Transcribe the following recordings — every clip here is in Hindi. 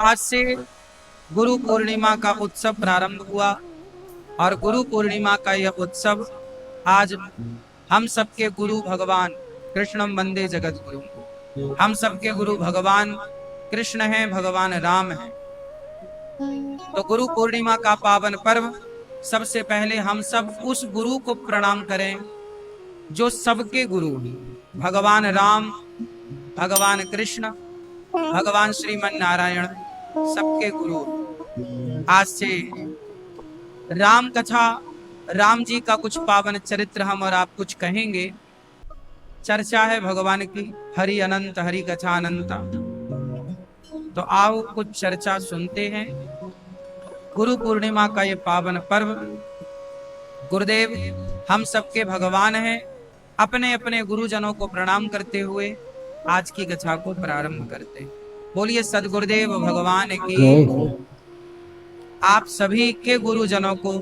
आज से गुरु पूर्णिमा का उत्सव प्रारंभ हुआ और गुरु पूर्णिमा का यह उत्सव आज हम सबके गुरु भगवान कृष्णम वंदे जगत गुरु, हम सबके गुरु भगवान कृष्ण हैं, भगवान राम हैं। तो गुरु पूर्णिमा का पावन पर्व, सबसे पहले हम सब उस गुरु को प्रणाम करें जो सबके गुरु हैं, भगवान राम, भगवान कृष्ण, भगवान श्रीमन नारायण सबके गुरु। आज से राम कथा, राम जी का कुछ पावन चरित्र हम और आप कुछ कहेंगे। चर्चा है भगवान की, हरि अनंत हरि कथा अनंता। तो आओ कुछ चर्चा सुनते हैं। गुरु पूर्णिमा का ये पावन पर्व, गुरुदेव हम सबके भगवान हैं। अपने अपने गुरुजनों को प्रणाम करते हुए आज की कथा को प्रारंभ करते हैं। बोलिए सदगुरुदेव भगवान की। आप सभी के गुरुजनों को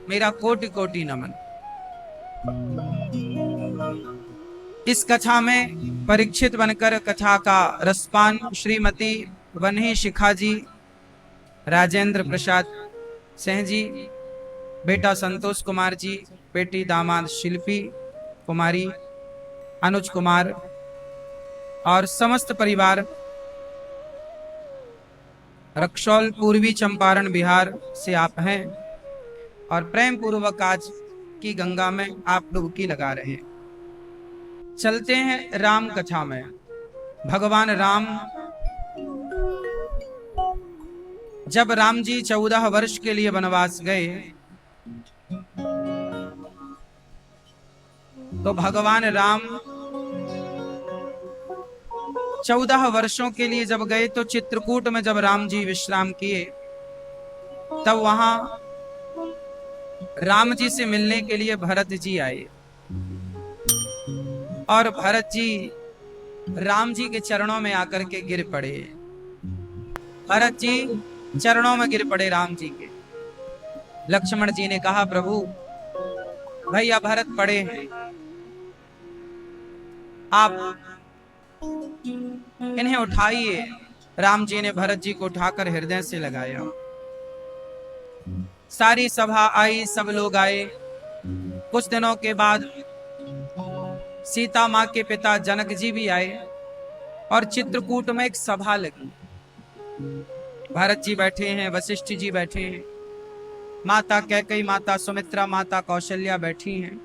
मेरा कोटि कोटि नमन। इस कथा में परीक्षित बनकर कथा का रसपान श्रीमती वन्ही शिखा जी, राजेंद्र प्रसाद सिंह जी, बेटा संतोष कुमार जी, बेटी दामाद शिल्पी कुमारी, अनुज कुमार और समस्त परिवार रक्सौल पूर्वी चंपारण बिहार से आप हैं और प्रेम पूर्वक आज की गंगा में आप डुबकी लगा रहे हैं। चलते हैं राम कथा में। भगवान राम, जब राम जी 14 वर्ष के लिए वनवास गए तो भगवान राम 14 वर्षों के लिए जब गए तो चित्रकूट में जब राम जी विश्राम किए तब वहां राम जी से मिलने के लिए भरत जी आए और भरत जी राम जी के चरणों में आकर के गिर पड़े। भरत जी चरणों में गिर पड़े राम जी के। लक्ष्मण जी ने कहा प्रभु भैया भरत पड़े हैं, आप इन्हें उठाइए। राम जी ने भरत जी को उठाकर हृदय से लगाया। सारी सभा आई, सब लोग आए। कुछ दिनों के बाद सीता माँ के पिता जनक जी भी आए और चित्रकूट में एक सभा लगी। भरत जी बैठे हैं, वशिष्ठ जी बैठे हैं, माता कैकेयी, माता सुमित्रा, माता कौशल्या बैठी हैं।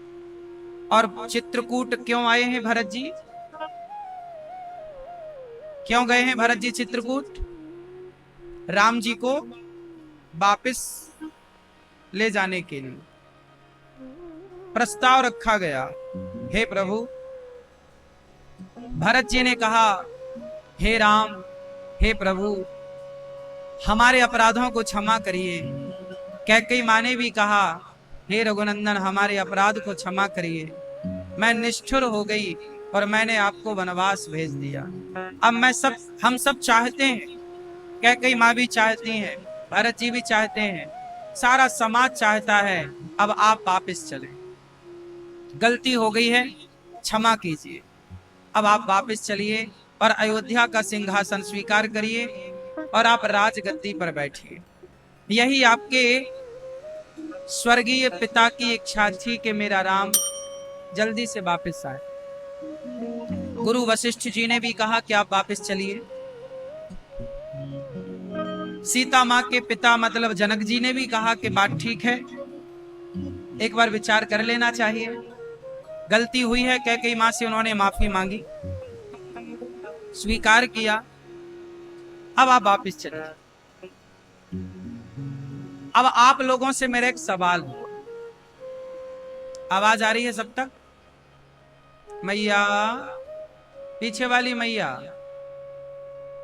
और चित्रकूट क्यों आए हैं भरत जी? क्यों गए हैं भरत जी चित्रकूट? राम जी को वापस ले जाने के लिए प्रस्ताव रखा गया। हे प्रभु, भरत जी ने कहा हे राम, हे प्रभु हमारे अपराधों को क्षमा करिए। कैकेयी माँ ने भी कहा हे रघुनंदन हमारे अपराध को क्षमा करिए, मैं निष्ठुर हो गई और मैंने आपको वनवास भेज दिया। अब हम सब चाहते हैं, कैकेयी माँ भी चाहती हैं, भरत जी भी चाहते हैं, सारा समाज चाहता है अब आप वापस चलें। गलती हो गई है, क्षमा कीजिए। अब आप वापस चलिए और अयोध्या का सिंहासन स्वीकार करिए और आप राजगद्दी पर बैठिए। यही आपके स्वर्गीय पिता की इच्छा थी कि मेरा राम जल्दी से वापस आए। गुरु वशिष्ठ जी ने भी कहा कि आप वापस चलिए। सीता माँ के पिता मतलब जनक जी ने भी कहा कि बात ठीक है, एक बार विचार कर लेना चाहिए। गलती हुई है, कैकेयी माँ से उन्होंने माफी मांगी, स्वीकार किया। अब आप वापस चलिए। अब आप लोगों से मेरा एक सवाल है। आवाज आ रही है सब तक? मैया, पीछे वाली मैया,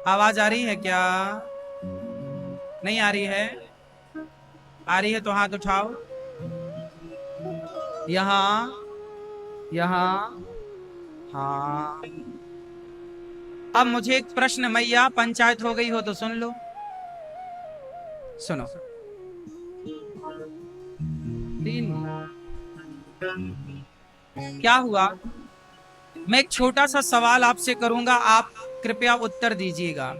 आवाज आ रही है क्या? नहीं आ रही है? आ रही है तो हाथ उठाओ। यहां यहां, हाँ। अब मुझे एक प्रश्न, मैया पंचायत हो गई हो तो सुन लो। सुनो। क्या हुआ? मैं एक छोटा सा सवाल आपसे करूंगा, आप कृपया उत्तर दीजिएगा।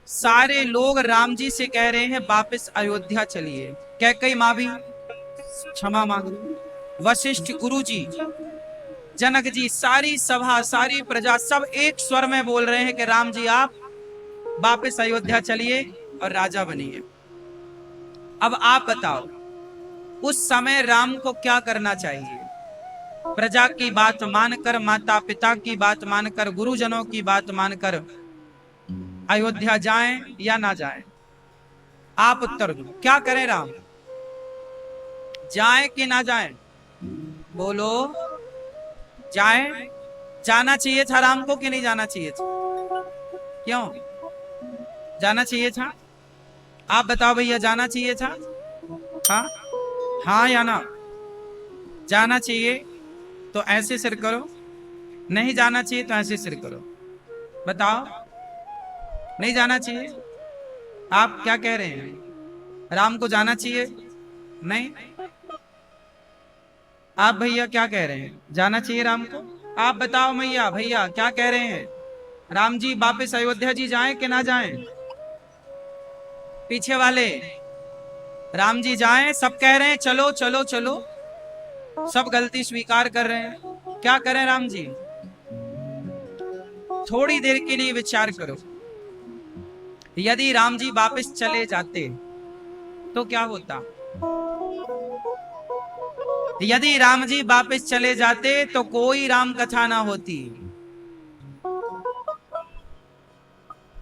सारे लोग राम जी से कह रहे हैं वापस अयोध्या चलिए। कैकई माँ भी क्षमा मांग रही, वशिष्ठ गुरु जी, जनक जी, सारी सभा, सारी प्रजा, सब एक स्वर में बोल रहे हैं कि राम जी आप वापस अयोध्या चलिए और राजा बनिए। अब आप बताओ उस समय राम को क्या करना चाहिए? प्रजा की बात मानकर, माता पिता की बात मानकर, गुरुजनों की बात मानकर अयोध्या जाएं या ना जाएं? आप उत्तर दो, क्या करें राम? जाएं कि ना जाएं? बोलो, जाएं? जाना चाहिए था राम को कि नहीं जाना चाहिए था? क्यों जाना चाहिए था? आप बताओ भैया, जाना चाहिए था? हाँ, हाँ या ना? जाना चाहिए तो ऐसे सिर करो, नहीं जाना चाहिए तो ऐसे सिर करो। बताओ, नहीं जाना चाहिए? आप क्या कह रहे हैं? राम को जाना चाहिए? नहीं? आप भैया क्या कह रहे हैं? जाना चाहिए राम को? आप बताओ भैया, भैया क्या कह रहे हैं? राम जी वापस अयोध्या जी जाएं कि ना जाएं? पीछे वाले, राम जी जाएं, सब कह रहे हैं चलो चलो चलो, सब गलती स्वीकार कर रहे हैं। क्या करें राम जी? थोड़ी देर के लिए विचार करो, यदि राम जी वापस चले जाते तो क्या होता? यदि राम जी वापस चले जाते तो कोई राम कथा ना होती।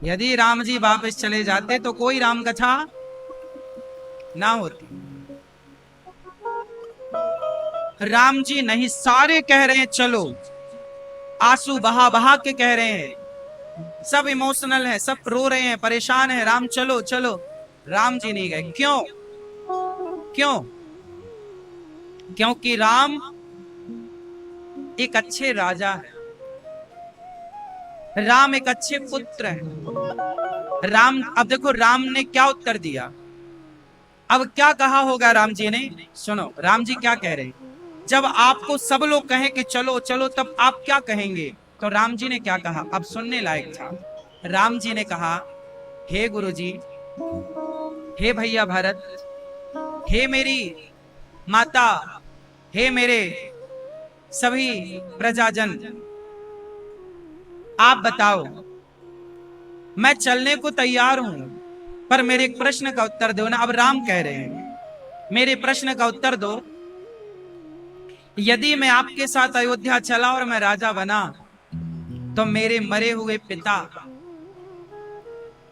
यदि राम जी वापस चले जाते तो कोई राम कथा ना होती। राम जी नहीं, सारे कह रहे हैं चलो, आंसू बहा बहा के कह रहे हैं, सब इमोशनल है, सब रो रहे हैं, परेशान है, राम चलो चलो। राम जी नहीं गए। क्यों? क्यों? क्योंकि राम एक अच्छे राजा है, राम एक अच्छे पुत्र है। राम, अब देखो राम ने क्या उत्तर दिया, अब क्या कहा होगा राम जी ने? सुनो राम जी क्या कह रहे हैं। जब आपको सब लोग कहें कि चलो चलो, तब आप क्या कहेंगे? तो राम जी ने क्या कहा, अब सुनने लायक था। राम जी ने कहा, हे गुरु जी, हे भैया भरत, हे मेरी माता, हे मेरे सभी प्रजाजन, आप बताओ, मैं चलने को तैयार हूं, पर मेरे एक प्रश्न का उत्तर दो ना। अब राम कह रहे हैं, मेरे प्रश्न का उत्तर दो। यदि मैं आपके साथ अयोध्या चला और मैं राजा बना, तो मेरे मरे हुए पिता,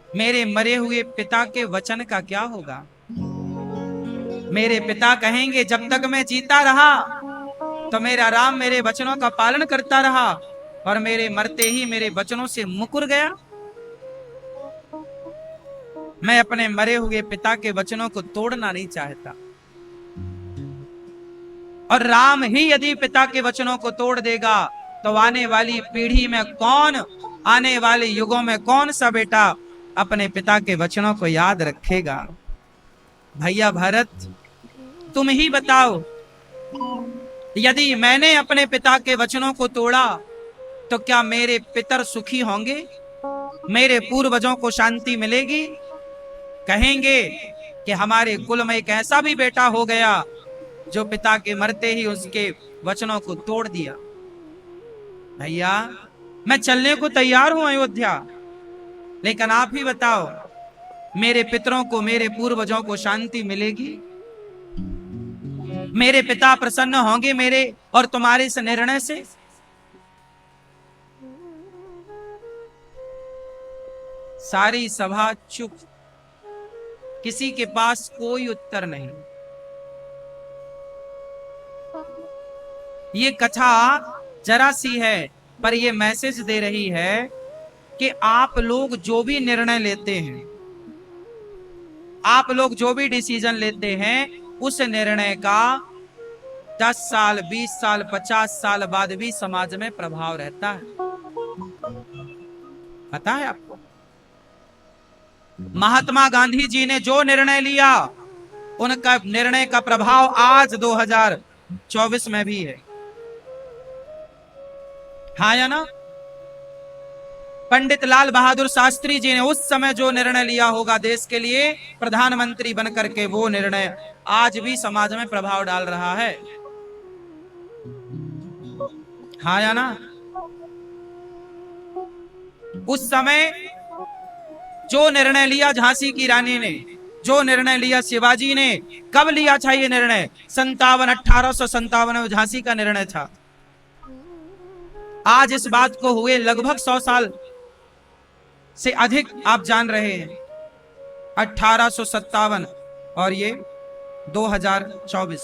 मेरे मरे हुए पिता के वचन का क्या होगा? मेरे पिता कहेंगे जब तक मैं जीता रहा तो मेरा राम मेरे वचनों का पालन करता रहा, और मेरे मरते ही मेरे वचनों से मुकर गया। मैं अपने मरे हुए पिता के वचनों को तोड़ना नहीं चाहता, और राम ही यदि पिता के वचनों को तोड़ देगा तो आने वाली पीढ़ी में कौन, आने वाले युगों में कौन सा बेटा अपने पिता के वचनों को याद रखेगा? भैया भरत, तुम ही बताओ, यदि मैंने अपने पिता के वचनों को तोड़ा तो क्या मेरे पितर सुखी होंगे? मेरे पूर्वजों को शांति मिलेगी? कहेंगे कि हमारे कुल में एक ऐसा भी बेटा हो गया जो पिता के मरते ही उसके वचनों को तोड़ दिया। भैया मैं चलने को तैयार हूं अयोध्या, लेकिन आप ही बताओ, मेरे पितरों को, मेरे पूर्वजों को शांति मिलेगी? मेरे पिता प्रसन्न होंगे मेरे और तुम्हारे इस निर्णय से? सारी सभा चुप, किसी के पास कोई उत्तर नहीं। ये कथा जरा सी है, पर ये मैसेज दे रही है कि आप लोग जो भी निर्णय लेते हैं, आप लोग जो भी डिसीजन लेते हैं, उस निर्णय का 10 साल, 20 साल, 50 साल बाद भी समाज में प्रभाव रहता है। पता है आपको? महात्मा गांधी जी ने जो निर्णय लिया, उनका निर्णय का प्रभाव आज 2024 में भी है। हाँ या ना? पंडित लाल बहादुर शास्त्री जी ने उस समय जो निर्णय लिया होगा देश के लिए प्रधानमंत्री बनकर के, वो निर्णय आज भी समाज में प्रभाव डाल रहा है। हाँ या ना? उस समय जो निर्णय लिया झांसी की रानी ने, जो निर्णय लिया शिवाजी ने, कब लिया था ये निर्णय? 1857 में झांसी का निर्णय था। आज इस बात को हुए लगभग 100 साल से अधिक आप जान रहे हैं। 1857 और ये 2024,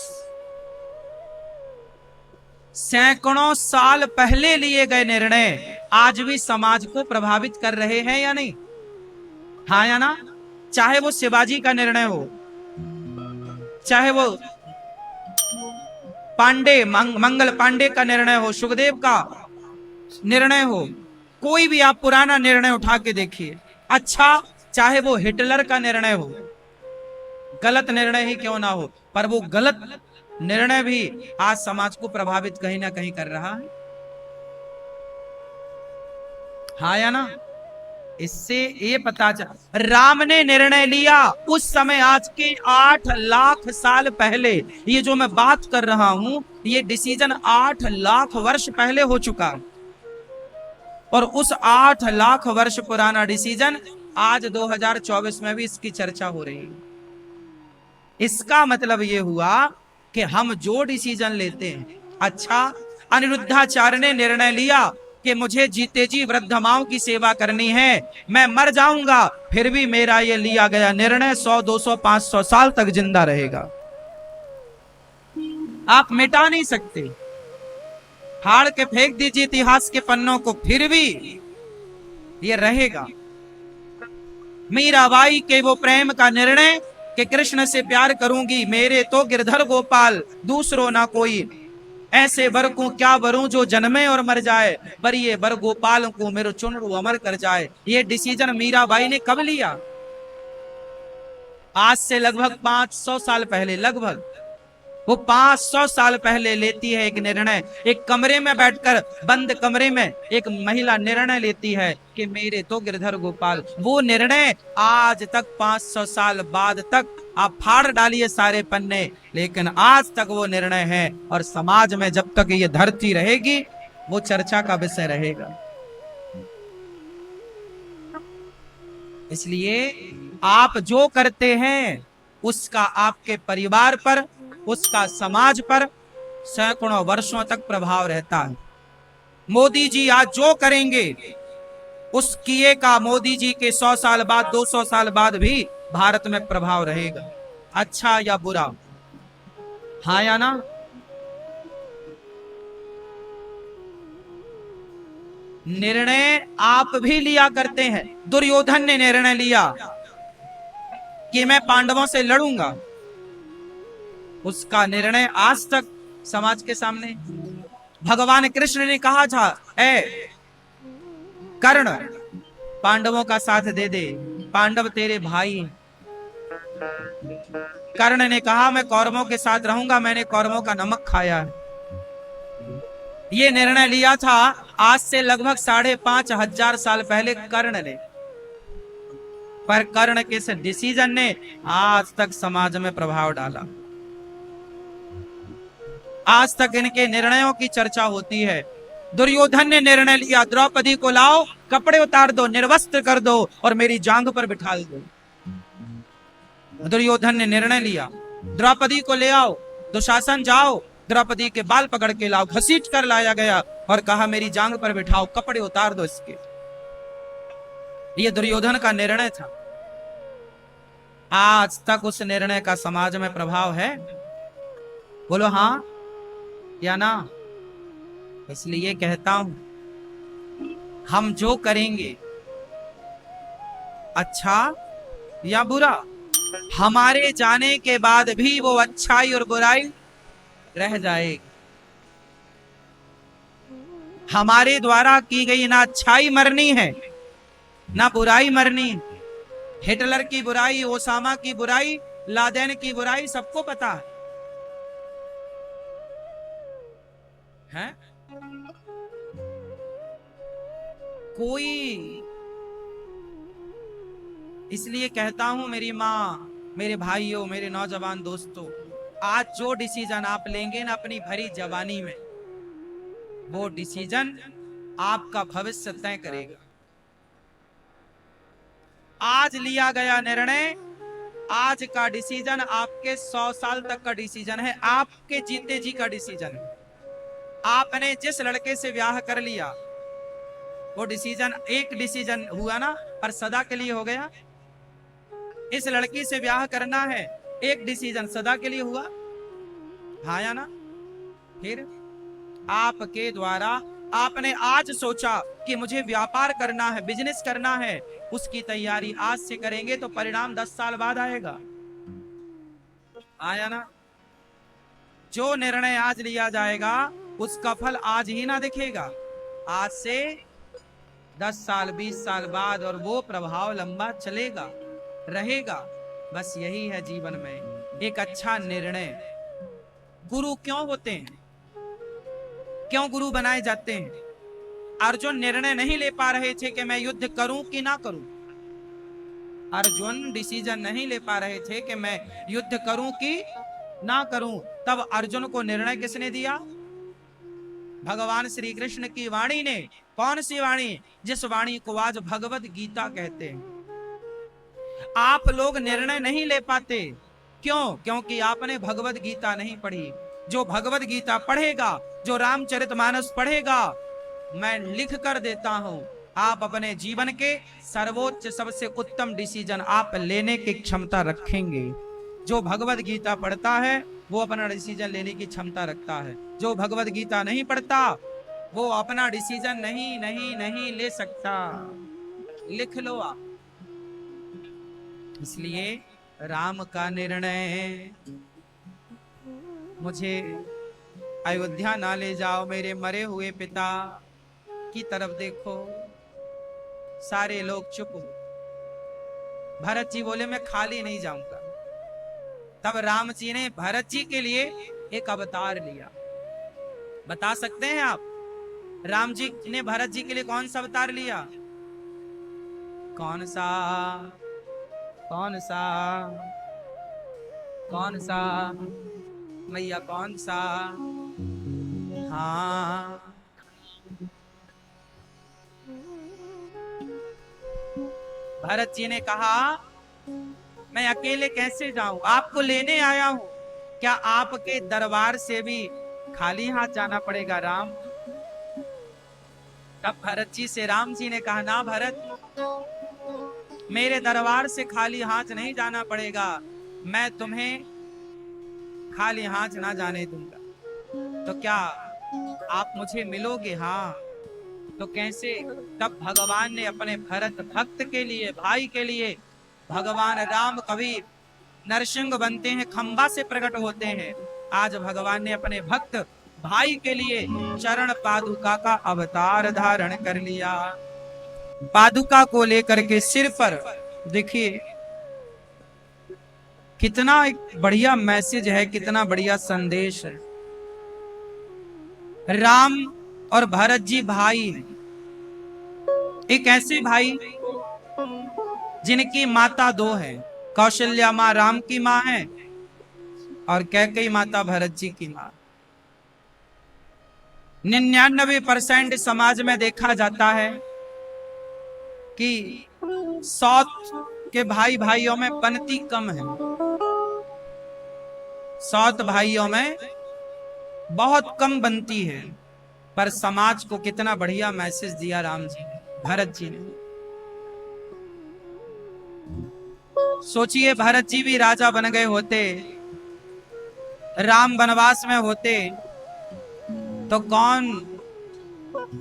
सैकड़ों साल पहले लिए गए निर्णय आज भी समाज को प्रभावित कर रहे हैं या नहीं? हाँ या ना? चाहे वो शिवाजी का निर्णय हो, चाहे वो पांडे मंगल पांडे का निर्णय हो, सुखदेव का निर्णय हो, कोई भी आप पुराना निर्णय उठा के देखिए। अच्छा, चाहे वो हिटलर का निर्णय हो, गलत निर्णय ही क्यों ना हो, पर वो गलत निर्णय भी आज समाज को प्रभावित कहीं ना कहीं कर रहा है। हाँ या ना? इससे ये पता चला, राम ने निर्णय लिया उस समय, आज के 8 लाख साल पहले। ये जो मैं बात कर रहा हूं, ये डिसीजन 8 लाख वर्ष पहले हो चुका, और उस 8 लाख वर्ष पुराना डिसीजन आज 2024 में भी इसकी चर्चा हो रही है। इसका मतलब ये हुआ कि हम जो डिसीजन लेते हैं, अच्छा, अनिरुद्धाचार्य ने निर्णय लिया कि मुझे जीते जी वृद्ध माओं की सेवा करनी है, मैं मर जाऊंगा फिर भी मेरा ये लिया गया निर्णय 100, 200, 500 साल तक जिंदा रहेगा। आप मिटा नहीं सकते, फाड़ के फेंक दीजिए इतिहास के पन्नों को, फिर भी ये रहेगा। मीराबाई के वो प्रेम का निर्णय कि कृष्ण से प्यार करूंगी, मेरे तो गिरधर गोपाल, दूसरों ना कोई, ऐसे वर को क्या वरूं जो जन्मे और मर जाए, पर ये वर गोपाल को मेरो चुनरू अमर कर जाए। ये डिसीजन मीराबाई ने कब लिया? आज से लगभग 500 साल पहले, लगभग वो 500 साल पहले लेती है एक निर्णय। एक कमरे में बैठकर, बंद कमरे में एक महिला निर्णय लेती है कि मेरे तो गिरधर गोपाल। वो निर्णय आज तक 500 साल बाद तक आप फाड़ डालिए सारे पन्ने, लेकिन आज तक वो निर्णय है, और समाज में जब तक ये धरती रहेगी वो चर्चा का विषय रहेगा। इसलिए आप जो करते हैं उसका आपके परिवार पर, उसका समाज पर सैकड़ों वर्षों तक प्रभाव रहता है। मोदी जी आज जो करेंगे उस किए का मोदी जी के 100 साल बाद, 200 साल बाद भी भारत में प्रभाव रहेगा, अच्छा या बुरा। हाँ या ना? निर्णय आप भी लिया करते हैं। दुर्योधन ने निर्णय लिया कि मैं पांडवों से लड़ूंगा, उसका निर्णय आज तक समाज के सामने। भगवान कृष्ण ने कहा था, ए कर्ण, पांडवों का साथ दे दे, पांडव तेरे भाई। कर्ण ने कहा मैं कौरवों के साथ रहूंगा, मैंने कौरवों का नमक खाया है। ये निर्णय लिया था आज से लगभग 5,500 साल पहले कर्ण ने, पर कर्ण के इस डिसीजन ने आज तक समाज में प्रभाव डाला। आज तक इनके निर्णयों की चर्चा होती है। दुर्योधन ने निर्णय लिया, द्रौपदी को लाओ, कपड़े उतार दो, निर्वस्त्र कर दो और मेरी जांघ पर बिठा दो। दुर्योधन ने निर्णय लिया, द्रौपदी को ले आओ, दुशासन जाओ, द्रौपदी के बाल पकड़ के लाओ, घसीट कर लाया गया और कहा मेरी जांघ पर बिठाओ, कपड़े उतार दो इसके। ये दुर्योधन का निर्णय था। आज तक उस निर्णय का समाज में प्रभाव है? बोलो हाँ या ना? इसलिए कहता हूं, हम जो करेंगे अच्छा या बुरा, हमारे जाने के बाद भी वो अच्छाई और बुराई रह जाएगी। हमारे द्वारा की गई ना अच्छाई मरनी है ना बुराई मरनी है। हिटलर की बुराई, ओसामा की बुराई, लादेन की बुराई सबको पता है? कोई। इसलिए कहता हूं मेरी माँ, मेरे भाइयों, मेरे नौजवान दोस्तों, आज जो डिसीजन आप लेंगे ना अपनी भरी जवानी में, वो डिसीजन आपका भविष्य तय करेगा। आज लिया गया निर्णय, आज का डिसीजन आपके 100 साल तक का डिसीजन है, आपके जीते जी का डिसीजन है। आपने जिस लड़के से ब्याह कर लिया, वो डिसीजन, एक डिसीजन हुआ ना, पर सदा के लिए हो गया। इस लड़की से ब्याह करना है, एक डिसीजन सदा के लिए हुआ, हाँ या ना। फिर आपके द्वारा आपने आज सोचा कि मुझे व्यापार करना है, बिजनेस करना है, उसकी तैयारी आज से करेंगे तो परिणाम 10 साल बाद आएगा, आया ना। जो निर्णय आज लिया जाएगा उसका फल आज ही ना दिखेगा, आज से 10 साल 20 साल बाद, और वो प्रभाव लंबा चलेगा, रहेगा। बस यही है जीवन में एक अच्छा निर्णय। गुरु क्यों होते हैं, क्यों गुरु बनाए जाते हैं? अर्जुन निर्णय नहीं ले पा रहे थे कि मैं युद्ध करूं कि ना करूं। अर्जुन डिसीजन नहीं ले पा रहे थे कि मैं युद्ध करूं कि ना करूं। तब अर्जुन को निर्णय किसने दिया? भगवान श्री कृष्ण की वाणी ने। कौन सी वाणी? जिस वाणी को आज भगवत गीता कहते हैं। आप लोग निर्णय नहीं ले पाते, क्यों? क्योंकि आपने भगवत गीता नहीं पढ़ी। जो भगवत गीता पढ़ेगा, जो रामचरितमानस पढ़ेगा, मैं लिख कर देता हूं, आप अपने जीवन के सर्वोच्च सबसे उत्तम डिसीजन आप लेने की क्षमता रखेंगे। जो भगवत गीता पढ़ता है वो अपना डिसीजन लेने की क्षमता रखता है। जो भगवत गीता नहीं पढ़ता वो अपना डिसीजन नहीं ले सकता। लिख लो आप। इसलिए राम का निर्णय, मुझे अयोध्या ना ले जाओ, मेरे मरे हुए पिता की तरफ देखो। सारे लोग चुप हो। भरत जी बोले मैं खाली नहीं जाऊंगा। तब राम जी ने भरत जी के लिए एक अवतार लिया। बता सकते हैं आप राम जी ने भरत जी के लिए कौन सा अवतार लिया? कौन सा? कौन सा? कौन सा मैया, कौन सा? हाँ, भरत जी ने कहा मैं अकेले कैसे जाऊं, आपको लेने आया हूं। क्या आपके दरबार से भी खाली हाथ जाना पड़ेगा राम? तब भरत जी से राम जी ने कहा ना भरत, मेरे दरबार से खाली हाथ नहीं जाना पड़ेगा, मैं तुम्हें खाली हाथ ना जाने दूंगा। तो क्या आप मुझे मिलोगे? हाँ। तो कैसे? तब भगवान ने अपने भरत भक्त के लिए, भाई के लिए, भगवान राम कभी नरसिंह बनते हैं, खंबा से प्रकट होते हैं। आज भगवान ने अपने भक्त भाई के लिए चरण पादुका का अवतार धारण कर लिया। पादुका को लेकर के सिर पर देखिए कितना बढ़िया मैसेज है, कितना बढ़िया संदेश है। राम और भरत जी भाई, एक ऐसे भाई जिनकी माता दो है। कौशल्या माँ राम की माँ है और कैकेयी माता भरत जी की माँ। 99% समाज में देखा जाता है कि साउथ के भाई भाइयों में बनती कम है। साउथ भाइयों में बहुत कम बनती है। पर समाज को कितना बढ़िया मैसेज दिया राम जी, भरत जी ने। सोचिए भरत जी भी राजा बन गए होते, राम वनवास में होते, तो कौन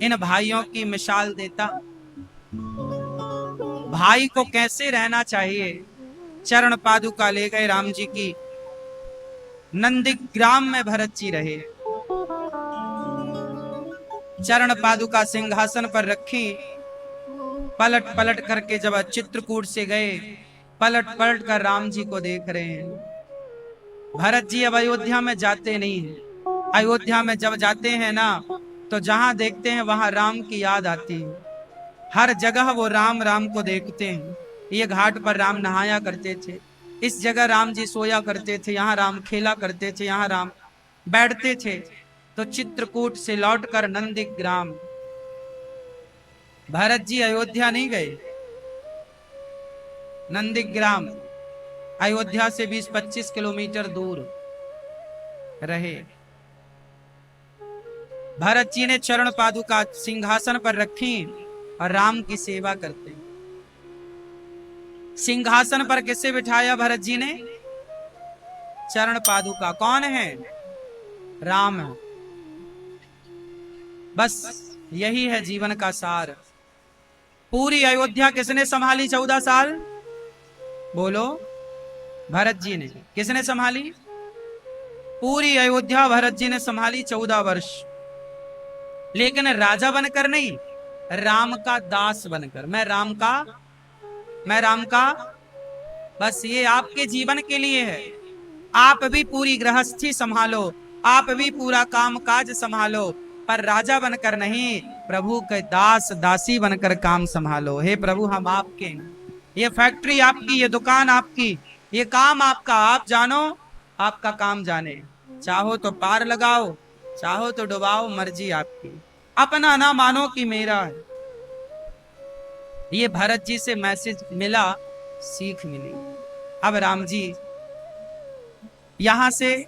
इन भाइयों की मिसाल देता? भाई को कैसे रहना चाहिए। चरण पादुका ले गए राम जी की। नंदीग्राम में भरत जी रहे। चरण पादुका सिंहासन पर रखी। पलट पलट करके जब चित्रकूट से गए, पलट पलट कर राम जी को देख रहे हैं। भरत जी अब अयोध्या में जाते नहीं हैं। अयोध्या में जब जाते हैं ना, तो जहां देखते हैं वहां राम की याद आती है। हर जगह वो राम राम को देखते हैं। ये घाट पर राम नहाया करते थे, इस जगह राम जी सोया करते थे, यहाँ राम खेला करते थे, यहाँ राम बैठते थे। तो चित्रकूट से लौटकर नंदीग्राम, भरत जी अयोध्या नहीं गए, नंदीग्राम अयोध्या से 20-25 किलोमीटर दूर रहे। भरत जी ने चरण पादुका सिंहासन पर रखी और राम की सेवा करते। सिंहासन पर किसे बिठाया भरत जी ने? चरण पादुका। कौन है? राम है। बस यही है जीवन का सार। पूरी अयोध्या किसने संभाली 14 साल? बोलो। भरत जी ने। किसने संभाली? पूरी अयोध्या भरत जी ने संभाली 14 वर्ष। लेकिन राजा बनकर नहीं, राम का दास बनकर। मैं राम का। बस ये आपके जीवन के लिए है। आप भी पूरी गृहस्थी संभालो, आप भी पूरा काम काज संभालो, पर राजा बनकर नहीं, प्रभु के दास दासी बनकर काम संभालो। हे प्रभु, हम आपके, ये फैक्ट्री आपकी, ये दुकान आपकी, ये काम आपका। आप जानो, आपका काम जाने। चाहो तो पार लगाओ, चाहो तो डुबाओ, मर्जी आपकी। अपना ना मानो कि मेरा है। ये भरत जी से मैसेज मिला, सीख मिली। अब राम जी यहां से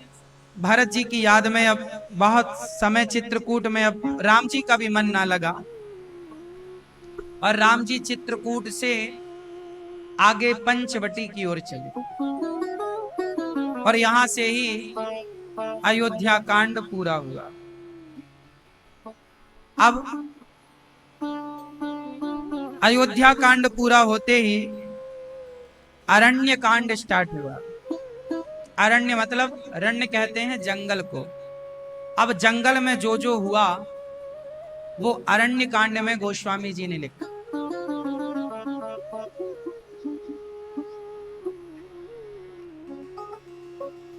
भरत जी की याद में अब बहुत समय चित्रकूट में, अब राम जी का भी मन ना लगा और राम जी चित्रकूट से आगे पंचवटी की ओर चले और यहां से ही अयोध्या कांड पूरा हुआ। अब अयोध्या कांड पूरा होते ही अरण्य कांड स्टार्ट हुआ। अरण्य मतलब, रण्य कहते हैं जंगल को। अब जंगल में जो जो हुआ वो अरण्य कांड में गोस्वामी जी ने लिखा।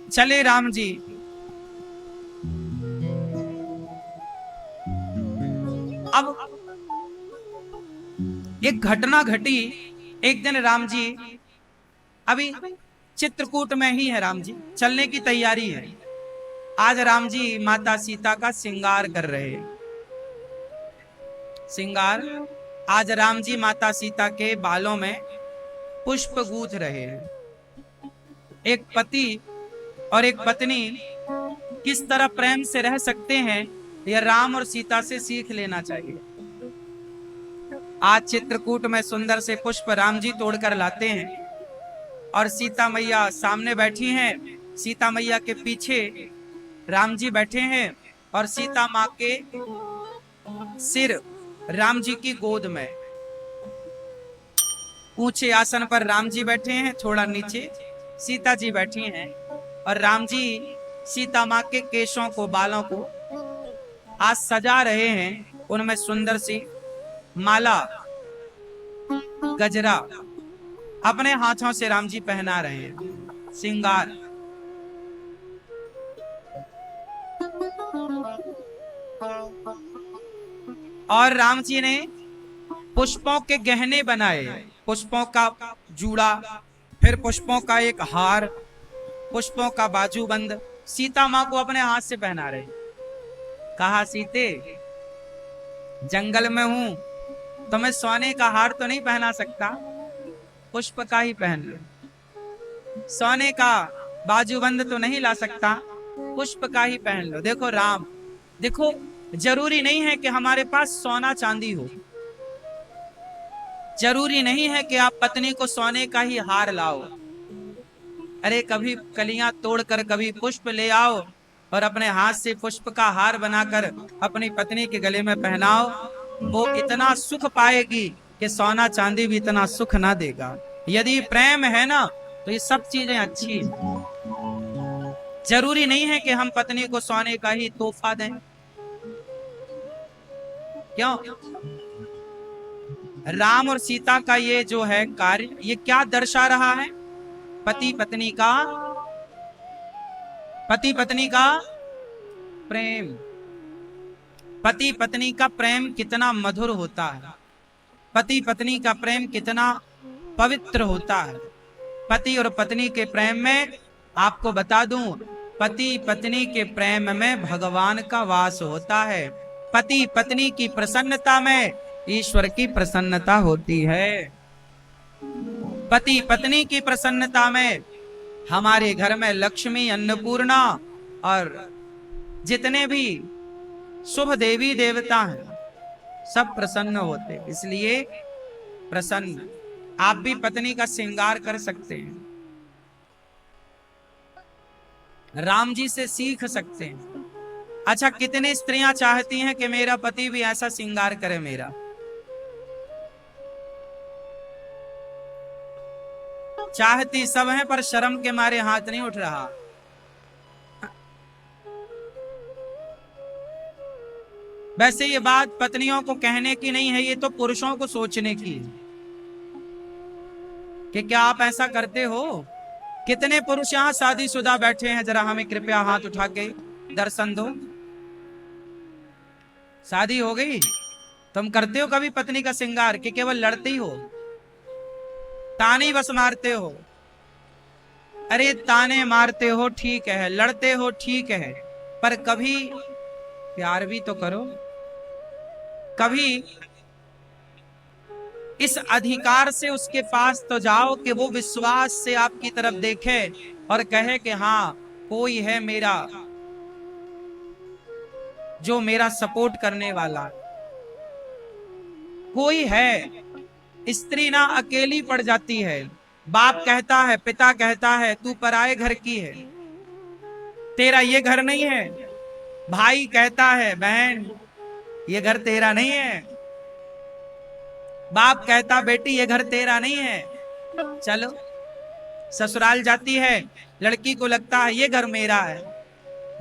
चले राम जी अब एक घटना घटी। एक दिन राम जी, अभी चित्रकूट में ही है राम जी, चलने की तैयारी है। आज राम जी माता सीता का श्रृंगार कर रहे हैं। श्रृंगार, आज राम जी माता सीता के बालों में पुष्प गूंथ रहे हैं। एक पति और एक पत्नी किस तरह प्रेम से रह सकते हैं, यह राम और सीता से सीख लेना चाहिए। आज चित्रकूट में सुंदर से पुष्प राम जी तोड़कर लाते हैं और सीता मैया सामने बैठी हैं। सीता मैया के पीछे राम जी बैठे हैं और सीता माँ के सिर राम जी की गोद में। ऊंचे आसन पर राम जी बैठे हैं, थोड़ा नीचे सीता जी बैठी हैं और राम जी सीता माँ के केशों को, बालों को आज सजा रहे हैं। उनमें सुंदर सी माला, गजरा अपने हाथों से राम जी पहना रहे हैं, श्रृंगार। और राम जी ने पुष्पों के गहने बनाए, पुष्पों का जूड़ा, फिर पुष्पों का एक हार, पुष्पों का बाजूबंद सीता माँ को अपने हाथ से पहना रहे। कहा, सीते जंगल में हूं तो मैं सोने का हार तो नहीं पहना सकता, पुष्प का ही पहन लो। सोने का बाजूबंद तो नहीं ला सकता, पुष्प का ही पहन लो। देखो राम, देखो जरूरी नहीं है कि हमारे पास सोना चांदी हो, जरूरी नहीं है कि आप पत्नी को सोने का ही हार लाओ। अरे कभी कलियां तोड़कर कभी पुष्प ले आओ और अपने हाथ से पुष्प का हार बनाकर अपनी पत्नी के गले में पहनाओ। वो इतना सुख पाएगी कि सोना चांदी भी इतना सुख ना देगा। यदि प्रेम है ना तो ये सब चीजें अच्छी हैं। जरूरी नहीं है कि हम पत्नी को सोने का ही तोहफा दें। क्यों? राम और सीता का ये जो है कार्य, ये क्या दर्शा रहा है? पति पत्नी का प्रेम। पति पत्नी का प्रेम कितना मधुर होता है। पति पत्नी का प्रेम कितना पवित्र होता है। पति और पत्नी के प्रेम में आपको बता दूं, पति पत्नी के प्रेम में भगवान का वास होता है। पति पत्नी की प्रसन्नता में ईश्वर की प्रसन्नता होती है। पति पत्नी की प्रसन्नता में हमारे घर में लक्ष्मी, अन्नपूर्णा और जितने भी शुभ देवी देवता हैं सब प्रसन्न होते। इसलिए प्रसन्न आप भी पत्नी का श्रृंगार कर सकते हैं, राम जी से सीख सकते हैं। अच्छा, कितनी स्त्रियां चाहती हैं कि मेरा पति भी ऐसा श्रृंगार करे मेरा? चाहती सब हैं, पर शर्म के मारे हाथ नहीं उठ रहा। वैसे ये बात पत्नियों को कहने की नहीं है, ये तो पुरुषों को सोचने की है कि क्या आप ऐसा करते हो? कितने पुरुष यहाँ शादीशुदा बैठे हैं, जरा हमें कृपया हाथ उठा के दर्शन दो। शादी हो गई, तुम करते हो कभी पत्नी का श्रृंगार कि केवल लड़ते ही हो, ताने बस मारते हो? अरे ताने मारते हो ठीक है, लड़ते हो ठीक है, पर कभी प्यार भी तो करो। कभी इस अधिकार से उसके पास तो जाओ कि वो विश्वास से आपकी तरफ देखे और कहे कि हाँ, कोई है मेरा जो मेरा सपोर्ट करने वाला, कोई है। स्त्री ना अकेली पड़ जाती है। बाप कहता है, पिता कहता है, तू पराए घर की है, तेरा ये घर नहीं है। भाई कहता है, बहन ये घर तेरा नहीं है। बाप कहता, बेटी ये घर तेरा नहीं है। चलो ससुराल जाती है, लड़की को लगता है ये घर मेरा है।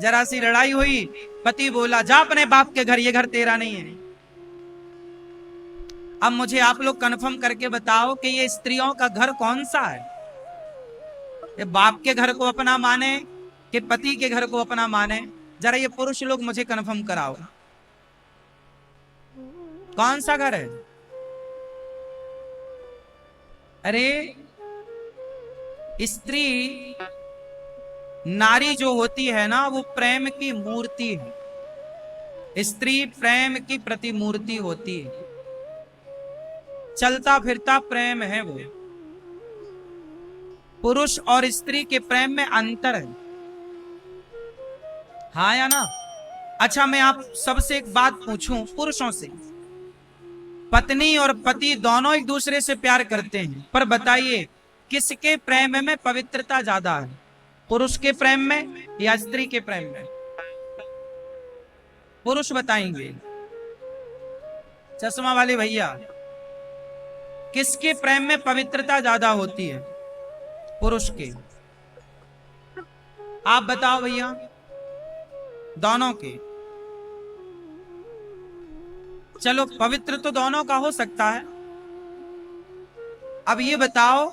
जरा सी लड़ाई हुई, पति बोला जा अपने बाप के घर, ये घर तेरा नहीं है। अब मुझे आप लोग कंफर्म करके बताओ कि ये स्त्रियों का घर कौन सा है? ये बाप के घर को अपना माने कि पति के घर को अपना माने? जरा ये पुरुष लोग मुझे कंफर्म कराओ, कौन सा घर है? अरे स्त्री, नारी जो होती है ना, वो प्रेम की मूर्ति है। स्त्री प्रेम की प्रतिमूर्ति होती है। चलता फिरता प्रेम है वो। पुरुष और स्त्री के प्रेम में अंतर है, हाँ या ना? अच्छा, मैं आप सबसे एक बात पूछूं, पुरुषों से। पत्नी और पति दोनों एक दूसरे से प्यार करते हैं, पर बताइए किसके प्रेम में पवित्रता ज्यादा है, पुरुष के प्रेम में या स्त्री के प्रेम में? पुरुष बताएंगे। चश्मा वाले भैया, किसके प्रेम में पवित्रता ज्यादा होती है? पुरुष के। आप बताओ भैया। दोनों के। चलो पवित्र तो दोनों का हो सकता है। अब ये बताओ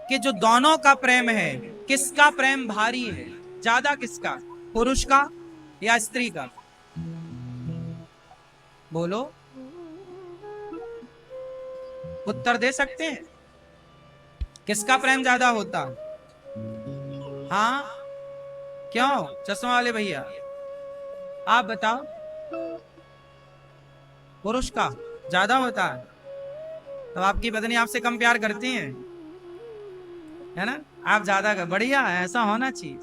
कि जो दोनों का प्रेम है, किसका प्रेम भारी है ज्यादा? किसका, पुरुष का या स्त्री का? बोलो, उत्तर दे सकते हैं? किसका प्रेम ज्यादा होता? हाँ क्यों चश्मा वाले भैया, आप बताओ। पुरुष का ज्यादा होता है। तो आपकी पत्नी आपसे कम प्यार करती है, है ना? आप ज्यादा कर, बढ़िया है, ऐसा होना चाहिए।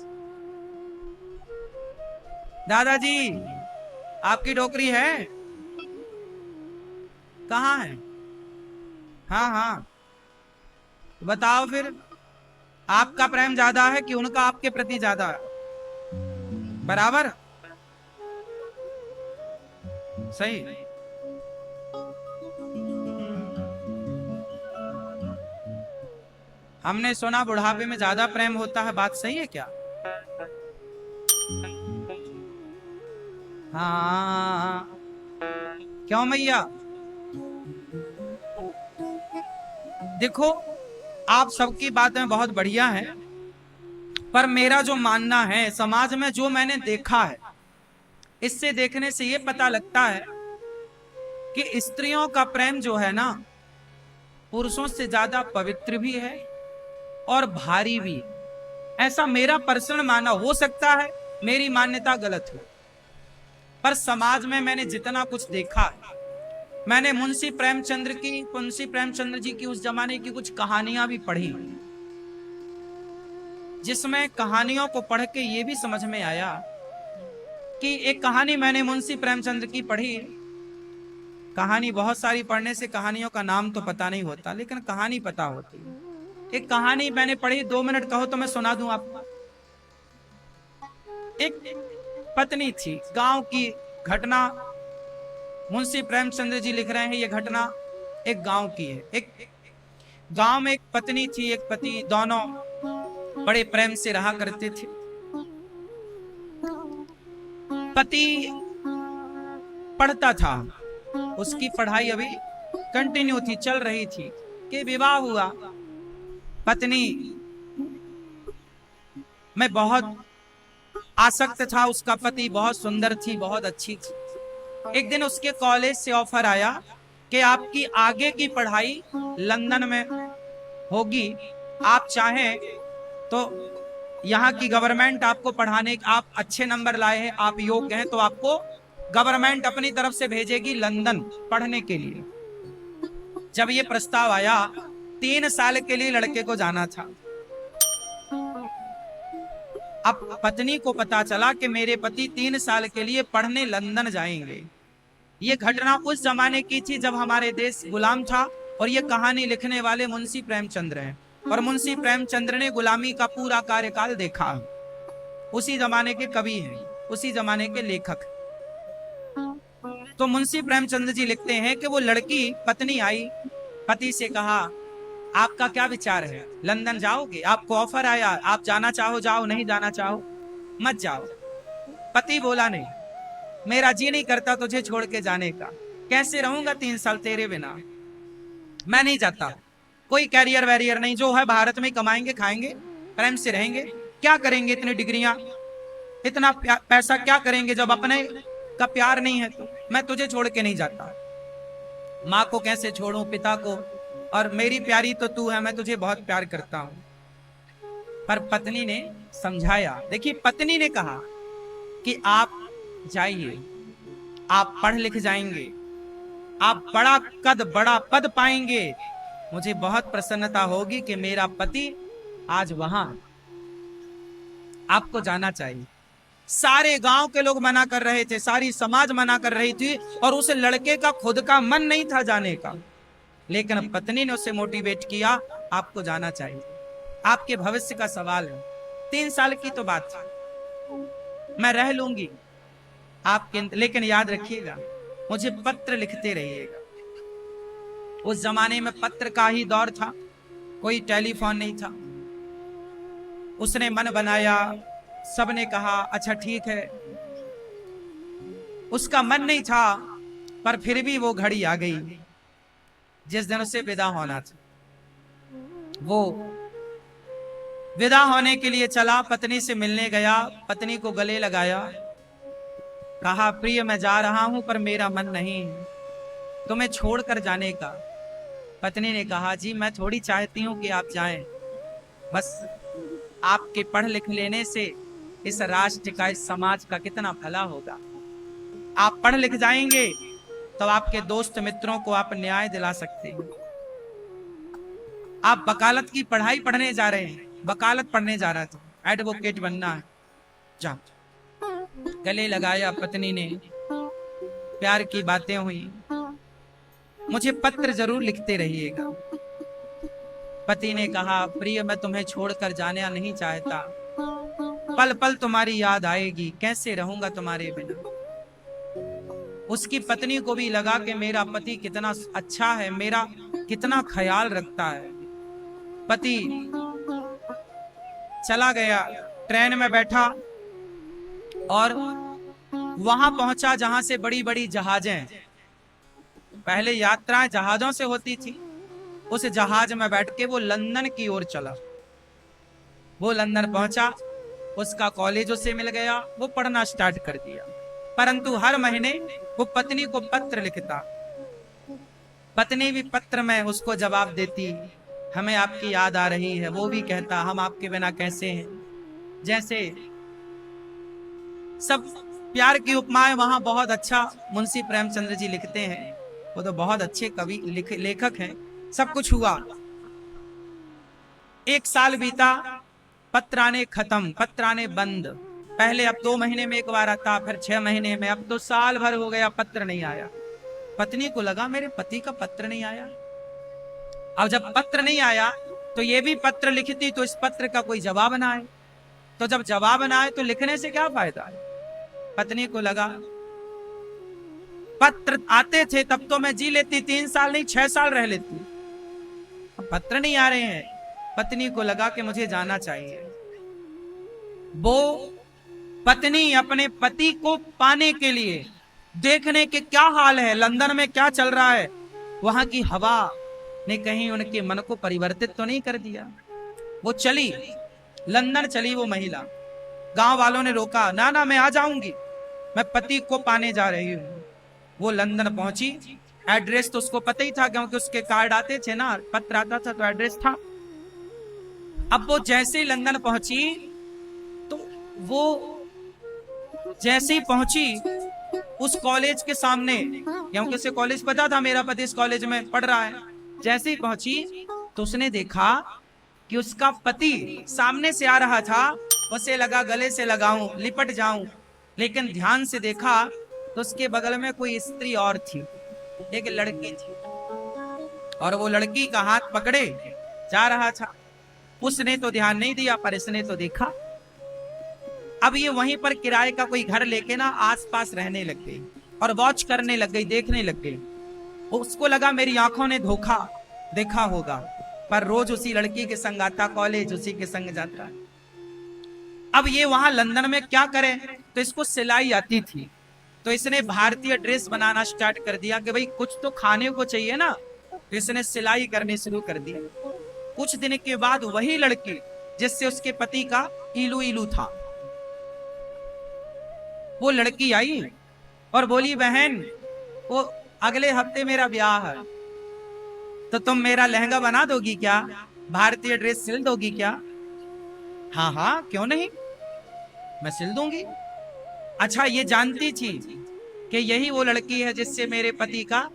दादाजी, आपकी टोकरी है? कहाँ है? हाँ हाँ, बताओ फिर, आपका प्रेम ज्यादा है कि उनका आपके प्रति ज्यादा है? बराबर? सही। हमने सुना बुढ़ापे में ज्यादा प्रेम होता है, बात सही है क्या? हाँ क्यों मैया? देखो, आप सबकी बातें बहुत बढ़िया हैं, पर मेरा जो मानना है, समाज में जो मैंने देखा है, इससे देखने से ये पता लगता है कि स्त्रियों का प्रेम जो है ना, पुरुषों से ज्यादा पवित्र भी है और भारी भी। ऐसा मेरा पर्सनल मानना, हो सकता है मेरी मान्यता गलत हो, पर समाज में मैंने जितना कुछ देखा है, मैंने मुंशी प्रेमचंद्र जी की उस जमाने की कुछ कहानियां भी पढ़ी, जिसमें कहानियों को पढ़ के ये भी समझ में आया कि एक कहानी मैंने मुंशी प्रेमचंद्र की पढ़ी। कहानी बहुत सारी पढ़ने से कहानियों का नाम तो पता नहीं होता, लेकिन कहानी पता होती है। एक कहानी मैंने पढ़ी, 2 मिनट कहो तो मैं सुना दूं आपको। एक पत्नी थी, गांव की घटना मुंशी प्रेमचंद्र जी लिख रहे हैं। ये घटना एक गांव की है। एक गांव में एक पत्नी थी, एक पति, दोनों बड़े प्रेम से रहा करते थे। पति पढ़ता था, उसकी पढ़ाई अभी कंटिन्यू थी, चल रही थी कि विवाह हुआ। पत्नी में बहुत आसक्त था, उसका पति बहुत सुंदर थी, बहुत अच्छी थी। एक दिन उसके कॉलेज से ऑफर आया कि आपकी आगे की पढ़ाई लंदन में होगी, आप चाहें तो यहाँ की गवर्नमेंट आपको पढ़ाने, आप अच्छे नंबर लाए हैं, आप योग्य हैं, तो आपको गवर्नमेंट अपनी तरफ से भेजेगी लंदन पढ़ने के लिए। जब ये प्रस्ताव आया, 3 साल के लिए लड़के को जाना था। अब पत्नी को पता चला कि मेरे पति 3 साल के लिए पढ़ने लंदन जाएंगे। ये घटना उस जमाने की थी जब हमारे देश गुलाम था, और ये कहानी लिखने वाले मुंशी प्रेमचंद्र हैं, और मुंशी प्रेमचंद्र ने गुलामी का पूरा कार्यकाल देखा। उसी जमाने के कवि हैं, उसी जमाने के लेखक। तो मुंशी प्रेमचंद्र जी लिखते हैं कि वो लड़की, पत्नी आई, पति से कहा, आपका क्या विचार है, लंदन जाओगे? आपको ऑफर आया, आप जाना चाहो जाओ, नहीं जाना चाहो मत जाओ। पति बोला, नहीं, मेरा जी नहीं करता तुझे छोड़ के जाने का, कैसे रहूंगा 3 साल तेरे बिना, मैं नहीं जाता। कोई कैरियर वैरियर नहीं, जो है भारत में कमाएंगे, खाएंगे, प्रेम से रहेंगे, क्या करेंगे इतनी डिग्रियां, इतना पैसा क्या करेंगे जब अपने का प्यार नहीं है? तो मैं तुझे छोड़ के नहीं जाता। माँ को कैसे छोड़ूं, पिता को, और मेरी प्यारी तो तू है, मैं तुझे बहुत प्यार करता हूं। पर पत्नी ने समझाया। देखिए, पत्नी ने कहा कि आप जाइए, आप पढ़ लिख जाएंगे, आप बड़ा पद पाएंगे, मुझे बहुत प्रसन्नता होगी कि मेरा पति आज वहां, आपको जाना चाहिए। सारे गांव के लोग मना कर रहे थे, सारी समाज मना कर रही थी, और उस लड़के का खुद का मन नहीं था जाने का, लेकिन पत्नी ने उसे मोटिवेट किया, आपको जाना चाहिए, आपके भविष्य का सवाल है। 3 साल की तो बात थी, मैं रह लूंगी आपके, लेकिन याद रखिएगा मुझे पत्र लिखते रहिएगा। उस जमाने में पत्र का ही दौर था, कोई टेलीफोन नहीं था। उसने मन बनाया, सबने कहा अच्छा ठीक है। उसका मन नहीं था, पर फिर भी वो घड़ी आ गई जिस दिन उसे विदा होना था। वो विदा होने के लिए चला, पत्नी से मिलने गया, पत्नी को गले लगाया, कहा प्रिय मैं जा रहा हूं, पर मेरा मन नहीं तुम्हें छोड़कर जाने का। पत्नी ने कहा जी मैं थोड़ी चाहती हूं कि आप जाएं, बस आपके पढ़ लिख लेने से इस राष्ट्र का, इस समाज का कितना भला होगा। आप पढ़ लिख जाएंगे तो आपके दोस्त मित्रों को आप न्याय दिला सकते हैं। आप वकालत की पढ़ाई पढ़ने जा रहे हैं, वकालत पढ़ने जा रहा था, एडवोकेट बनना है, जा। गले लगाया पत्नी ने, प्यार की बातें हुई, मुझे पत्र जरूर लिखते रहिएगा। पति ने कहा प्रिय मैं तुम्हें छोड़कर जाना नहीं चाहता, पल पल तुम्हारी याद आएगी, कैसे रहूंगा तुम्हारे बिना। उसकी पत्नी को भी लगा कि मेरा पति कितना अच्छा है, मेरा कितना ख्याल रखता है। पति चला गया, ट्रेन में बैठा और वहां पहुंचा जहां से बड़ी बड़ी जहाजें, पहले यात्राएं जहाजों से होती थी, उस जहाज में बैठ के वो लंदन की ओर चला। वो लंदन पहुंचा, उसका कॉलेज उससे मिल गया, वो पढ़ना स्टार्ट कर दिया। परंतु हर महीने वो पत्नी को पत्र लिखता, पत्नी भी पत्र में उसको जवाब देती, हमें आपकी याद आ रही है। वो भी कहता, हम आपके बिना कैसे हैं। जैसे सब प्यार की उपमाएं वहां बहुत अच्छा मुंशी प्रेमचंद्र जी लिखते हैं। वो तो बहुत अच्छे कवि लेखक हैं। सब कुछ हुआ, 1 साल बीता, पत्र आने खत्म, पत्र आने बंद। पहले अब 2 महीने में एक बार आता, फिर 6 महीने में, अब तो साल भर हो गया, पत्र नहीं आया। पत्नी को लगा मेरे पति का पत्र नहीं आया। अब जब पत्र नहीं आया तो ये भी पत्र लिखती तो इस पत्र का कोई जवाब ना आए, तो जब जवाब ना आए तो लिखने से क्या फायदा है। पत्नी को लगा पत्र आते थे तब तो मैं जी लेती, 3 साल नहीं 6 साल रह लेती, अब पत्र नहीं आ रहे हैं। पत्नी को लगा कि मुझे जाना चाहिए। वो पत्नी अपने पति को पाने के लिए देखने के क्या हाल है, लंदन में क्या चल रहा है, वहां की हवा ने कहीं उनके मन को परिवर्तित तो नहीं कर दिया। वो चली, लंदन चली वो महिला। गांव वालों ने रोका, ना ना मैं आ जाऊंगी, मैं पति को पाने जा रही हूं। वो लंदन पहुंची, एड्रेस तो उसको पता ही था क्योंकि उसके कार्ड आते थे ना, पत्र आता था तो एड्रेस था। अब वो जैसे ही लंदन पहुंची तो वो जैसे ही पहुंची उस कॉलेज के सामने, क्योंकि उसे कॉलेज पता था मेरा पति इस कॉलेज में पढ़ रहा है, जैसे ही पहुंची तो उसने देखा कि उसका पति सामने से आ रहा था। उसे लगा गले से लगाऊं, लिपट जाऊं, लेकिन ध्यान से देखा तो उसके बगल में कोई स्त्री और थी, एक लड़की थी, और वो लड़की का हाथ पकड़े जा रहा था। उसने तो ध्यान नहीं दिया पर इसने तो देखा। अब ये वहीं पर किराए का कोई घर लेके ना आसपास रहने लग गई और वॉच करने लग गई, देखने लग गई। उसको लगा मेरी आंखों ने धोखा देखा होगा, पर रोज उसी लड़की के संग आता, कॉलेज उसी के संग जाता है। अब ये वहां लंदन में क्या करे, तो इसको सिलाई आती थी, तो इसने भारतीय ड्रेस बनाना स्टार्ट कर दिया कि भाई कुछ तो खाने को चाहिए ना, तो इसने सिलाई करनी शुरू कर दी। कुछ दिन के बाद वही लड़की जिससे उसके पति का इलू इलू था, वो लड़की आई और बोली, बहन वो अगले हफ्ते मेरा ब्याह है, तो तुम मेरा लहंगा बना दोगी क्या, भारतीय ड्रेस सिल दोगी क्या। हाँ हाँ क्यों नहीं, मैं सिल दूंगी। अच्छा ये जानती थी कि यही वो लड़की है जिससे मेरे पति का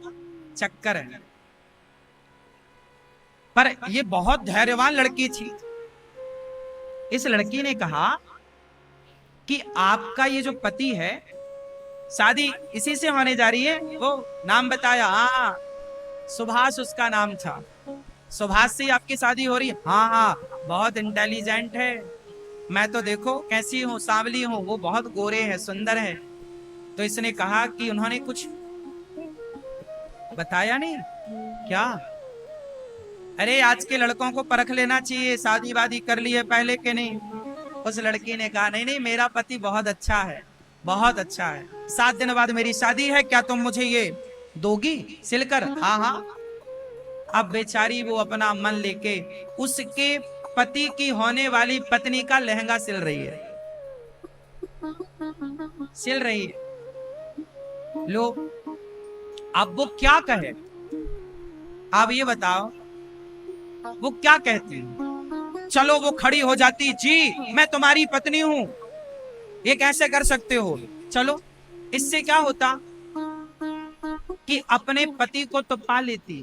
चक्कर है, पर ये बहुत धैर्यवान लड़की थी। इस लड़की ने कहा कि आपका ये जो पति है, शादी इसी से होने जा रही है। वो नाम बताया, हाँ सुभाष उसका नाम था, सुभाष से आपकी शादी हो रही है। हाँ हाँ बहुत इंटेलिजेंट है, मैं तो देखो कैसी हूँ, सांवली हूँ, वो बहुत गोरे हैं, सुंदर है। तो इसने कहा कि उन्होंने कुछ बताया नहीं क्या, अरे आज के लड़कों को परख लेना चाहिए, शादी वादी कर ली है पहले के नहीं। उस लड़की ने कहा, नहीं नहीं मेरा पति बहुत अच्छा है, बहुत अच्छा है, 7 दिन बाद मेरी शादी है, क्या तुम मुझे ये दोगी सिलकर। हाँ हाँ। अब बेचारी वो अपना मन लेके उसके पति की होने वाली पत्नी का लहंगा सिल रही है, सिल रही है। लो अब वो क्या कहे, आप ये बताओ वो क्या कहती। चलो वो खड़ी हो जाती, जी मैं तुम्हारी पत्नी हूं, ये कैसे कर सकते हो। चलो इससे क्या होता कि अपने पति को तो पा लेती,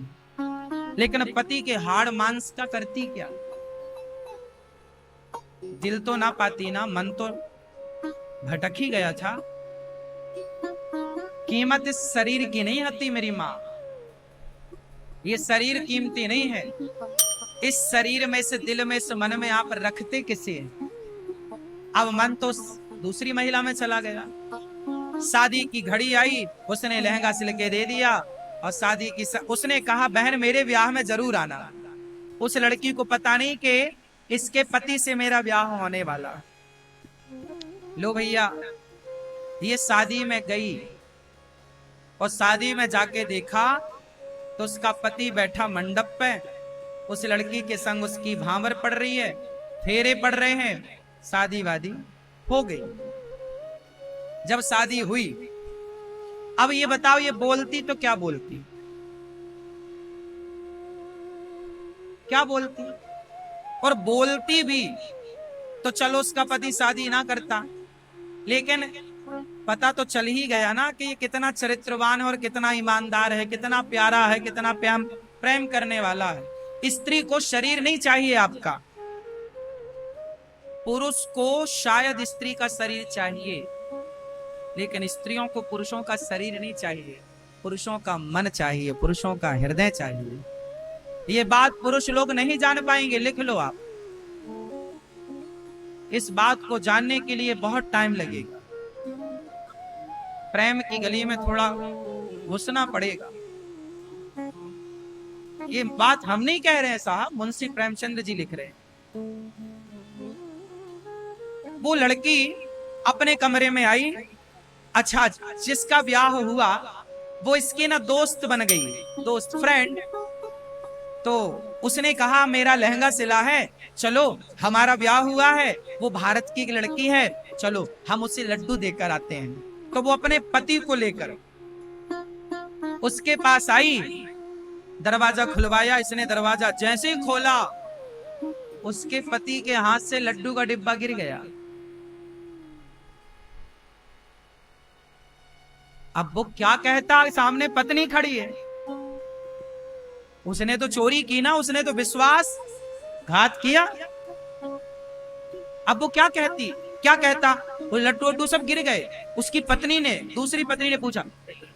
लेकिन पति के हाड़ मांस का करती क्या। दिल तो ना पाती ना, मन तो भटक ही गया था। कीमत इस शरीर की नहीं होती मेरी माँ, ये शरीर कीमती नहीं है। इस शरीर में, इस दिल में, इस मन में आप रखते किसे। अब मन तो दूसरी महिला में चला गया। शादी की घड़ी आई, उसने लहंगा सिल के दे दिया और शादी की उसने कहा, बहन मेरे ब्याह में जरूर आना। उस लड़की को पता नहीं कि इसके पति से मेरा ब्याह होने वाला। लो भैया, ये शादी में गई और शादी में जाके देखा तो उसका पति बैठा मंडप पे, उस लड़की के संग उसकी भांवर पड़ रही है, फेरे पड़ रहे हैं, शादी वादी हो गई। जब शादी हुई, अब ये बताओ ये बोलती तो क्या बोलती, क्या बोलती, और बोलती भी तो चलो उसका पति शादी ना करता, लेकिन पता तो चल ही गया ना कि ये कितना चरित्रवान है और कितना ईमानदार है, कितना प्यारा है, कितना प्रेम प्रेम करने वाला है। स्त्री को शरीर नहीं चाहिए आपका, पुरुष को शायद स्त्री का शरीर चाहिए, लेकिन स्त्रियों को पुरुषों का शरीर नहीं चाहिए, पुरुषों का मन चाहिए, पुरुषों का हृदय चाहिए। ये बात पुरुष लोग नहीं जान पाएंगे, लिख लो आप। इस बात को जानने के लिए बहुत टाइम लगेगा, प्रेम की गली में थोड़ा घुसना पड़ेगा। ये बात हम नहीं कह रहे हैं साहब, मुंशी प्रेमचंद जी लिख रहे हैं। वो लड़की अपने कमरे में आई, अच्छा जिसका ब्याह हुआ वो इसकी ना दोस्त बन गई, दोस्त फ्रेंड। तो उसने कहा मेरा लहंगा सिला है, चलो हमारा ब्याह हुआ है, वो भारत की एक लड़की है, चलो हम उसे लड्डू देकर आते हैं। तो वो अपने पति को लेकर उसके पास आई, दरवाजा खुलवाया इसने, दरवाजा जैसे ही खोला उसके पति के हाथ से लड्डू का डिब्बा गिर गया। अब वो क्या कहता, सामने पत्नी खड़ी है, उसने तो चोरी की ना, उसने तो विश्वास घात किया। अब वो क्या कहती, क्या कहता, वो लड्डू वड्डू सब गिर गए। उसकी पत्नी ने, दूसरी पत्नी ने पूछा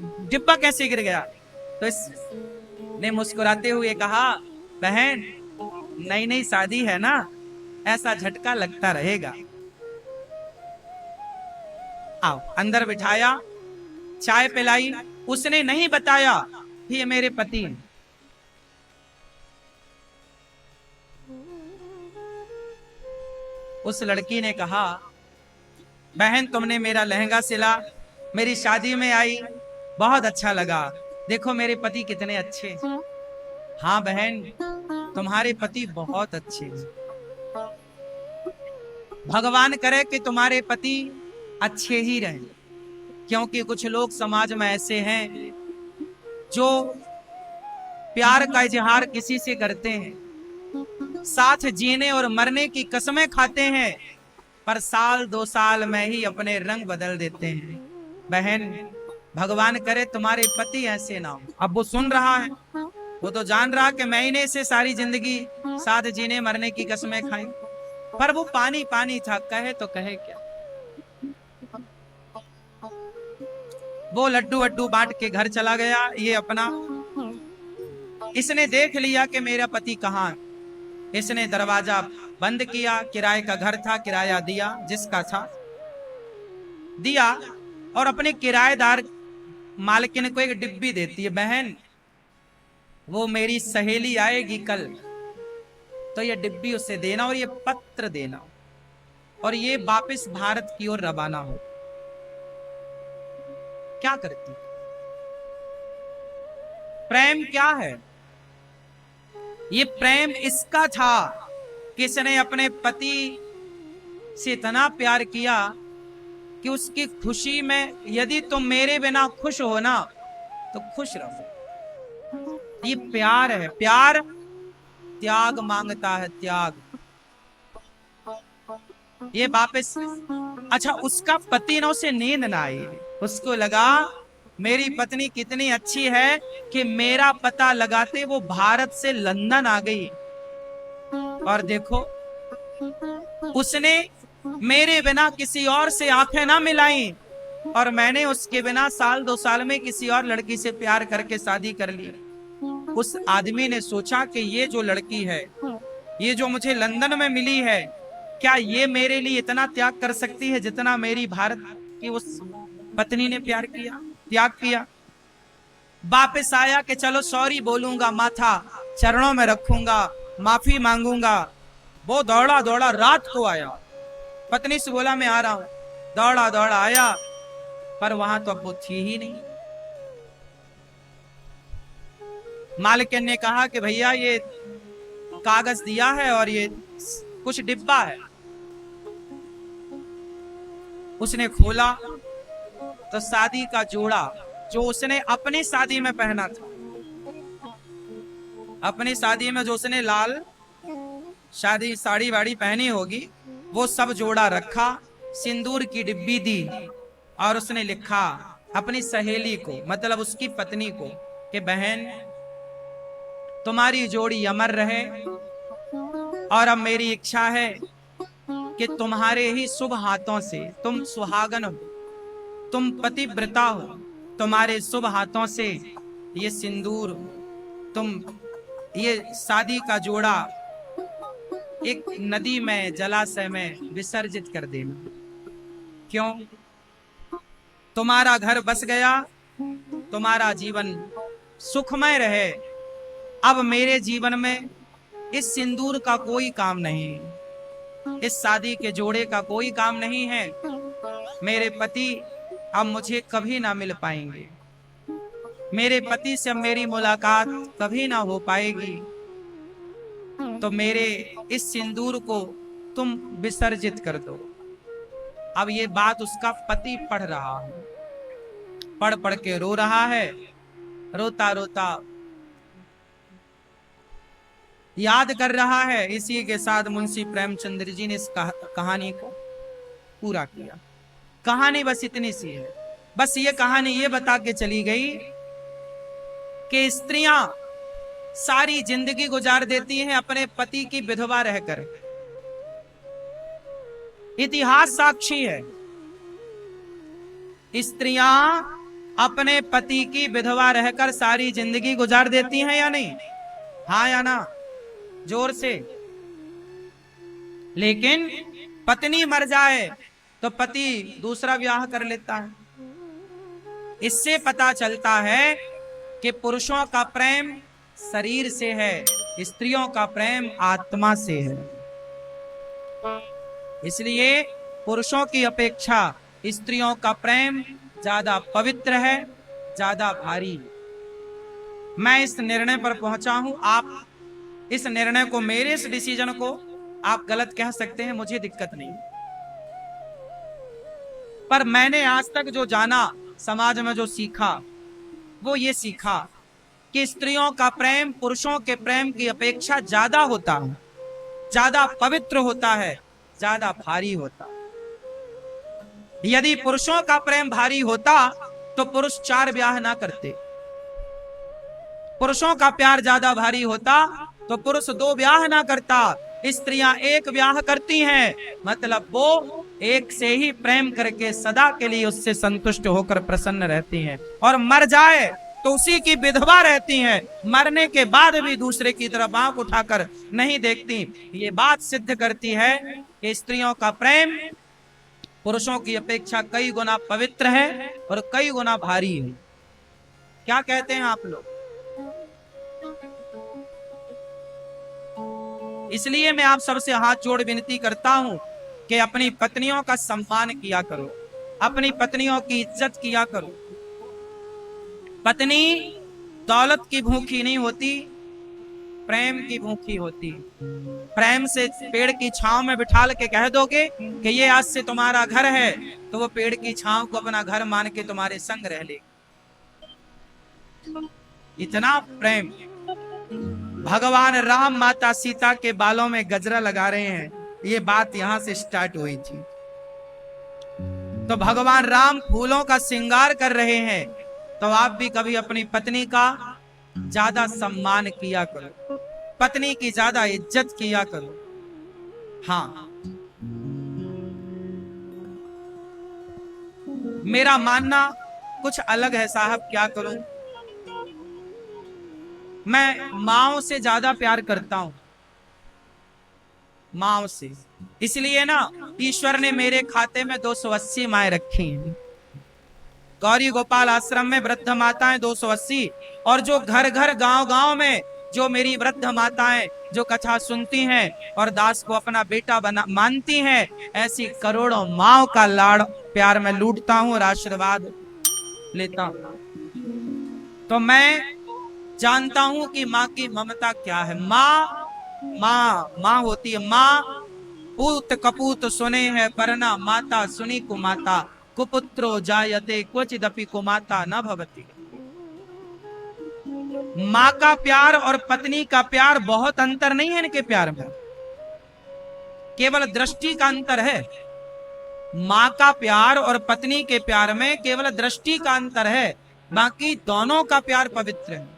डिब्बा कैसे गिर गया, तो इसने मुस्कुराते हुए कहा बहन नई नई शादी है ना, ऐसा झटका लगता रहेगा। आओ, अंदर बिठाया, चाय पिलाई। उसने नहीं बताया ये मेरे पति हैं। उस लड़की ने कहा बहन तुमने मेरा लहंगा सिला, मेरी शादी में आई, बहुत अच्छा लगा, देखो मेरे पति कितने अच्छे। हाँ बहन तुम्हारे पति बहुत अच्छे हैं, भगवान करे कि तुम्हारे पति अच्छे ही रहें, क्योंकि कुछ लोग समाज में ऐसे हैं जो प्यार का इजहार किसी से करते हैं, साथ जीने और मरने की कसमें खाते हैं, पर साल 2 साल में ही अपने रंग बदल देते हैं। बहन भगवान करे तुम्हारे पति ऐसे ना हो। अब वो सुन रहा है, वो तो जान रहा कि मैंने से सारी जिंदगी साथ जीने मरने की कसमें खाई, पर वो पानी पानी था, कहे तो कहे क्या। वो लड्डू वड्डू बांट के घर चला गया। ये अपना, इसने देख लिया कि मेरा पति कहाँ है, इसने दरवाजा बंद किया, किराए का घर था, किराया दिया, जिसका था दिया, और अपने किराएदार मालकिन को एक डिब्बी देती है, बहन वो मेरी सहेली आएगी कल, तो ये डिब्बी उसे देना और ये पत्र देना, और ये वापस भारत की ओर रवाना हो। क्या करती, प्रेम क्या है, ये प्रेम इसका था कि इसने अपने पति से इतना प्यार किया कि उसकी खुशी में, यदि तुम मेरे बिना खुश हो ना तो खुश रहो। ये प्यार है, प्यार त्याग मांगता है, त्याग। ये वापस, अच्छा उसका पति ना, उसे नींद ना आई, उसको लगा मेरी पत्नी कितनी अच्छी है कि मेरा पता लगाते वो भारत से लंदन आ गई, और देखो उसने मेरे बिना किसी और से आंखें ना मिलाई, और मैंने उसके बिना साल 2 साल में किसी और लड़की से प्यार करके शादी कर ली। उस आदमी ने सोचा कि ये जो लड़की है, ये जो मुझे लंदन में मिली है, क्या ये मेरे लिए इतना त्याग कर सकती है जितना मेरी भारत की उस पत्नी ने प्यार किया, त्याग किया। वापस आया कि चलो सॉरी बोलूंगा, माथा चरणों में रखूंगा, माफी मांगूंगा। वो दौड़ा दौड़ा रात को आया, पत्नी से बोला मैं आ रहा हूं, दौड़ा दौड़ा आया, पर वहां तो अब वो थी ही नहीं। मालिक ने कहा कि भैया ये कागज दिया है और ये कुछ डिब्बा है। उसने खोला तो शादी का जोड़ा जो उसने अपनी शादी में पहना था, अपनी शादी में जो उसने लाल शादी साड़ी वाड़ी पहनी होगी वो सब जोड़ा रखा, सिंदूर की डिब्बी दी और उसने लिखा अपनी सहेली को, मतलब उसकी पत्नी को, कि बहन तुम्हारी जोड़ी अमर रहे और अब मेरी इच्छा है कि तुम्हारे ही शुभ हाथों से, तुम सुहागन हो, तुम पतिव्रता हो, तुम्हारे शुभ हाथों से ये सिंदूर, तुम ये शादी का जोड़ा एक नदी में, जलाशय में विसर्जित कर देना। क्यों? तुम्हारा घर बस गया, तुम्हारा जीवन सुखमय रहे। अब मेरे जीवन में इस सिंदूर का कोई काम नहीं, इस शादी के जोड़े का कोई काम नहीं है। मेरे पति अब मुझे कभी ना मिल पाएंगे, मेरे पति से मेरी मुलाकात कभी ना हो पाएगी, तो मेरे इस सिंदूर को तुम विसर्जित कर दो। अब ये बात उसका पति पढ़ रहा है, पढ़ पढ़ के रो रहा है, रोता रोता याद कर रहा है। इसी के साथ मुंशी प्रेमचंद्र जी ने इस कहानी को पूरा किया। कहानी बस इतनी सी है। बस ये कहानी ये बता के चली गई कि स्त्रियां सारी जिंदगी गुजार देती हैं अपने पति की विधवा रहकर। इतिहास साक्षी है, स्त्रियां अपने पति की विधवा रहकर सारी जिंदगी गुजार देती हैं या नहीं? हाँ या ना? जोर से। लेकिन पत्नी मर जाए तो पति दूसरा ब्याह कर लेता है। इससे पता चलता है कि पुरुषों का प्रेम शरीर से है, स्त्रियों का प्रेम आत्मा से है। इसलिए पुरुषों की अपेक्षा स्त्रियों का प्रेम ज्यादा पवित्र है, ज्यादा भारी। मैं इस निर्णय पर पहुंचा हूं। आप इस निर्णय को, मेरे इस डिसीजन को आप गलत कह सकते हैं, मुझे दिक्कत नहीं, पर मैंने आज तक जो जाना, समाज में जो सीखा, वो ये सीखा कि स्त्रियों का प्रेम पुरुषों के प्रेम की अपेक्षा ज्यादा होता है, ज्यादा पवित्र होता है, ज्यादा भारी होता है। यदि पुरुषों का प्रेम भारी होता तो पुरुष 4 ब्याह ना करते। पुरुषों का प्यार ज्यादा भारी होता तो पुरुष 2 ब्याह ना करता। स्त्रियां 1 ब्याह करती हैं, मतलब वो एक से ही प्रेम करके सदा के लिए उससे संतुष्ट होकर प्रसन्न रहती हैं, और मर जाए तो उसी की विधवा रहती हैं। मरने के बाद भी दूसरे की तरफ आंख उठाकर नहीं देखती। ये बात सिद्ध करती है कि स्त्रियों का प्रेम पुरुषों की अपेक्षा कई गुना पवित्र है और कई गुना भारी है। क्या कहते हैं आप लोग? इसलिए मैं आप सबसे हाथ जोड़ विनती करता हूं कि अपनी पत्नियों का सम्मान किया करो, अपनी पत्नियों की इज्जत किया करो। पत्नी दौलत की भूखी नहीं होती, प्रेम की भूखी होती। प्रेम से पेड़ की छांव में बिठाल के कह दोगे कि ये आज से तुम्हारा घर है, तो वो पेड़ की छांव को अपना घर मान के तुम्हारे संग रह लेगी। इतना प्रेम। भगवान राम माता सीता के बालों में गजरा लगा रहे हैं, ये बात यहां से स्टार्ट हुई थी। तो भगवान राम फूलों का श्रृंगार कर रहे हैं, तो आप भी कभी अपनी पत्नी का ज्यादा सम्मान किया करो, पत्नी की ज्यादा इज्जत किया करो। हाँ, मेरा मानना कुछ अलग है साहब, क्या करूं? मैं माओ से ज्यादा प्यार करता हूं, माओ से। इसलिए ना ईश्वर ने मेरे खाते में 280 माएँ रखी हैं। गौरी गोपाल आश्रम में वृद्ध माताएं 280, और जो घर घर गांव गांव में जो मेरी वृद्ध माताएं जो कथा सुनती हैं और दास को अपना बेटा बना मानती हैं, ऐसी करोड़ों माओ का लाड़ प्यार में लूटता हूं और आशीर्वाद लेता हूं। तो मैं जानता हूं कि माँ की ममता क्या है। माँ होती है। माँ पूत कपूत सुने है परना, माता सुनी कुमाता, कुपुत्रो जायते क्वचिदपि कुमाता न भवति। माँ का प्यार और पत्नी का प्यार बहुत अंतर नहीं है इनके प्यार में, केवल दृष्टि का अंतर है। माँ का प्यार और पत्नी के प्यार में केवल दृष्टि का अंतर है, बाकी दोनों का प्यार पवित्र है।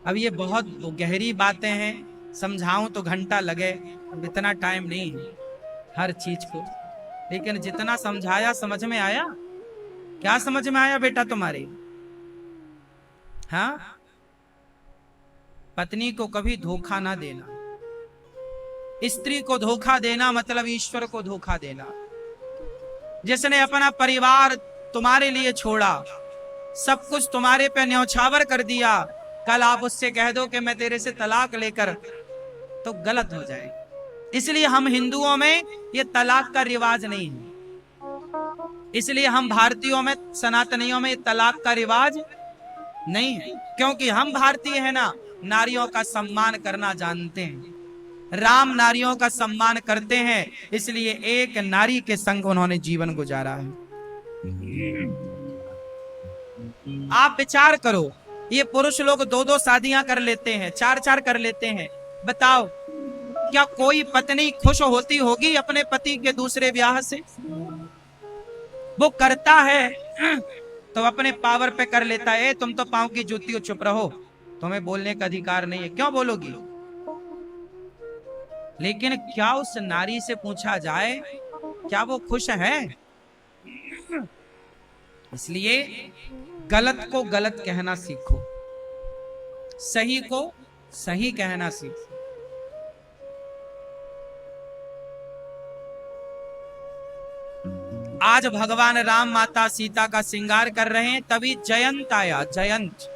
अब ये बहुत गहरी बातें हैं, समझाऊं तो घंटा लगे, इतना टाइम नहीं है हर चीज को, लेकिन जितना समझाया समझ में आया। क्या समझ में आया बेटा तुम्हारे? हाँ, पत्नी को कभी धोखा ना देना। स्त्री को धोखा देना मतलब ईश्वर को धोखा देना। जिसने अपना परिवार तुम्हारे लिए छोड़ा, सब कुछ तुम्हारे पे न्यौछावर कर दिया, कल आप उससे कह दो कि मैं तेरे से तलाक लेकर, तो गलत हो जाए। इसलिए हम हिंदुओं में ये तलाक का रिवाज नहीं है, इसलिए हम भारतीयों में, सनातनियों में तलाक का रिवाज नहीं है, क्योंकि हम भारतीय हैं ना, नारियों का सम्मान करना जानते हैं। राम नारियों का सम्मान करते हैं, इसलिए एक नारी के संग उन्होंने जीवन गुजारा है। आप विचार करो, ये पुरुष लोग 2-2 शादियां कर लेते हैं, 4-4 कर लेते हैं, बताओ क्या कोई पत्नी खुश होती होगी अपने पति के दूसरे ब्याह से? वो करता है तो अपने पावर पे कर लेता है। तुम तो पांव की जूती हो, चुप रहो, तुम्हें बोलने का अधिकार नहीं है, क्यों बोलोगी? लेकिन क्या उस नारी से पूछा जाए क्या वो खुश है? इसलिए गलत को गलत कहना सीखो, सही को सही कहना सीखो। आज भगवान राम माता सीता का श्रृंगार कर रहे हैं, तभी जयंत आया। जयंत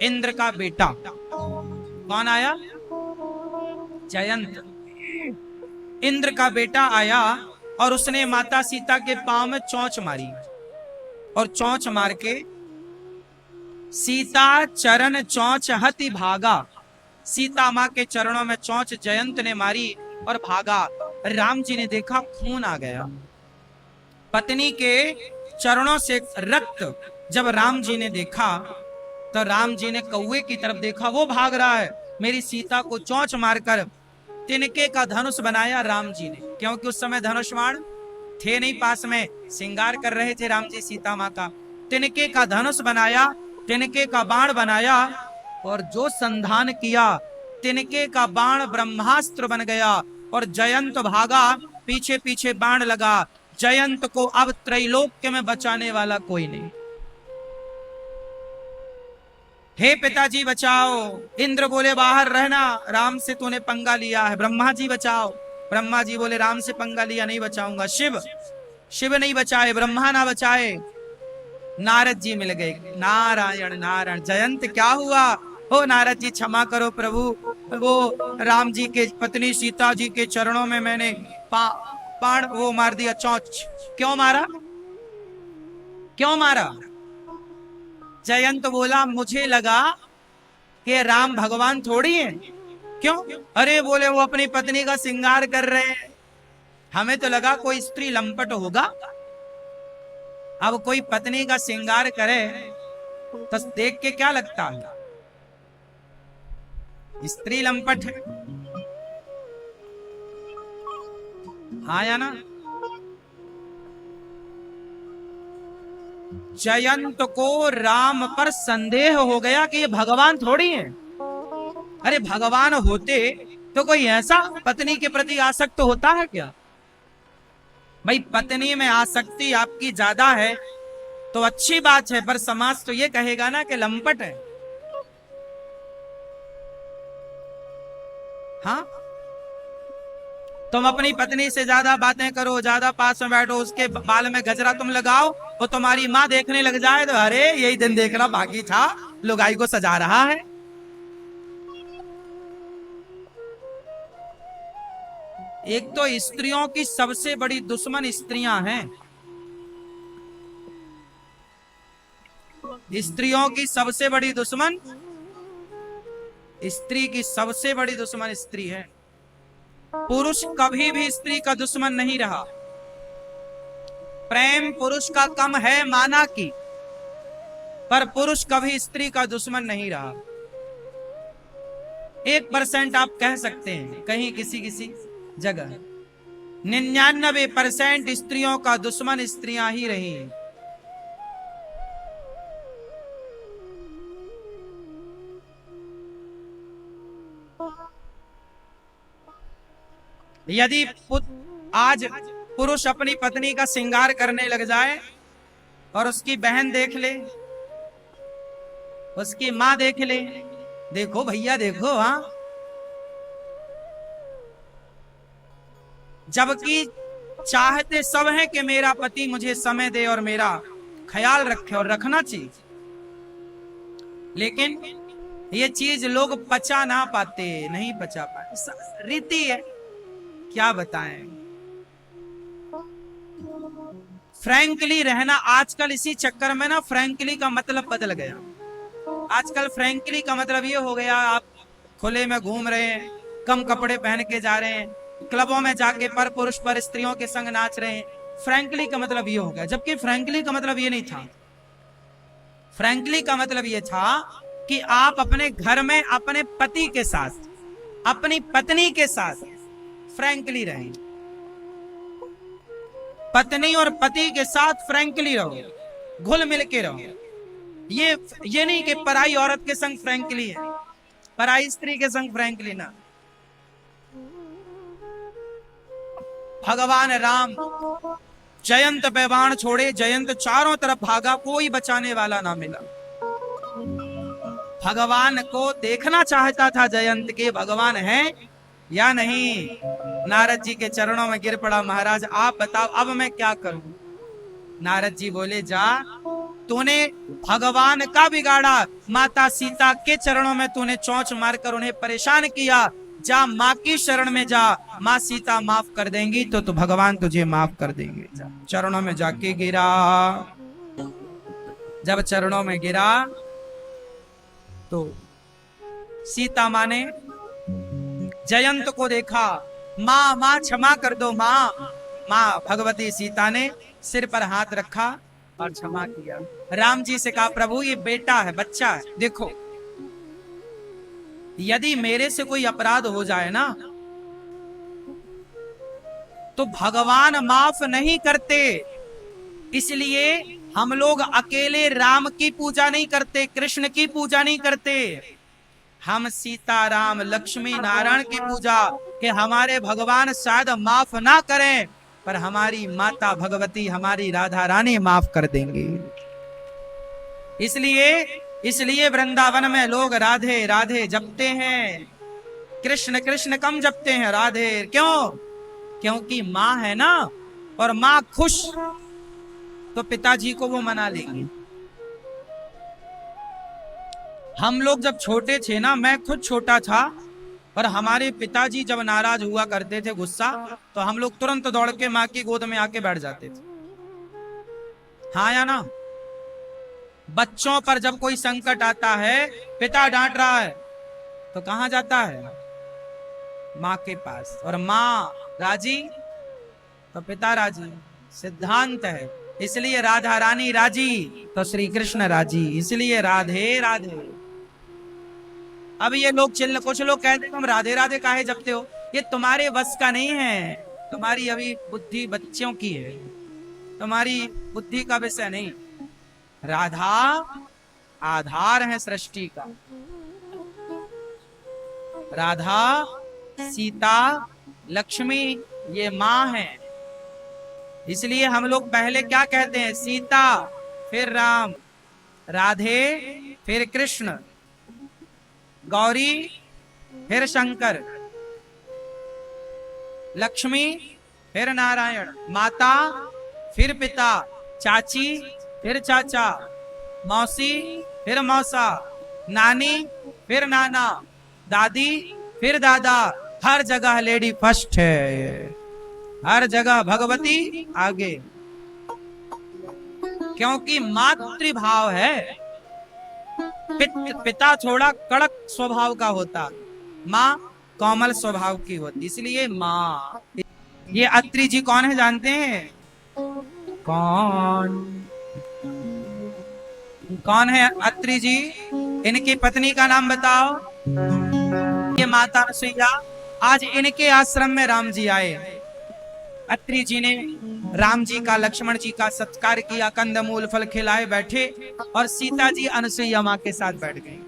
इंद्र का बेटा। कौन आया? जयंत इंद्र का बेटा आया और उसने माता सीता के पांव में चोंच मारी, और चोंच मार के सीता चरण चोंच हति भागा। सीता मां के चरणों में चोंच जयंत ने मारी और भागा। राम जी ने देखा खून आ गया, पत्नी के चरणों से रक्त जब राम जी ने देखा तो राम जी ने कौवे की तरफ देखा, वो भाग रहा है, मेरी सीता को चोंच मारकर तिनके का धनुष बनाया राम जी ने, क्योंकि उस समय धनुष बाण थे नहीं पास में, श्रृंगार कर रहे थे राम जी सीता मां का। तिनके का धनुष बनाया, तिनके का बाण बनाया, और जो संधान किया, तिनके का बाण ब्रह्मास्त्र बन गया और जयंत भागा, पीछे पीछे बाण लगा। जयंत को अब त्रैलोक्य में बचाने वाला कोई नहीं। हे पिताजी बचाओ। इंद्र बोले बाहर रहना, राम से तूने पंगा लिया है। ब्रह्मा जी बचाओ। ब्रह्मा जी बोले राम से पंगा लिया, नहीं बचाऊंगा। शिव नहीं बचाए, ब्रह्मा ना बचाए। नारद जी मिल गए, नारायण नारायण। जयंत क्या हुआ? ओ नारद जी क्षमा करो प्रभु, वो राम जी के पत्नी सीता जी के चरणों में मैंने बाण वो मार दिया, चोंच। क्यों मारा? क्यों मारा? जयंत बोला मुझे लगा कि राम भगवान थोड़ी है। क्यों? अरे बोले वो अपनी पत्नी का श्रृंगार कर रहे हैं, हमें तो लगा कोई स्त्री लंपट होगा। अब कोई पत्नी का श्रृंगार करे तो देख के क्या लगता है? स्त्री लंपट है, हाँ या ना? जयंत को राम पर संदेह हो गया कि ये भगवान थोड़ी है। अरे भगवान होते तो कोई ऐसा पत्नी के प्रति आसक्त होता है क्या? भाई पत्नी में आसक्ति आपकी ज्यादा है तो अच्छी बात है, पर समाज तो ये कहेगा ना कि लंपट है। हाँ, तुम अपनी पत्नी से ज्यादा बातें करो, ज्यादा पास में बैठो, उसके बाल में गजरा तुम लगाओ, वो तुम्हारी माँ देखने लग जाए तो अरे यही दिन देखना बाकी था, लुगाई को सजा रहा है। एक तो स्त्रियों की सबसे बड़ी दुश्मन स्त्रियां हैं। स्त्रियों की सबसे बड़ी दुश्मन, स्त्री की सबसे बड़ी दुश्मन स्त्री है। पुरुष कभी भी स्त्री का दुश्मन नहीं रहा। प्रेम पुरुष का कम है माना की, पर पुरुष कभी स्त्री का दुश्मन नहीं रहा। 1% आप कह सकते हैं कहीं किसी किसी जगह, 99% स्त्रियों का दुश्मन स्त्रियां ही रही हैं। यदि आज पुरुष अपनी पत्नी का श्रृंगार करने लग जाए और उसकी बहन देख ले, उसकी मां देख ले, देखो भैया देखो, हाँ, जबकि चाहते सब हैं कि मेरा पति मुझे समय दे और मेरा ख्याल रखे, और रखना चाहिए, लेकिन ये चीज लोग पचा ना पाते, नहीं पचा पाते, रीति है, क्या बताएं। फ्रैंकली रहना आजकल, इसी चक्कर में ना फ्रैंकली का मतलब बदल गया। आजकल फ्रैंकली का मतलब ये हो गया, आप खुले में घूम रहे हैं, कम कपड़े पहन के जा रहे हैं, क्लबों में जाके पर पुरुष पर स्त्रियों के संग नाच रहे हैं। फ्रैंकली का मतलब ये हो गया, जबकि फ्रैंकली का मतलब ये नहीं था। फ्रैंकली का मतलब ये था कि आप अपने घर में अपने पति के साथ, अपनी पत्नी के साथ फ्रैंकली रहें, पत्नी और पति के साथ फ्रैंकली रहो, घुल मिल के रहो। ये नहीं कि पराई औरत के संग फ्रैंकली है, पराई स्त्री के संग फ्रैंकली ना। भगवान राम जयंत पे बाण छोड़े, जयंत चारों तरफ भागा, कोई बचाने वाला ना मिला। भगवान को देखना चाहता था जयंत के भगवान है या नहीं। नारद जी के चरणों में गिर पड़ा, महाराज आप बताओ अब मैं क्या करूं। नारद जी बोले, जा, तूने भगवान का बिगाड़ा, माता सीता के चरणों में तूने चोंच मारकर उन्हें परेशान किया, जा माँ की शरण में जा, माँ सीता माफ कर देंगी तो भगवान तुझे माफ कर देंगे। चरणों में जाके गिरा, जब चरणों में गिरा तो सीता माँ ने जयंत को देखा, माँ माँ क्षमा कर दो माँ। माँ भगवती सीता ने सिर पर हाथ रखा और क्षमा किया। राम जी से कहा, प्रभु ये बेटा है, बच्चा है, देखो यदि मेरे से कोई अपराध हो जाए ना तो भगवान माफ नहीं करते, इसलिए हम लोग अकेले राम की पूजा नहीं करते, कृष्ण की पूजा नहीं करते, हम सीता राम लक्ष्मी नारायण की पूजा, कि हमारे भगवान शायद माफ ना करें पर हमारी माता भगवती, हमारी राधा रानी माफ कर देंगी। इसलिए वृंदावन में लोग राधे राधे जपते हैं, कृष्ण कृष्ण कम जपते हैं, राधे क्यों? क्योंकि माँ है ना, और माँ खुश तो पिताजी को वो मना लेंगे। हम लोग जब छोटे थे ना, मैं खुद छोटा था, और हमारे पिताजी जब नाराज हुआ करते थे, गुस्सा, तो हम लोग तुरंत दौड़ के माँ की गोद में आके बैठ जाते थे। हाँ या ना? बच्चों पर जब कोई संकट आता है, पिता डांट रहा है तो कहां जाता है? माँ के पास, और माँ राजी तो पिता राजी, सिद्धांत है। इसलिए राधा रानी राजी तो श्री कृष्ण राजी, इसलिए राधे राधे। अब ये लोग कुछ लोग कहते हैं तुम राधे राधे काहे जपते हो, ये तुम्हारे बस का नहीं है, तुम्हारी अभी बुद्धि बच्चों की है, तुम्हारी बुद्धि का विषय नहीं। राधा आधार है सृष्टि का, राधा सीता लक्ष्मी ये माँ है। इसलिए हम लोग पहले क्या कहते हैं, सीता फिर राम, राधे फिर कृष्ण, गौरी फिर शंकर, लक्ष्मी फिर नारायण, माता फिर पिता, चाची फिर चाचा, मौसी फिर मौसा, नानी फिर नाना, दादी फिर दादा। हर जगह लेडी फर्स्ट है, हर जगह भगवती आगे, क्योंकि मातृभाव है। पिता थोड़ा कड़क स्वभाव का होता, माँ कोमल स्वभाव की होती, इसलिए माँ। ये अत्रि जी कौन है जानते हैं? कौन? कौन है अत्रि जी? इनकी पत्नी का नाम बताओ। ये माता अनसुईया। आज इनके आश्रम में राम जी आए। अत्रि जी ने राम जी का, लक्ष्मण जी का सत्कार किया, कंदमूल फल खिलाए, बैठे, और सीता जी अनसुईया माँ के साथ बैठ गई।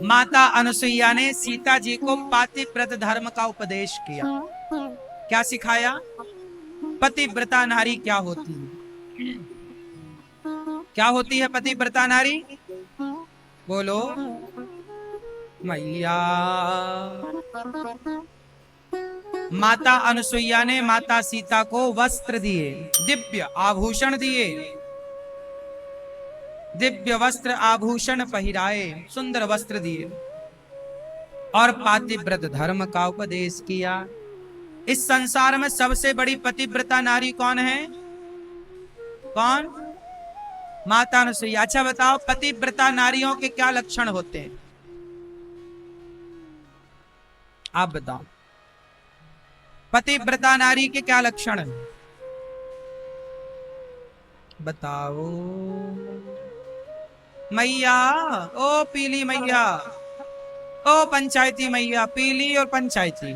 माता अनसुईया ने सीता जी को पातिव्रत धर्म का उपदेश किया। क्या सिखाया? पतिव्रता नारी क्या होती है? क्या होती है पतिव्रता नारी? बोलो मैया। माता अनसुईया ने माता सीता को वस्त्र दिए, दिव्य आभूषण दिए, दिव्य वस्त्र आभूषण पहिराए, सुंदर वस्त्र दिए, और पातिव्रत धर्म का उपदेश किया। इस संसार में सबसे बड़ी पतिव्रता नारी कौन है? कौन? माता अनसुईया। अच्छा बताओ, पतिव्रता नारियों के क्या लक्षण होते हैं? आप बताओ, पतिव्रता नारी के क्या लक्षण है? बताओ मैया। ओ पीली मैया, ओ पंचायती मैया, पीली और पंचायती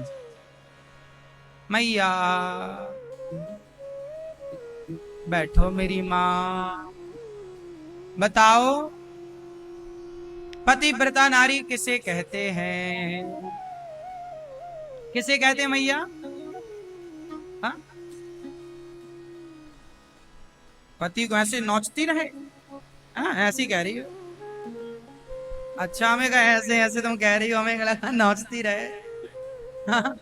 मैया, बैठो मेरी माँ। बताओ, पतिव्रता नारी किसे कहते हैं? किसे कहते हैं मैया? हाँ? पति को ऐसे नोचती रहे? हाँ, ऐसी कह रही हो? अच्छा, हमें कहा ऐसे ऐसे तुम कह रही हो, हमें लगा नोचती रहे। हाँ?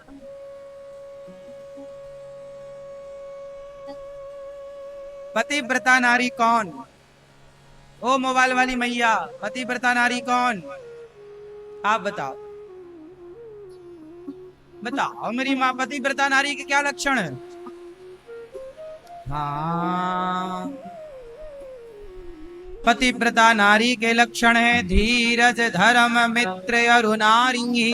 पतिव्रता नारी कौन? ओ मोबाइल वाली मैया, पतिव्रता नारी कौन? आप बताओ, बताओ मेरी माँ, पतिव्रता नारी के क्या लक्षण है? हाँ, पतिव्रता नारी के लक्षण है धीरज, धर्म, मित्र, अरुनारी,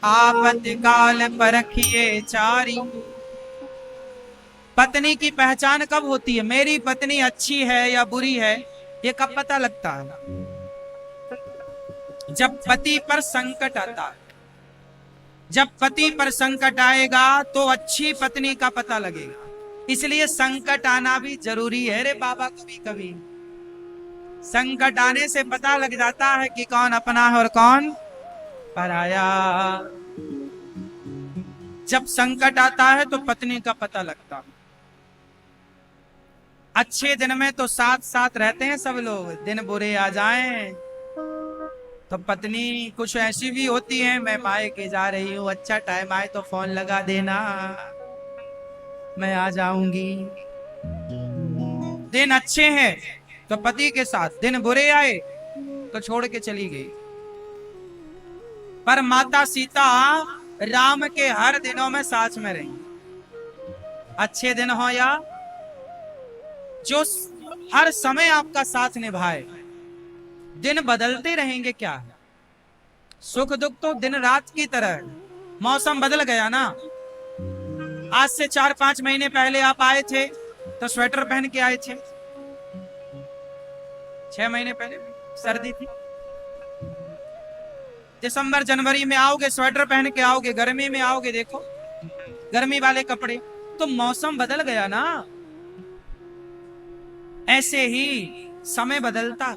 आपत्ति काल परखिए चारी। पत्नी की पहचान कब होती है? मेरी पत्नी अच्छी है या बुरी है, ये कब पता लगता है? जब पति पर संकट आता है। जब पति पर संकट आएगा तो अच्छी पत्नी का पता लगेगा। इसलिए संकट आना भी जरूरी है रे बाबा। कभी कभी संकट आने से पता लग जाता है कि कौन अपना है और कौन पराया। जब संकट आता है तो पत्नी का पता लगता है। अच्छे दिन में तो साथ साथ रहते हैं सब लोग, दिन बुरे आ जाएं तो पत्नी कुछ ऐसी भी होती है, मैं मायके जा रही हूँ, अच्छा टाइम आए तो फोन लगा देना, मैं आ जाऊंगी। दिन अच्छे हैं तो पति के साथ, दिन बुरे आए तो छोड़ के चली गई। पर माता सीता राम के हर दिनों में साथ में रही। अच्छे दिन हो या जो हर समय आपका साथ निभाए। दिन बदलते रहेंगे क्या? सुख दुख तो दिन रात की तरह। मौसम बदल गया ना। आज से 4-5 महीने पहले आप आए थे तो स्वेटर पहन के आए थे। 6 महीने पहले सर्दी थी। दिसंबर जनवरी में आओगे स्वेटर पहन के आओगे, गर्मी में आओगे देखो गर्मी वाले कपड़े। तो मौसम बदल गया ना। ऐसे ही समय बदलता।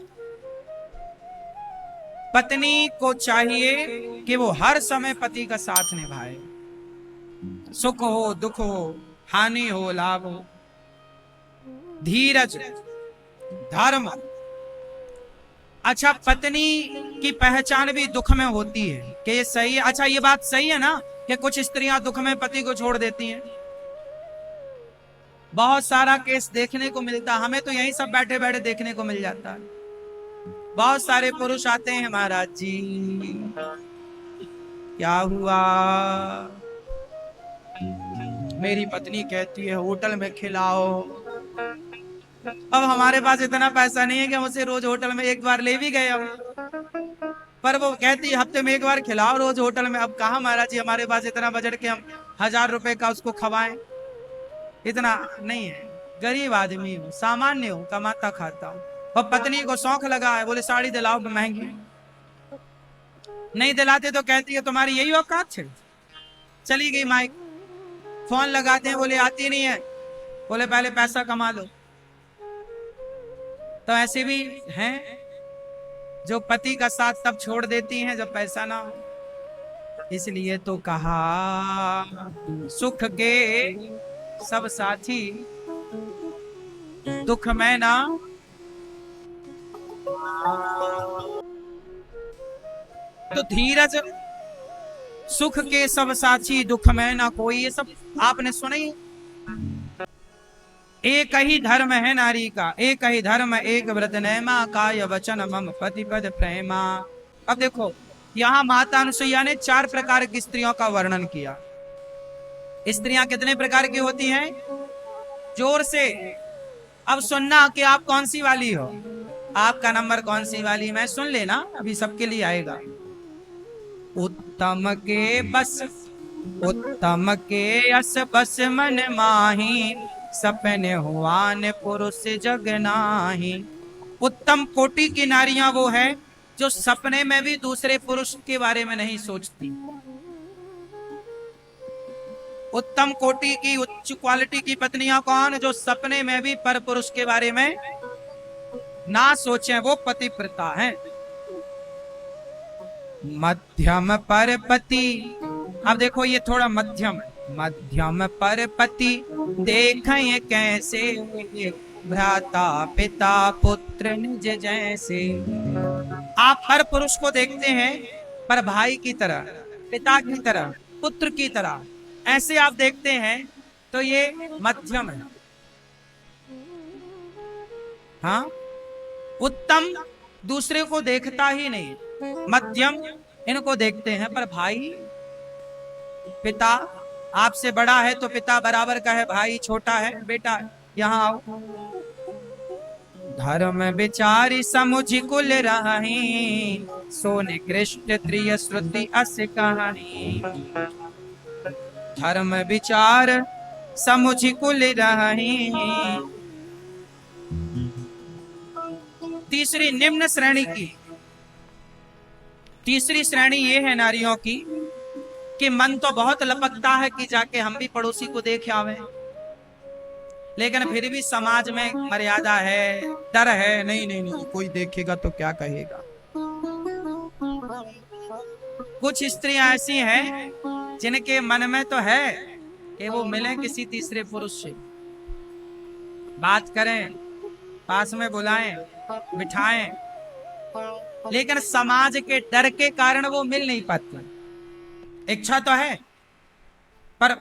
पत्नी को चाहिए कि वो हर समय पति का साथ निभाए। सुख हो दुख हो, हानि हो लाभ हो, धीरज, धर्म। अच्छा, पत्नी की पहचान भी दुख में होती है कि ये सही है। अच्छा, ये बात सही है ना कि कुछ स्त्रियां दुख में पति को छोड़ देती हैं? बहुत सारा केस देखने को मिलता, हमें तो यही सब बैठे बैठे देखने को मिल जाता है। बहुत सारे पुरुष आते हैं, महाराज जी क्या हुआ, मेरी पत्नी कहती है होटल में खिलाओ। अब हमारे पास इतना पैसा नहीं है कि हम उसे रोज होटल में एक बार ले भी गए हम, पर वो कहती है हफ्ते में एक बार खिलाओ रोज होटल में। अब कहा महाराज जी, हमारे पास इतना बजट कि हम 1000 रुपए का उसको खवाएं, इतना नहीं है। गरीब आदमी हूँ, सामान्य हूँ, कमाता खाता हूँ। और पत्नी को शौक लगा है, बोले साड़ी दिलाओ महंगी, नहीं दिलाते तो कहती है तुम्हारी यही औकात है। चली गई माइक, फोन लगाते हैं, बोले आती नहीं है, बोले पहले पैसा कमा लो। तो ऐसे भी हैं जो पति का साथ तब छोड़ देती हैं जब पैसा ना हो। इसलिए तो कहा सुख के सब साथी, दुख में ना। तो धीरज, सुख के सब साथी, दुख में ना कोई, ये सब आपने सुनी। एक ही धर्म है नारी का, एक ही धर्म, एक व्रत नेमा, काय वचन मम पति पद प्रेमा। अब देखो यहाँ माता अनुसुईया ने 4 प्रकार की स्त्रियों का वर्णन किया। स्त्रियां कितने प्रकार की होती हैं? जोर से अब सुनना कि आप कौन सी वाली हो, आपका नंबर कौन सी वाली, मैं सुन लेना, अभी सबके लिए आएगा। उत्तम के बस, उत्तम के यस बस मन माही, सपने हुआन पुरुष जग नाही। उत्तम कोटि की नारियां वो है जो सपने में भी दूसरे पुरुष के बारे में नहीं सोचती। उत्तम कोटि की, उच्च क्वालिटी की पत्नियां कौन? जो सपने में भी पर पुरुष के बारे में ना सोचें, वो पतिव्रता है। मध्यम पर पति, अब देखो ये थोड़ा मध्यम है। मध्यम पर पति देखें कैसे, भ्राता पिता पुत्र निज जैसे। आप हर पुरुष को देखते हैं पर भाई की तरह, पिता की तरह, पुत्र की तरह, ऐसे आप देखते हैं, तो ये मध्यम है। हाँ, उत्तम दूसरे को देखता ही नहीं, मध्यम इनको देखते हैं। पर भाई, पिता आपसे बड़ा है तो पिता बराबर का है, भाई छोटा है, बेटा यहाँ आओ। धर्म विचारी समुझ कुल राही, सोने कृष्ण त्रिय श्रुति अस कहानी। धर्म विचार समुझ कुल राही। तीसरी निम्न श्रेणी की, तीसरी श्रेणी ये है नारियों की कि मन तो बहुत लपकता है कि जाके हम भी पड़ोसी को देख आवे, लेकिन फिर भी समाज में मर्यादा है, डर है, नहीं नहीं नहीं कोई देखेगा तो क्या कहेगा। कुछ स्त्रियां ऐसी हैं जिनके मन में तो है कि वो मिले किसी तीसरे पुरुष से, बात करें, पास में बुलाएं, बिठाएं, लेकिन समाज के डर के कारण वो मिल नहीं पाती। इच्छा तो है पर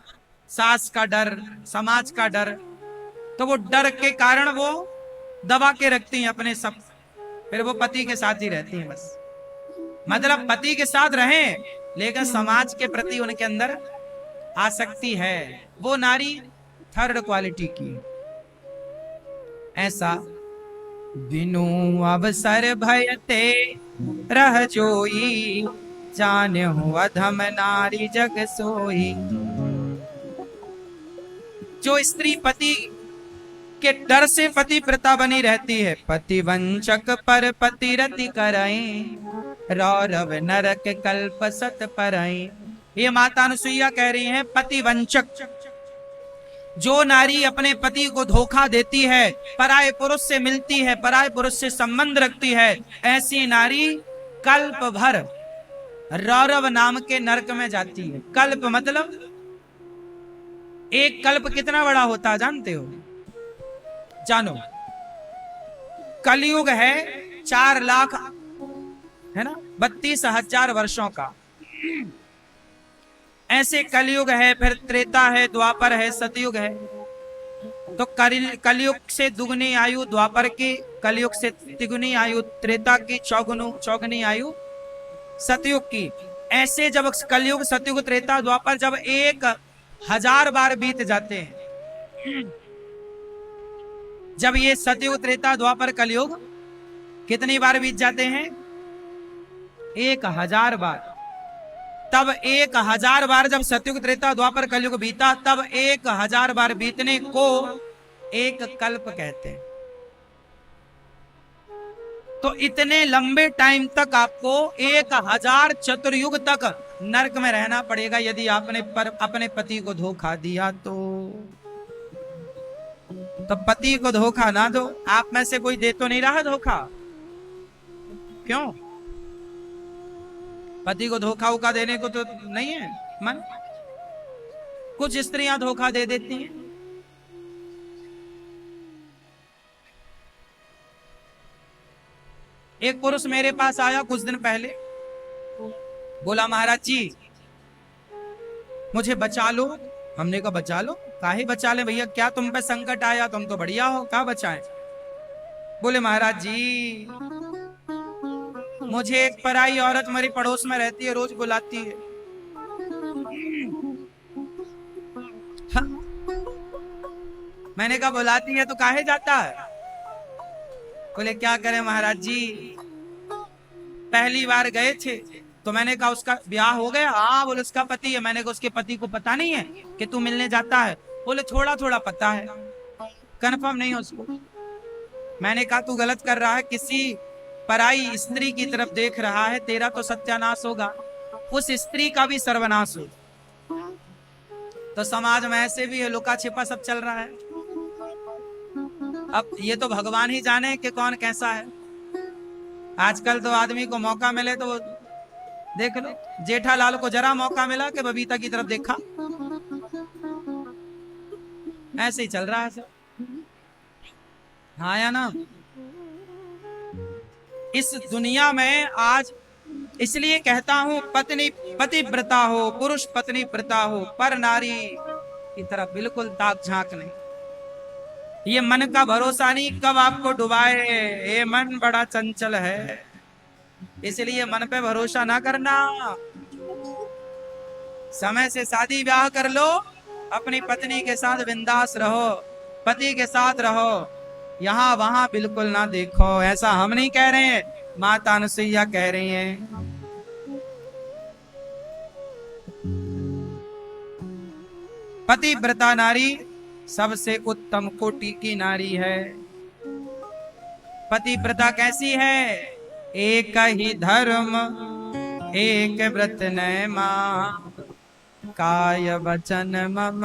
सास का डर, समाज का डर, तो वो डर के कारण वो दबा के रखती हैं अपने सब, फिर वो पति के साथ ही रहती हैं बस। मतलब पति के साथ रहें लेकिन समाज के प्रति उनके अंदर आसक्ति है। वो नारी 3rd क्वालिटी की। ऐसा बिनु अवसर भयते रह जोई, जाने हो अधम नारी जग सोई। जो स्त्री पति के डर से पतिव्रता बनी रहती है, पति वंचक पर पति रति कराई, रौरव नरक कल्प सत पराई। ये माता अनुसुईया कह रही हैं, पति वंचक, जो नारी अपने पति को धोखा देती है, पराये पुरुष से मिलती है, पराये पुरुष से संबंध रखती है, ऐसी नारी कल्प भर रौरव नाम के नरक में जाती है। कल्प मतलब एक कल्प कितना बड़ा होता है जानते हो? जानो, कलयुग है 4 लाख, है ना, 32,000 वर्षों का। ऐसे कलयुग है, फिर त्रेता है, द्वापर है, सतयुग है। तो कलयुग से दुगनी आयु द्वापर की, कलयुग से तिगुनी आयु त्रेता की, चौगुनी आयु सतयुग की। ऐसे जब कलयुग, सतयुग, त्रेता, द्वापर जब 1000 बार बीत जाते हैं, जब ये सतयुग, त्रेता, द्वापर, कलयुग कितनी बार बीत जाते हैं? 1000 बार। तब 1000 बार जब सतयुग, त्रेता, द्वापर, कलयुग बीता, तब 1000 बार बीतने को एक कल्प कहते हैं। तो इतने लंबे टाइम तक आपको 1000 चतुर्युग तक नरक में रहना पड़ेगा यदि आपने अपने पति को धोखा दिया तो पति को धोखा ना दो। आप में से कोई दे तो नहीं रहा धोखा? क्यों? पति को धोखा उका देने को तो नहीं है मन। कुछ स्त्रियां धोखा दे देती हैं। एक पुरुष मेरे पास आया कुछ दिन पहले, बोला महाराज जी मुझे बचा लो। हमने कहा बचा लो? काहे बचा ले भैया, क्या तुम पे संकट आया? तुम तो बढ़िया हो, कहाँ बचाएं? बोले महाराज जी मुझे एक पराई औरत मेरी पड़ोस में रहती है, रोज बुलाती है। हाँ। मैंने कहा बुलाती है तो काहे जाता है? बोले क्या करें महाराज जी, पहली बार गए थे तो मैंने कहा उसका ब्याह हो गया? हाँ। बोले उसका पति है। मैंने कहा उसके पति को पता नहीं है कि तू मिलने जाता है? बोले थोड़ा थोड़ा पता है, कंफर्म नहीं है उसको। मैंने कहा तू गलत कर रहा है, किसी पराई स्त्री की तरफ देख रहा है, तेरा तो सत्यानाश होगा, उस स्त्री का भी सर्वनाश हो। तो समाज में ऐसे भी है, लुका छिपा सब चल रहा है। अब ये तो भगवान ही जाने कि कौन कैसा है। आजकल तो आदमी को मौका मिले तो देख लो। जेठालाल को जरा मौका मिला कि बबीता की तरफ देखा, ऐसे ही चल रहा है सब। हाँ या ना? इस दुनिया में आज इसलिए कहता हूं पत्नी पतिव्रता हो, पुरुष पत्नी व्रता हो, पर नारी की तरफ बिल्कुल ताक झांक नहीं। ये मन का भरोसा नहीं कब आपको डुबाए। ये मन बड़ा चंचल है, इसलिए मन पे भरोसा ना करना। समय से शादी ब्याह कर लो, अपनी पत्नी के साथ बिंदास रहो, पति के साथ रहो, यहाँ वहां बिल्कुल ना देखो। ऐसा हम नहीं कह रहे हैं, माता अनुसुईया कह रही हैं। पतिव्रता नारी सबसे उत्तम कोटि की नारी है। पतिव्रता कैसी है? एक ही धर्म एक व्रत नैमा, काय वचन मम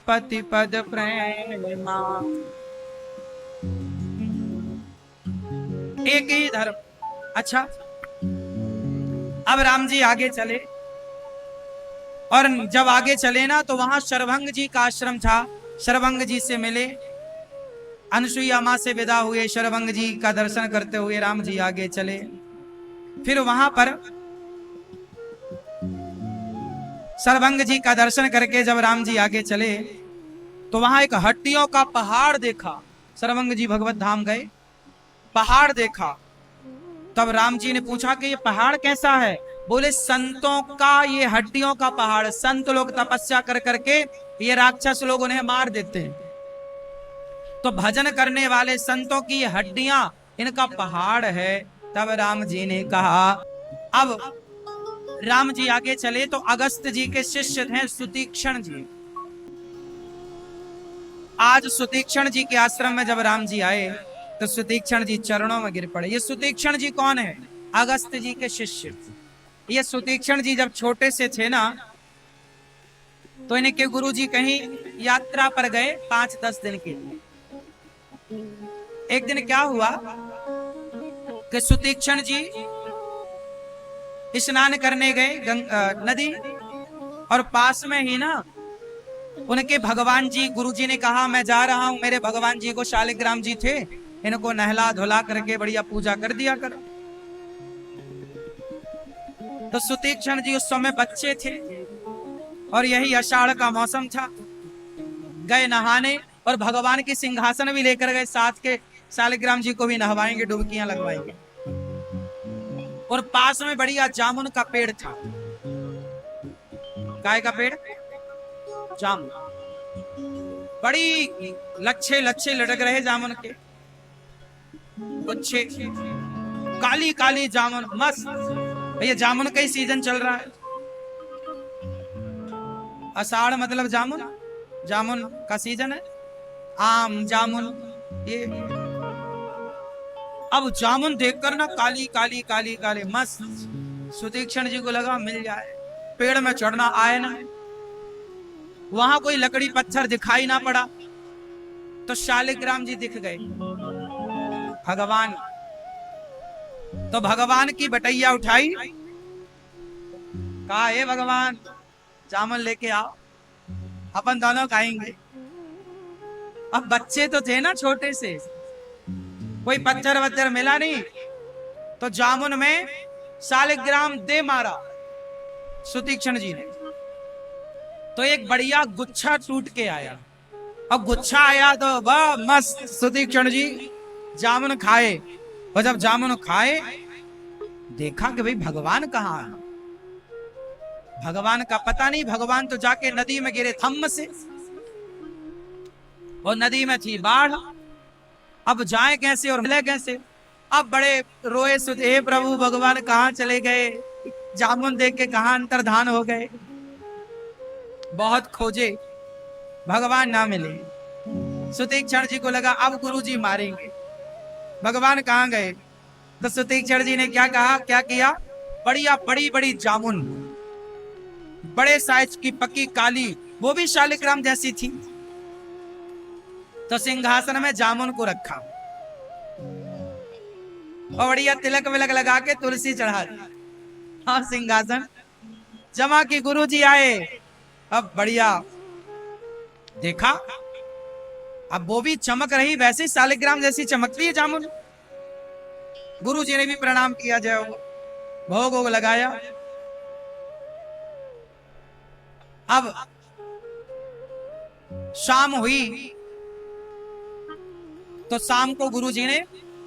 पति पद प्रेमा। एक ही धर्म। अच्छा, अब राम जी आगे चले, और जब आगे चले ना तो वहां शरभंग जी का आश्रम था। शरभंग जी से मिले, अनुसुईया मां से विदा हुए, शरभंग जी का दर्शन करते हुए राम जी आगे चले। फिर वहां पर शरभंग जी का दर्शन करके जब राम जी आगे चले तो वहां एक हड्डियों का पहाड़ देखा। शरभंग जी भगवत धाम गए, पहाड़ देखा। तब राम जी ने पूछा कि ये पहाड़ कैसा है? बोले संतों का ये हड्डियों का पहाड़। संत लोग तपस्या कर करके ये राक्षस लोग उन्हें मार देते हैं, तो भजन करने वाले संतों की ये हड्डियां इनका पहाड़ है। तब राम जी ने कहा, अब राम जी आगे चले तो अगस्त जी के शिष्य थे सुतीक्षण जी। आज सुतीक्षण जी के आश्रम में जब राम जी आए तो सुतीक्षण जी चरणों में गिर पड़े। ये सुतीक्षण जी कौन है? अगस्त जी के शिष्य। ये सुतीक्षण जी जब छोटे से थे ना तो इनके गुरु जी कहीं यात्रा पर गए 5-10 दिन के लिए। एक दिन क्या हुआ कि सुतीक्षण जी स्नान करने गए नदी, और पास में ही ना उनके भगवान जी, गुरु जी ने कहा मैं जा रहा हूं, मेरे भगवान जी को शालिग्राम जी थे, इनको नहला धुला करके बढ़िया पूजा कर दिया करो। तो सुतीक्षण जी उस समय बच्चे थे और यही आषाढ़ का मौसम था। गए नहाने और भगवान की सिंहासन भी लेकर गए साथ के, शालिग्राम जी को भी नहवाएंगे, डुबकियां लगवाएंगे। और पास में बढ़िया जामुन का पेड़ था। काय का पेड़? जामुन। बड़ी लच्छे लच्छे लटक रहे जामुन के गुच्छे, काली काली जामुन, मस्त। भैया जामुन का ही सीजन चल रहा है। आषाढ़ मतलब जामुन, जामुन का सीजन है। आम जामुन ये। अब जामुन देखकर ना काली काली काली काली मस्त, सुतीक्षण जी को लगा मिल जाए, पेड़ में चढ़ना आए ना, वहां कोई लकड़ी पत्थर दिखाई ना पड़ा, तो शालिग्राम जी दिख गए भगवान। तो भगवान की बटैया उठाई, कहा हे भगवान जामुन लेके आओ, अपन दोनों खाएंगे। अब बच्चे तो थे ना छोटे से, कोई पत्थर वत्थर मिला नहीं, तो जामुन में शालिग्राम दे मारा सुतीक्षण जी ने, तो एक बढ़िया गुच्छा टूट के आया। अब गुच्छा आया तो वाह मस्त, सुतीक्षण जी जामुन खाए, और जब जामुन खाए देखा कि भाई भगवान कहाँ है, भगवान का पता नहीं, भगवान तो जाके नदी में गिरे थम्म से, और नदी में थी बाढ़, अब जाए कैसे और मिले कैसे। अब बड़े रोए सुते, हे प्रभु भगवान कहाँ चले गए, जामुन देख के कहाँ अंतर्धान हो गए। बहुत खोजे भगवान ना मिले, सुतीक्षण जी को लगा अब गुरु जी मारेंगे, भगवान कहाँ गए। तो सुतीक्षण जी ने क्या कहा, क्या किया, बढ़िया बड़ी बड़ी जामुन, बड़े साइज की पक्की काली, वो भी शालिग्राम जैसी थी, तो सिंहासन में जामुन को रखा और बढ़िया तिलक विलक लगा के तुलसी चढ़ा दी, और सिंहासन जमा की। गुरु जी आए, अब बढ़िया देखा, अब वो भी चमक रही वैसे शालिग्राम जैसी चमकती है जामुन। गुरु जी ने भी प्रणाम किया, जय हो, भोग वोग लगाया। अब शाम हुई तो शाम को गुरु जी ने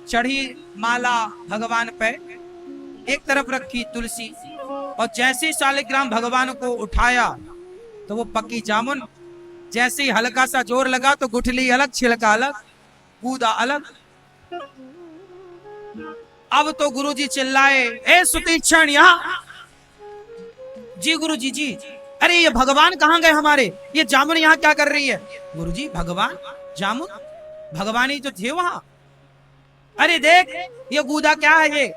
चढ़ी माला भगवान पे, एक तरफ रखी तुलसी, और जैसे शालिग्राम भगवान को उठाया तो वो पक्की जामुन, जैसे ही हल्का सा जोर लगा तो गुठली अलग, छिलका अलग, कूदा अलग। अब तो गुरु जी चिल्लाए, ए सुतीक्षण यहाँ। जी गुरु जी, अरे ये भगवान कहाँ गए हमारे, ये जामुन यहाँ क्या कर रही है। गुरु जी भगवान, जामुन, भगवान ही तो थे वहां, अरे देख ये गूदा क्या है ये।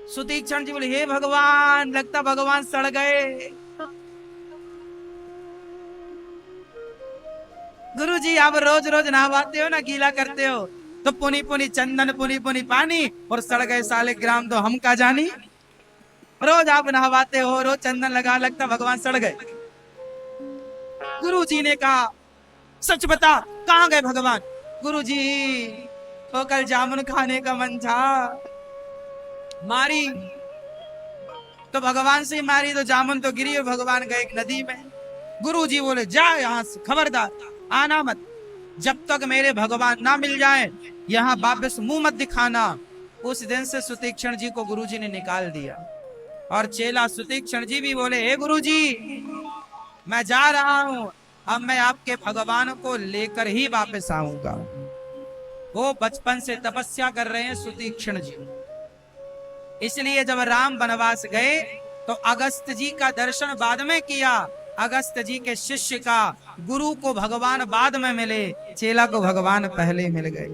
सुतीक्षण जी बोले, हे भगवान लगता भगवान सड़ गए। गुरु जी आप रोज रोज नहवाते हो ना, गीला करते हो, तो पुनी पुनी चंदन, पुनी पुनी पानी, और सड़ गए शालिग्राम तो हम का जानी। रोज आप नहवाते हो, रोज चंदन लगा, लगता भगवान सड़ गए। गुरु जी ने कहा सच बता कहाँ गए भगवान। गुरु जी वो कल जामुन खाने का मन था, मारी तो भगवान से मारी, तो जामुन तो गिरी और भगवान गए एक नदी में। गुरु जी बोले जा यहाँ से, खबरदार आना मत, जब तक मेरे भगवान ना मिल जाए यहाँ वापस मुंह मत दिखाना। उस दिन से सुतीक्षण जी को गुरु जी ने निकाल दिया, और चेला सुतीक्षण जी भी बोले, हे गुरु जी मैं जा रहा हूं, अब मैं आपके भगवान को लेकर ही वापस आऊंगा। वो बचपन से तपस्या कर रहे हैं सुतीक्षण जी, इसलिए जब राम वनवास गए तो अगस्त जी का दर्शन बाद में किया। अगस्त जी के शिष्य का गुरु को भगवान बाद में मिले, चेला को भगवान पहले मिल गए।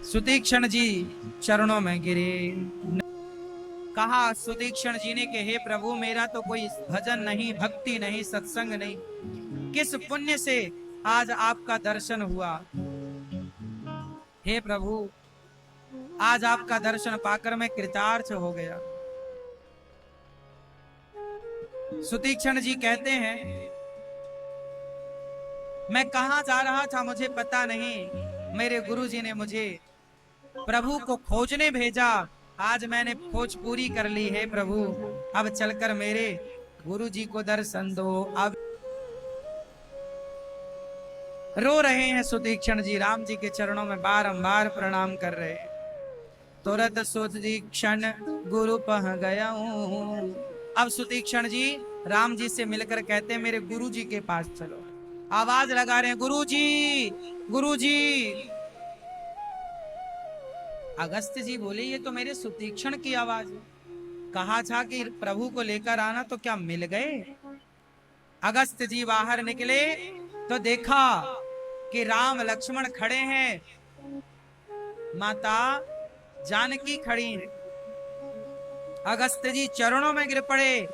सुतीक्षण जी चरणों में गिरे, कहा सुतीक्षण जी ने कि हे प्रभु मेरा तो कोई भजन नहीं, भक्ति नहीं, सत्संग नहीं, किस पुण्य से आज आपका दर्शन हुआ। हे प्रभु आज आपका दर्शन पाकर मैं कृतार्थ हो गया। सुतीक्षण जी कहते हैं मैं कहां जा रहा था मुझे पता नहीं, मेरे गुरु जी ने मुझे प्रभु को खोजने भेजा, आज मैंने खोज पूरी कर ली है प्रभु, अब चलकर मेरे गुरु जी को दर्शन दो। अब रो रहे हैं सुतीक्षण जी, राम जी के चरणों में बारंबार प्रणाम कर रहे हैं। तुरंत सुतीक्षण गुरु पह गया हूं। अब सुतीक्षण जी राम जी से मिलकर कहते हैं मेरे गुरु जी के पास चलो। आवाज लगा रहे हैं गुरु जी, गुरु जी। अगस्त्य जी बोले ये तो मेरे सुतीक्षण की आवाज है, कहा था कि प्रभु को लेकर आना, तो क्या मिल गए। अगस्त्य जी बाहर निकले तो देखा कि राम लक्ष्मण खड़े हैं, माता जानकी खड़ी है। अगस्त जी चरणों में गिर पड़े।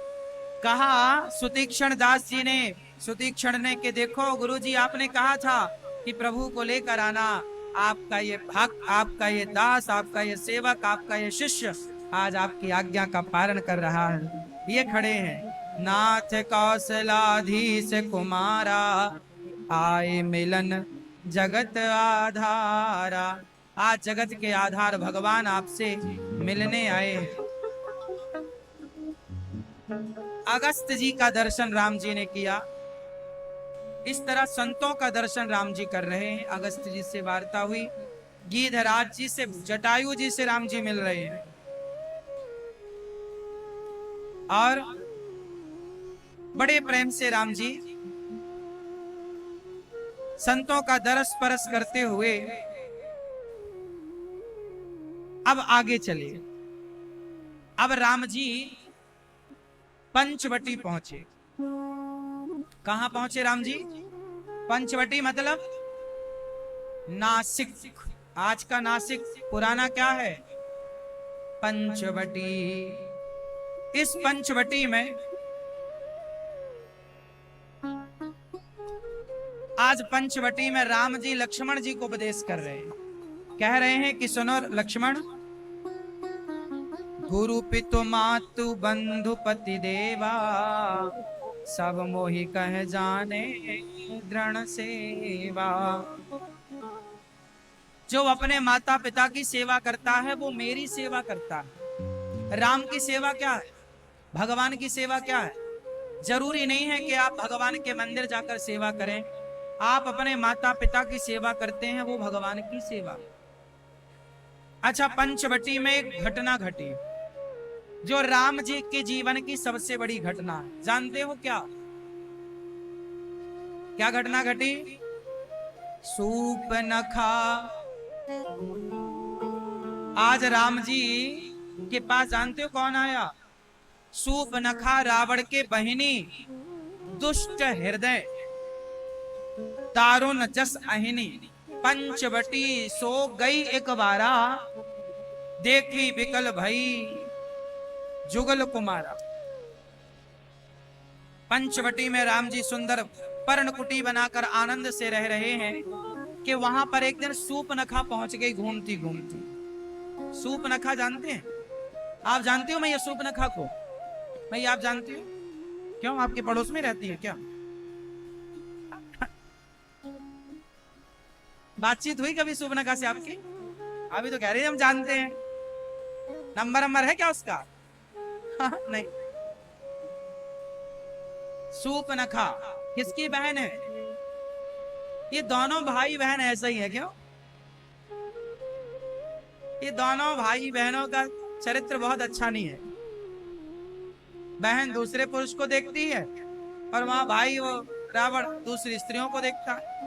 कहा सुतीक्षण दास जी ने, सुतीक्षण ने कि देखो गुरुजी आपने कहा था कि प्रभु को लेकर आना, आपका ये भक्त, आपका ये दास, आपका ये सेवक, आपका ये शिष्य आज आपकी आज्ञा का पालन कर रहा है। ये खड़े हैं। नाथ कौशलाधीश कुमारा, आए मिलन जगत आधारा। आज जगत के आधार भगवान आपसे मिलने आए। अगस्त जी का दर्शन राम जी ने किया। इस तरह संतों का दर्शन राम जी कर रहे हैं। अगस्त जी से वार्ता हुई, गिरिधराज जी से, जटायु जी से राम जी मिल रहे हैं और बड़े प्रेम से राम जी संतों का दरस परस करते हुए अब आगे चले। अब राम जी पंचवटी पहुंचे। कहां पहुंचे राम जी? पंचवटी मतलब नासिक। आज का नासिक, पुराना क्या है? पंचवटी। इस पंचवटी में आज पंचवटी में राम जी लक्ष्मण जी को उपदेश कर रहे हैं। कह रहे हैं कि सुनो लक्ष्मण, गुरु पितु मातु बंधु पति देवा, सब मोहि कह जाने दृढ़ सेवा। जो अपने माता पिता की सेवा करता है वो मेरी सेवा करता है। राम की सेवा क्या है? भगवान की सेवा क्या है? जरूरी नहीं है कि आप भगवान के मंदिर जाकर सेवा करें। आप अपने माता पिता की सेवा करते हैं, वो भगवान की सेवा। अच्छा, पंचवटी में एक घटना घटी जो राम जी के जीवन की सबसे बड़ी घटना है। जानते हो क्या? क्या घटना घटी? सूपनखा। आज राम जी के पास जानते हो कौन आया? सूपनखा, रावण के बहिनी, दुष्ट हृदय, दारुण जस अहिनी। पंचवटी सो गई एक बारा, देखी विकल भई जुगल कुमारा। पंचवटी में राम जी सुंदर पर्णकुटी बनाकर आनंद से रह रहे हैं कि वहां पर एक दिन सूपनखा पहुंच गई घूमती घूमती। सूपनखा जानते हैं? आप जानते हो मैया सूपनखा को? मैया आप जानती हो? क्यों, आपके पड़ोस में रहती है क्या? बातचीत हुई कभी सूपनखा से आपकी? अभी तो कह रहे हैं हम जानते हैं। नंबर है क्या उसका? नहीं। सूपनखा किसकी बहन है? ये दोनों भाई बहन ऐसा ही है क्यों? ये दोनों भाई बहनों का चरित्र बहुत अच्छा नहीं है। बहन दूसरे पुरुष को देखती है और वहां भाई वो रावण दूसरी स्त्रियों को देखता है।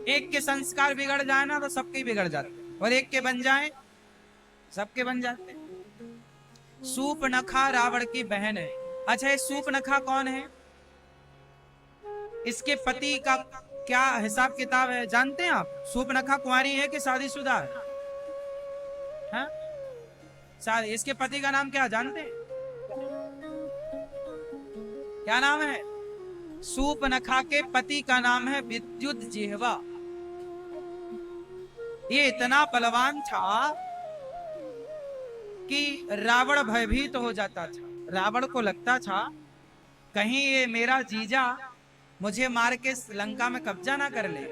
एक के संस्कार बिगड़ जाए ना तो सबके बिगड़ जाते, और एक के बन जाए सबके बन जाते। सूपनखा रावण की बहन है। अच्छा, ये सूपनखा कौन है? इसके पति का क्या हिसाब किताब है जानते हैं आप? सूपनखा कुंवारी है कि शादीशुदा है? हाँ? इसके पति का नाम क्या जानते हैं? क्या नाम है? सूपनखा के पति का नाम है विद्युत जिह्वा। ये इतना बलवान था कि रावण भयभीत तो हो जाता था। रावण को लगता था कहीं ये मेरा जीजा मुझे मार के लंका में कब्जा ना कर ले।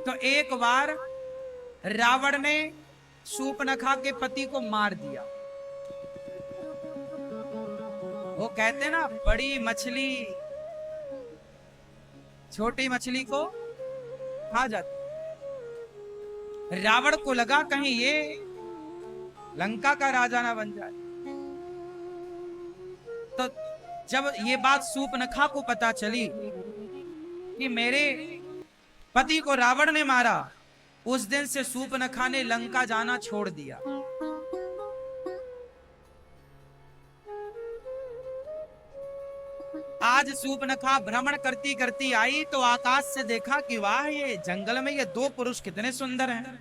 तो एक बार रावण ने सूपनखा के पति को मार दिया। वो कहते ना, बड़ी मछली छोटी मछली को खा जाती। रावण को लगा कहीं ये लंका का राजा ना बन जाए। तो जब ये बात सूपनखा को पता चली कि मेरे पति को रावण ने मारा, उस दिन से सूपनखा ने लंका जाना छोड़ दिया। आज सूर्पनखा भ्रमण करती करती आई तो आकाश से देखा कि वाह, ये जंगल में ये दो पुरुष कितने सुंदर हैं।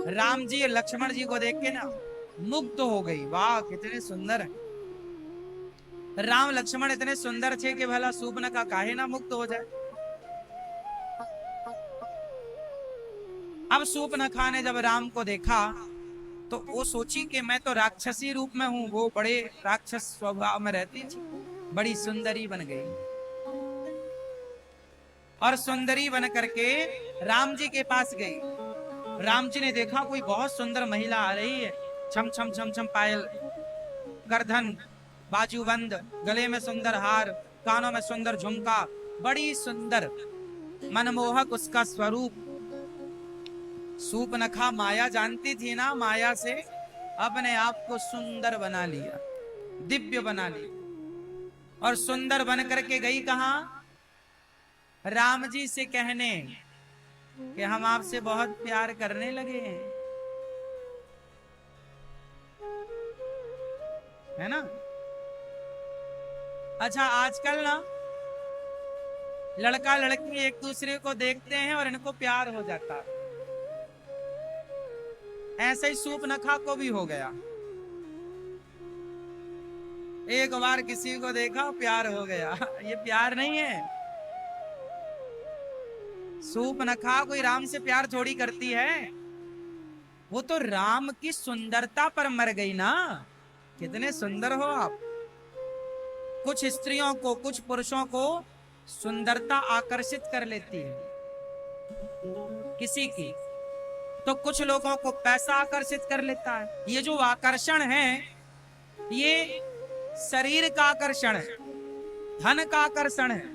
राम जी लक्ष्मण जी को देख के ना मुग्ध हो गई, वाह कितने सुंदर हैं। राम लक्ष्मण इतने सुंदर थे कि भला सूर्पनखा काहे ना मुक्त हो जाए। अब सूर्पनखा ने जब राम को देखा तो वो सोची कि मैं तो राक्षसी रूप में हूं, वो बड़े राक्षस स्वभाव में रहती थी, बड़ी सुंदरी बन गई और सुंदरी बन करके राम जी के पास गई। राम जी ने देखा कोई बहुत सुंदर महिला आ रही है, छम छम छम छम पायल, गर्दन बाजूबंद, गले में सुंदर हार, कानों में सुंदर झुमका, बड़ी सुंदर मनमोहक उसका स्वरूप। सूर्पनखा माया जानती थी ना, माया से अपने आप को सुंदर बना लिया, दिव्य बना लिया और सुंदर बन करके गई कहां? राम जी से कहने कि हम आपसे बहुत प्यार करने लगे हैं, है ना। अच्छा आजकल ना लड़का लड़की एक दूसरे को देखते हैं और इनको प्यार हो जाता है, ऐसे ही सूर्पनखा को भी हो गया। एक बार किसी को देखा प्यार हो गया, ये प्यार नहीं है। सूर्पनखा कोई राम से प्यार थोड़ी करती है, वो तो राम की सुंदरता पर मर गई ना। कितने सुंदर हो आप। कुछ स्त्रियों को, कुछ पुरुषों को सुंदरता आकर्षित कर लेती है किसी की, तो कुछ लोगों को पैसा आकर्षित कर लेता है। ये जो आकर्षण है ये शरीर का आकर्षण है, धन का आकर्षण है,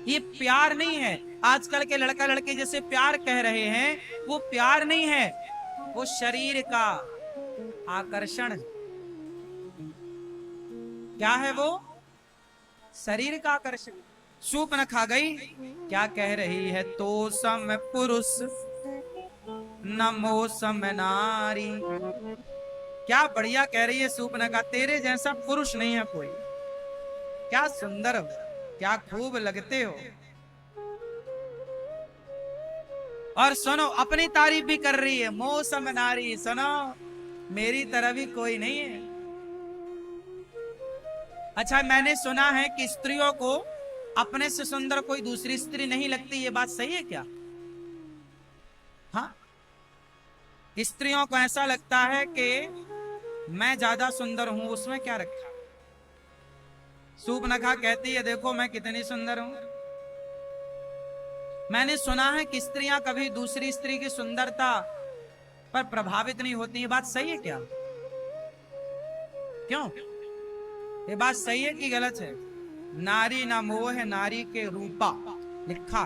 ये प्यार नहीं है। आजकल के लड़का लड़की जैसे प्यार कह रहे हैं वो प्यार नहीं है, वो शरीर का आकर्षण है। क्या है वो? शरीर का आकर्षण। सूर्पनखा गई, क्या कह रही है? तो सम पुरुष नमो सम नारी। क्या बढ़िया कह रही है सूर्पनखा, तेरे जैसा पुरुष नहीं है कोई। क्या सुंदर हो, क्या खूब लगते हो। और सुनो अपनी तारीफ भी कर रही है, मो सम नारी, सुनो मेरी तरह भी कोई नहीं है। अच्छा मैंने सुना है कि स्त्रियों को अपने से सुंदर कोई दूसरी स्त्री नहीं लगती, ये बात सही है क्या? हाँ, स्त्रियों को ऐसा लगता है कि मैं ज्यादा सुंदर हूं, उसमें क्या रखा। सूर्पनखा कहती है देखो मैं कितनी सुंदर हूं। मैंने सुना है कि स्त्रियां कभी दूसरी स्त्री की सुंदरता पर प्रभावित नहीं होती, ये बात सही है क्या? क्यों, ये बात सही है कि गलत है? नारी ना मोह है नारी के रूपा लिखा,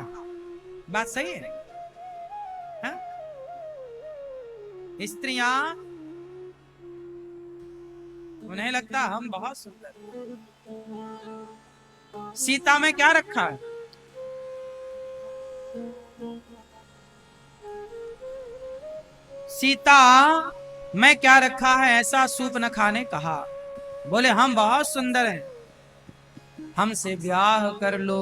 बात सही है, है? स्त्रियां उन्हें लगता हम बहुत सुंदर। सीता में क्या रखा है? सीता में क्या रखा है ऐसा सूर्पनखा ने कहा। बोले हम बहुत सुंदर हैं, हमसे ब्याह कर लो,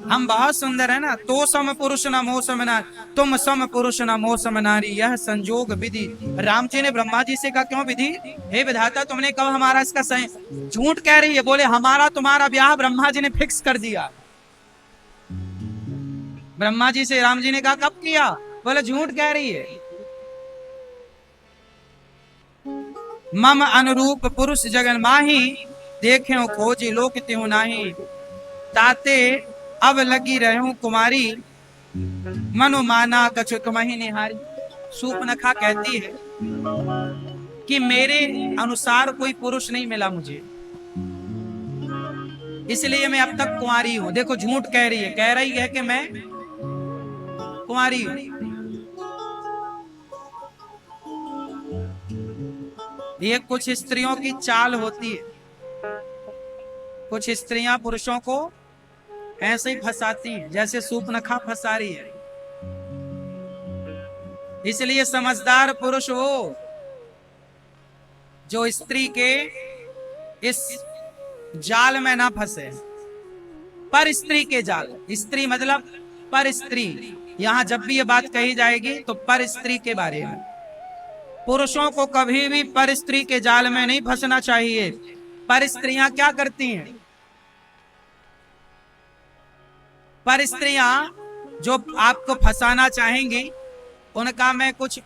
हम बहुत सुंदर है ना। तो सम पुरुष न मोह सम नारी, तुम सम पुरुष न मोह सम नारी, यह संजोग विधि। राम जी ने ब्रह्मा जी से कहा क्यों विधि? हे विधाता तुमने कब हमारा इसका सही। झूठ कह रही है। बोले हमारा तुम्हारा ब्याह ब्रह्मा जी ने फिक्स कर दिया। ब्रह्मा जी से राम जी ने कहा कब किया? बोले झूठ कह रही है। मम अनुरूप पुरुष जगन माही, देखे खोजी लोक त्यों नाही, ताते अब लगी रहूं कुमारी, मनु माना कछु तुम्हि निहारी। सूर्पनखा कहती है कि मेरे अनुसार कोई पुरुष नहीं मिला मुझे, इसलिए मैं अब तक कुंवारी हूं। देखो झूठ कह रही है, कह रही है कि मैं कुंवारी हूं। ये कुछ स्त्रियों की चाल होती है, कुछ स्त्रियां पुरुषों को ऐसे ही फंसाती हैं जैसे सूर्पनखा फंसा रही है। इसलिए समझदार पुरुष वो जो स्त्री के इस जाल में ना फंसे, पर स्त्री के जाल। स्त्री मतलब पर स्त्री। यहां जब भी ये बात कही जाएगी तो पर स्त्री के बारे में। पुरुषों को कभी भी पर स्त्री के जाल में नहीं फंसना चाहिए। पर स्त्रियां क्या करती हैं? पर स्त्रियां जो आपको फंसाना चाहेंगी, उनका मैं कुछ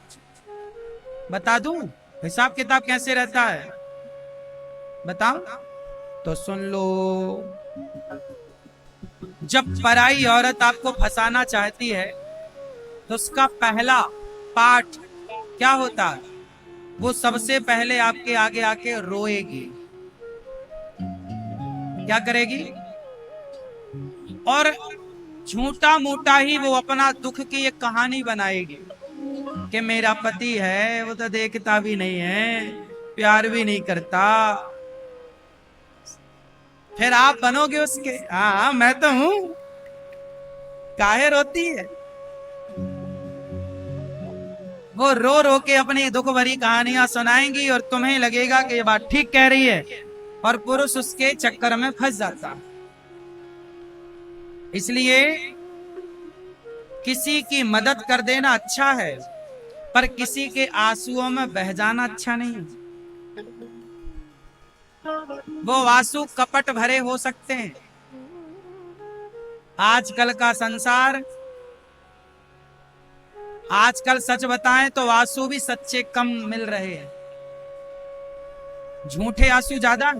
बता दूं हिसाब किताब कैसे रहता है, बताओ तो सुन लो। जब पराई औरत आपको फंसाना चाहती है तो उसका पहला पाठ क्या होता है? वो सबसे पहले आपके आगे आके रोएगी। क्या करेगी? और झूठा मूठा ही वो अपना दुख की एक कहानी बनाएगी कि मेरा पति है, वो तो देखता भी नहीं है, प्यार भी नहीं करता। फिर आप बनोगे उसके, हाँ मैं तो हूं, काहे रोती है? वो रो रो के अपनी दुख भरी कहानियां सुनाएंगी और तुम्हें लगेगा कि ये बात ठीक कह रही है, और पुरुष उसके चक्कर में फंस जाता। इसलिए किसी की मदद कर देना अच्छा है, पर किसी के आंसुओं में बह जाना अच्छा नहीं। वो आंसू कपट भरे हो सकते हैं। आजकल का संसार, आजकल सच बताएं तो आंसू भी सच्चे कम मिल रहे हैं, झूठे आंसू ज्यादा।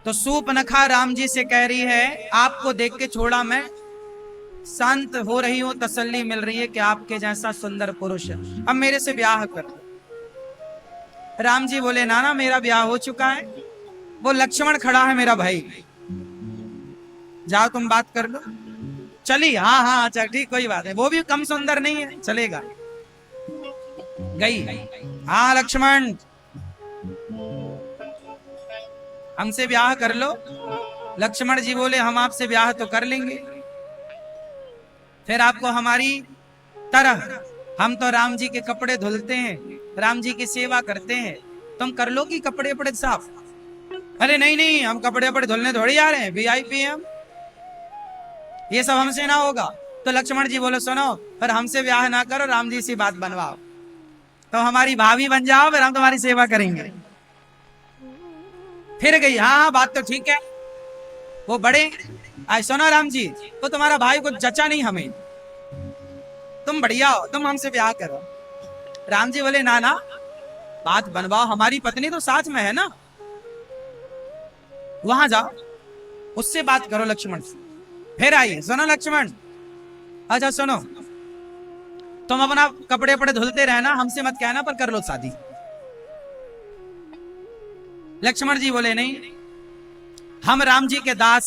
तो सूपनखा राम जी से कह रही है, आपको देख के छोड़ा मैं शांत हो रही हूं, तसल्ली मिल रही है कि आपके जैसा सुंदर पुरुष है, अब मेरे से ब्याह कर दो। राम जी बोले, नाना मेरा ब्याह हो चुका है, वो लक्ष्मण खड़ा है मेरा भाई, जाओ तुम बात कर लो। चली, हाँ हाँ अच्छा ठीक, कोई बात है, वो भी कम सुंदर नहीं है, चलेगा। गई, हाँ लक्ष्मण हमसे ब्याह कर लो। लक्ष्मण जी बोले, हम आपसे ब्याह तो कर लेंगे, फिर आपको हमारी तरह, हम तो राम जी के कपड़े धुलते हैं, राम जी की सेवा करते हैं, तुम कर लो कि कपड़े वपड़े साफ। अरे नहीं नहीं, हम कपड़े वपड़े धुलने थोड़ी आ रहे हैं, वीआईपी हम, ये सब हमसे ना होगा। तो लक्ष्मण जी बोले, सुनो, पर हमसे ब्याह ना करो, राम जी से बात बनवाओ, तो हमारी भाभी बन जाओ, फिर हम तुम्हारी सेवा करेंगे। फिर गई, हाँ हाँ बात तो ठीक है। वो बड़े आए, सुनो राम जी, वो तुम्हारा भाई को जचा नहीं हमें, तुम बढ़िया हो, तुम हमसे ब्याह करो। राम जी बोले, ना ना बात बनवाओ, हमारी पत्नी तो साथ में है ना, वहां जाओ उससे बात करो लक्ष्मण से। फिर आई, सुनो लक्ष्मण, अच्छा सुनो, तुम अपना कपड़े वपड़े धुलते रहना, हमसे मत कहना, पर कर लो शादी। लक्ष्मण जी बोले, नहीं, हम राम जी के दास,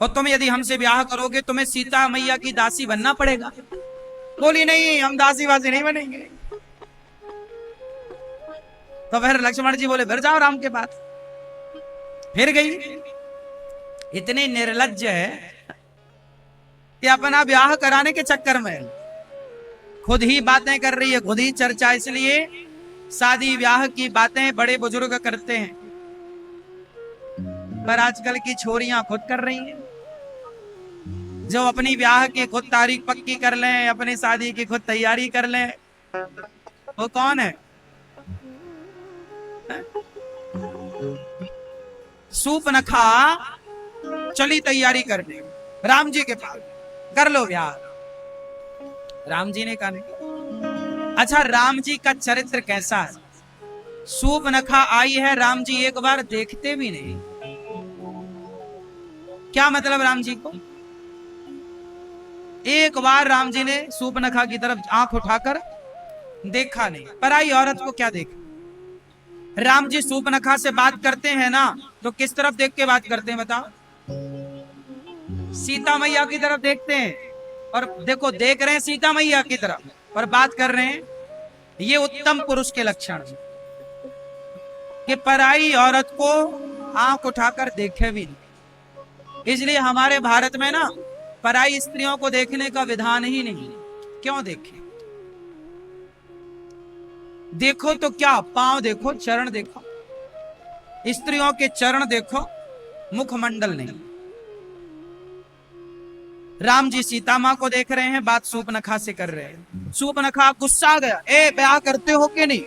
और तुम यदि हमसे ब्याह करोगे तुम्हें सीता मैया की दासी बनना पड़ेगा। बोली, नहीं हम दासी वासी नहीं बनेंगे। तो फिर लक्ष्मण जी बोले, फिर जाओ राम के पास। फिर गई, इतनी निर्लज्ज है कि अपना ब्याह कराने के चक्कर में खुद ही बातें कर रही है, खुद ही चर्चा। इसलिए शादी ब्याह की बातें बड़े बुजुर्ग करते हैं, पर आजकल की छोरियां खुद कर रही हैं। जो अपनी ब्याह की खुद तारीख पक्की कर लें, अपनी शादी की खुद तैयारी कर लें, वो कौन है? सूपनखा चली तैयारी करने राम जी के पास, कर लो ब्याह। राम जी ने कहा नहीं। अच्छा, राम जी का चरित्र कैसा है? सूपनखा आई है, राम जी एक बार देखते भी नहीं। क्या मतलब? राम जी को एक बार राम जी ने सूपनखा की तरफ आंख उठाकर देखा नहीं। पराई औरत को क्या देख? राम जी सूपनखा से बात करते हैं ना, तो किस तरफ देख के बात करते हैं बताओ? सीता मैया की तरफ देखते हैं, और देखो देख रहे हैं सीता मैया की तरफ और बात कर रहे हैं। ये उत्तम पुरुष के लक्षण कि पराई औरत को आंख उठाकर देखे भी नहीं। इसलिए हमारे भारत में ना पराई स्त्रियों को देखने का विधान ही नहीं। क्यों देखें? देखो तो क्या, पांव देखो, चरण देखो, स्त्रियों के चरण देखो, मुखमंडल नहीं। राम जी सीता मां को देख रहे हैं, बात सूपनखा से कर रहे हैं। सूपनखा गुस्सा आ गया, ए ब्याह करते हो कि नहीं?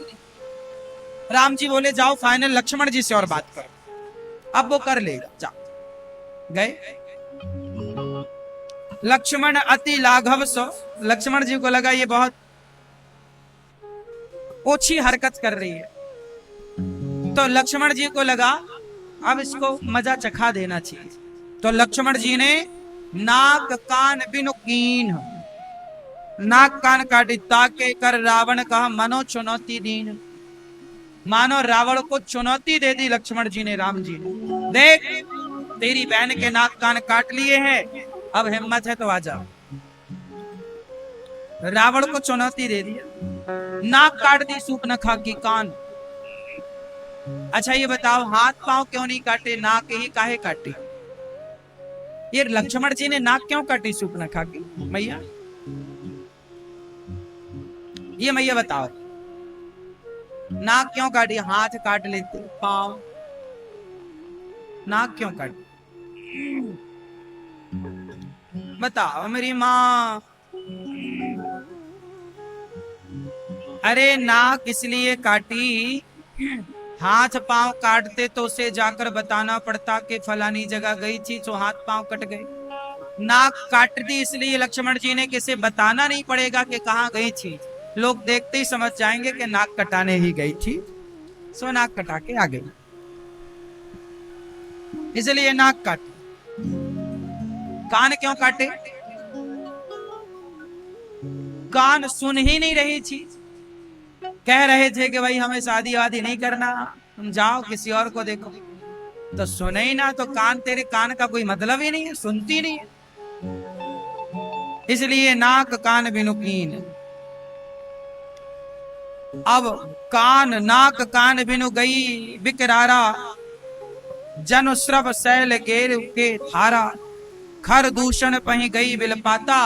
राम जी बोले जाओ फाइनल लक्ष्मण जी से और बात करो, अब वो कर लेगा, जाओ। गए लक्ष्मण अति लाघव सो, लक्ष्मण जी को लगा ये बहुत ओछी हरकत कर रही है, तो लक्ष्मण जी को लगा अब इसको मजा चखा देना चाहिए। तो लक्ष्मण जी ने नाक कान बिनु कीन, नाक कान काटी, ताके कर रावण कहा मनो चुनौती दीन। मानो रावण को चुनौती दे दी लक्ष्मण जी ने, राम जी ने। देख तेरी बहन के नाक कान काट लिए हैं, अब हिम्मत है तो आ जाओ। रावण को चुनौती दे दिया, नाक काट दी सूपनखा की, कान। अच्छा ये बताओ हाथ पांव क्यों नहीं काटे, नाक ही काहे काटी? ये लक्ष्मण जी ने नाक क्यों काटी सूपनखा की? मैया ये मैया बताओ, नाक क्यों काटी? हाथ काट लेते, पांव, नाक क्यों काटी? बताओ मेरी माँ। अरे नाक इसलिए काटी, हाथ पांव काटते तो उसे जाकर बताना पड़ता कि फलानी जगह गई थी तो हाथ पांव कट गए। नाक काट दी इसलिए लक्ष्मण जी ने, किसे बताना नहीं पड़ेगा कि कहाँ गई थी, लोग देखते ही समझ जाएंगे कि नाक कटाने ही गई थी, सो नाक कटा के आ गई, इसलिए नाक काटी। कान क्यों काटे? कान सुन ही नहीं रही थी, कह रहे थे कि भाई हमें शादी वादी नहीं करना, तुम जाओ किसी और को देखो, तो सुने ही ना, तो कान, तेरे कान का कोई मतलब ही नहीं है, सुनती नहीं है, इसलिए नाक कान बिनु कीन। अब कान नाक कान बिनु गई बिकरारा, जन श्रव शैल गेर के धारा। खर दूषण पही गई बिलपाता,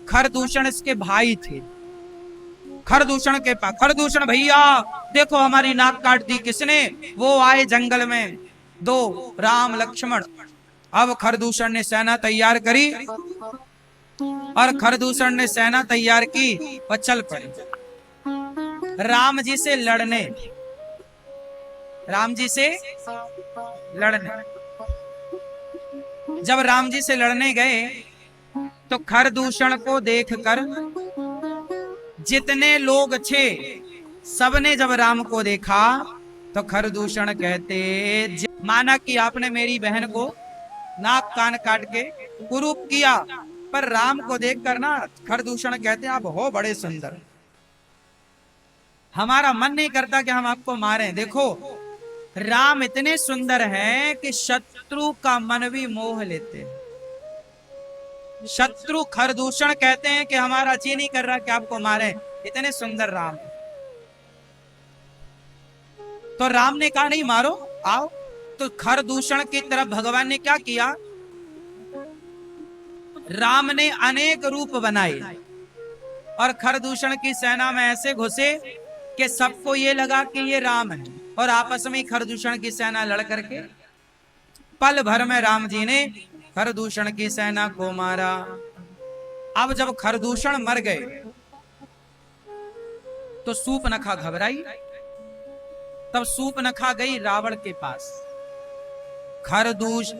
खर दूषण इसके भाई थे, खर दूषण के पास, खर दूषण भैया देखो हमारी नाक काट दी किसने? वो आए जंगल में दो, राम लक्ष्मण। अब खरदूषण ने सेना तैयार करी, और खरदूषण ने सेना तैयार की और चल पड़े राम जी से लड़ने, राम जी से लड़ने। जब राम जी से लड़ने गए तो खरदूषण को देखकर जितने लोग थे सबने जब राम को देखा तो खरदूषण कहते, माना कि आपने मेरी बहन को नाक कान काट के कुरूप किया, पर राम को देखकर ना खरदूषण कहते आप हो बड़े सुंदर, हमारा मन नहीं करता कि हम आपको मारें। देखो राम इतने सुंदर हैं कि शत्रु का मन भी मोह लेते हैं। शत्रु खरदूषण कहते हैं कि हमारा जी नहीं कर रहा कि आपको मारें, इतने सुंदर राम। तो राम ने कहा नहीं मारो, आओ। तो खरदूषण की तरफ भगवान ने क्या किया? राम ने अनेक रूप बनाए और खरदूषण की सेना में ऐसे घुसे कि सबको ये लगा कि ये राम है, और आपस में खरदूषण की सेना लड़ करके पल भर में राम जी ने खरदूषण की सेना को मारा। अब जब खरदूषण मर गए तो सूपनखा घबराई, तब सूपनखा गई रावण के पास।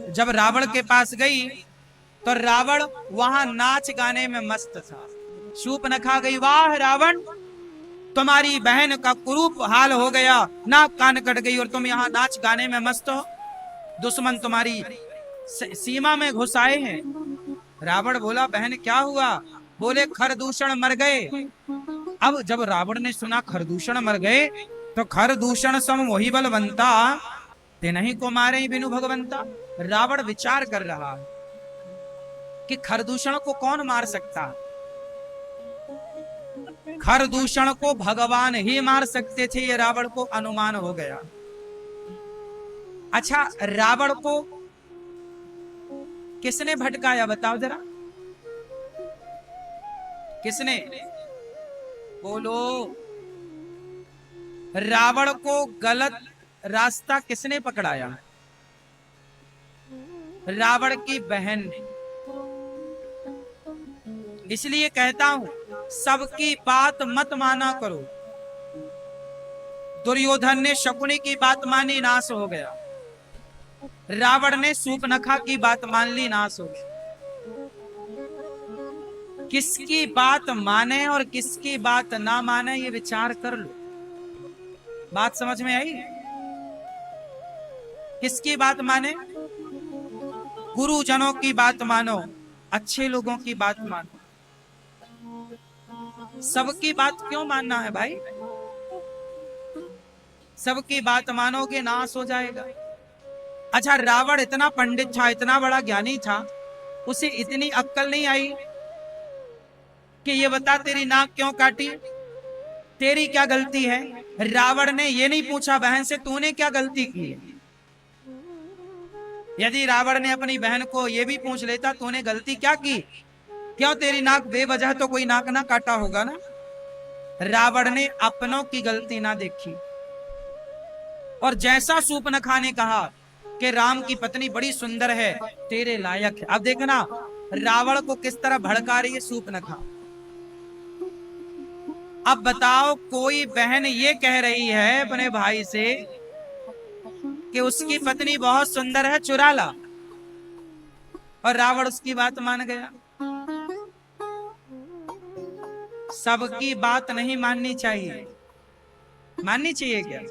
जब रावण के पास गई तो रावण वहां नाच गाने में मस्त था। सूपनखा गई, वाह रावण तुम्हारी बहन का कुरूप हाल हो गया, नाक कान कट गई और तुम यहाँ नाच गाने में मस्त हो, दुश्मन तुम्हारी सीमा में घुस आए हैं। रावण बोला बहन क्या हुआ? बोले खरदूषण मर गए। अब जब रावण ने सुना खरदूषण मर गए तो खरदूषण सम वही बलवंता, ते नहीं को मारे बिनु भगवंता। रावण विचार कर रहा कि खरदूषण को कौन मार सकता, खरदूषण को भगवान ही मार सकते थे, ये रावण को अनुमान हो गया। अच्छा रावण को किसने भटकाया बताओ जरा, किसने? बोलो। रावण को गलत रास्ता किसने पकड़ाया? रावण की बहन ने। इसलिए कहता हूं सबकी बात मत माना करो। दुर्योधन ने शकुनी की बात मानी, नाश हो गया। रावण ने सूर्पनखा की बात मान ली, नाश हो गया। किसकी बात माने और किसकी बात ना माने ये विचार कर लो। बात समझ में आई? किसकी बात माने? गुरुजनों की बात मानो, अच्छे लोगों की बात मानो। सबकी बात क्यों मानना है भाई? सबकी बात मानोगे नाश हो जाएगा। अच्छा, रावण इतना पंडित था, इतना बड़ा ज्ञानी था, उसे इतनी अक्ल नहीं आई कि ये बता तेरी नाक क्यों काटी, तेरी क्या गलती है? रावण ने ये नहीं पूछा बहन से तूने क्या गलती की है। यदि रावण ने अपनी बहन को ये भी पूछ लेता तूने गलती क्या की, क्यों तेरी नाक बेवजह तो कोई नाक ना काटा होगा ना। रावण ने अपनों की गलती ना देखी। और जैसा सूर्पनखा ने कहा कि राम की पत्नी बड़ी सुंदर है, तेरे लायक है, अब देखना रावण को किस तरह भड़का रही है सूर्पनखा। अब बताओ, कोई बहन ये कह रही है अपने भाई से कि उसकी पत्नी बहुत सुंदर है, चुरा ला, और रावण उसकी बात मान गया। सबकी बात नहीं माननी चाहिए। माननी चाहिए क्या?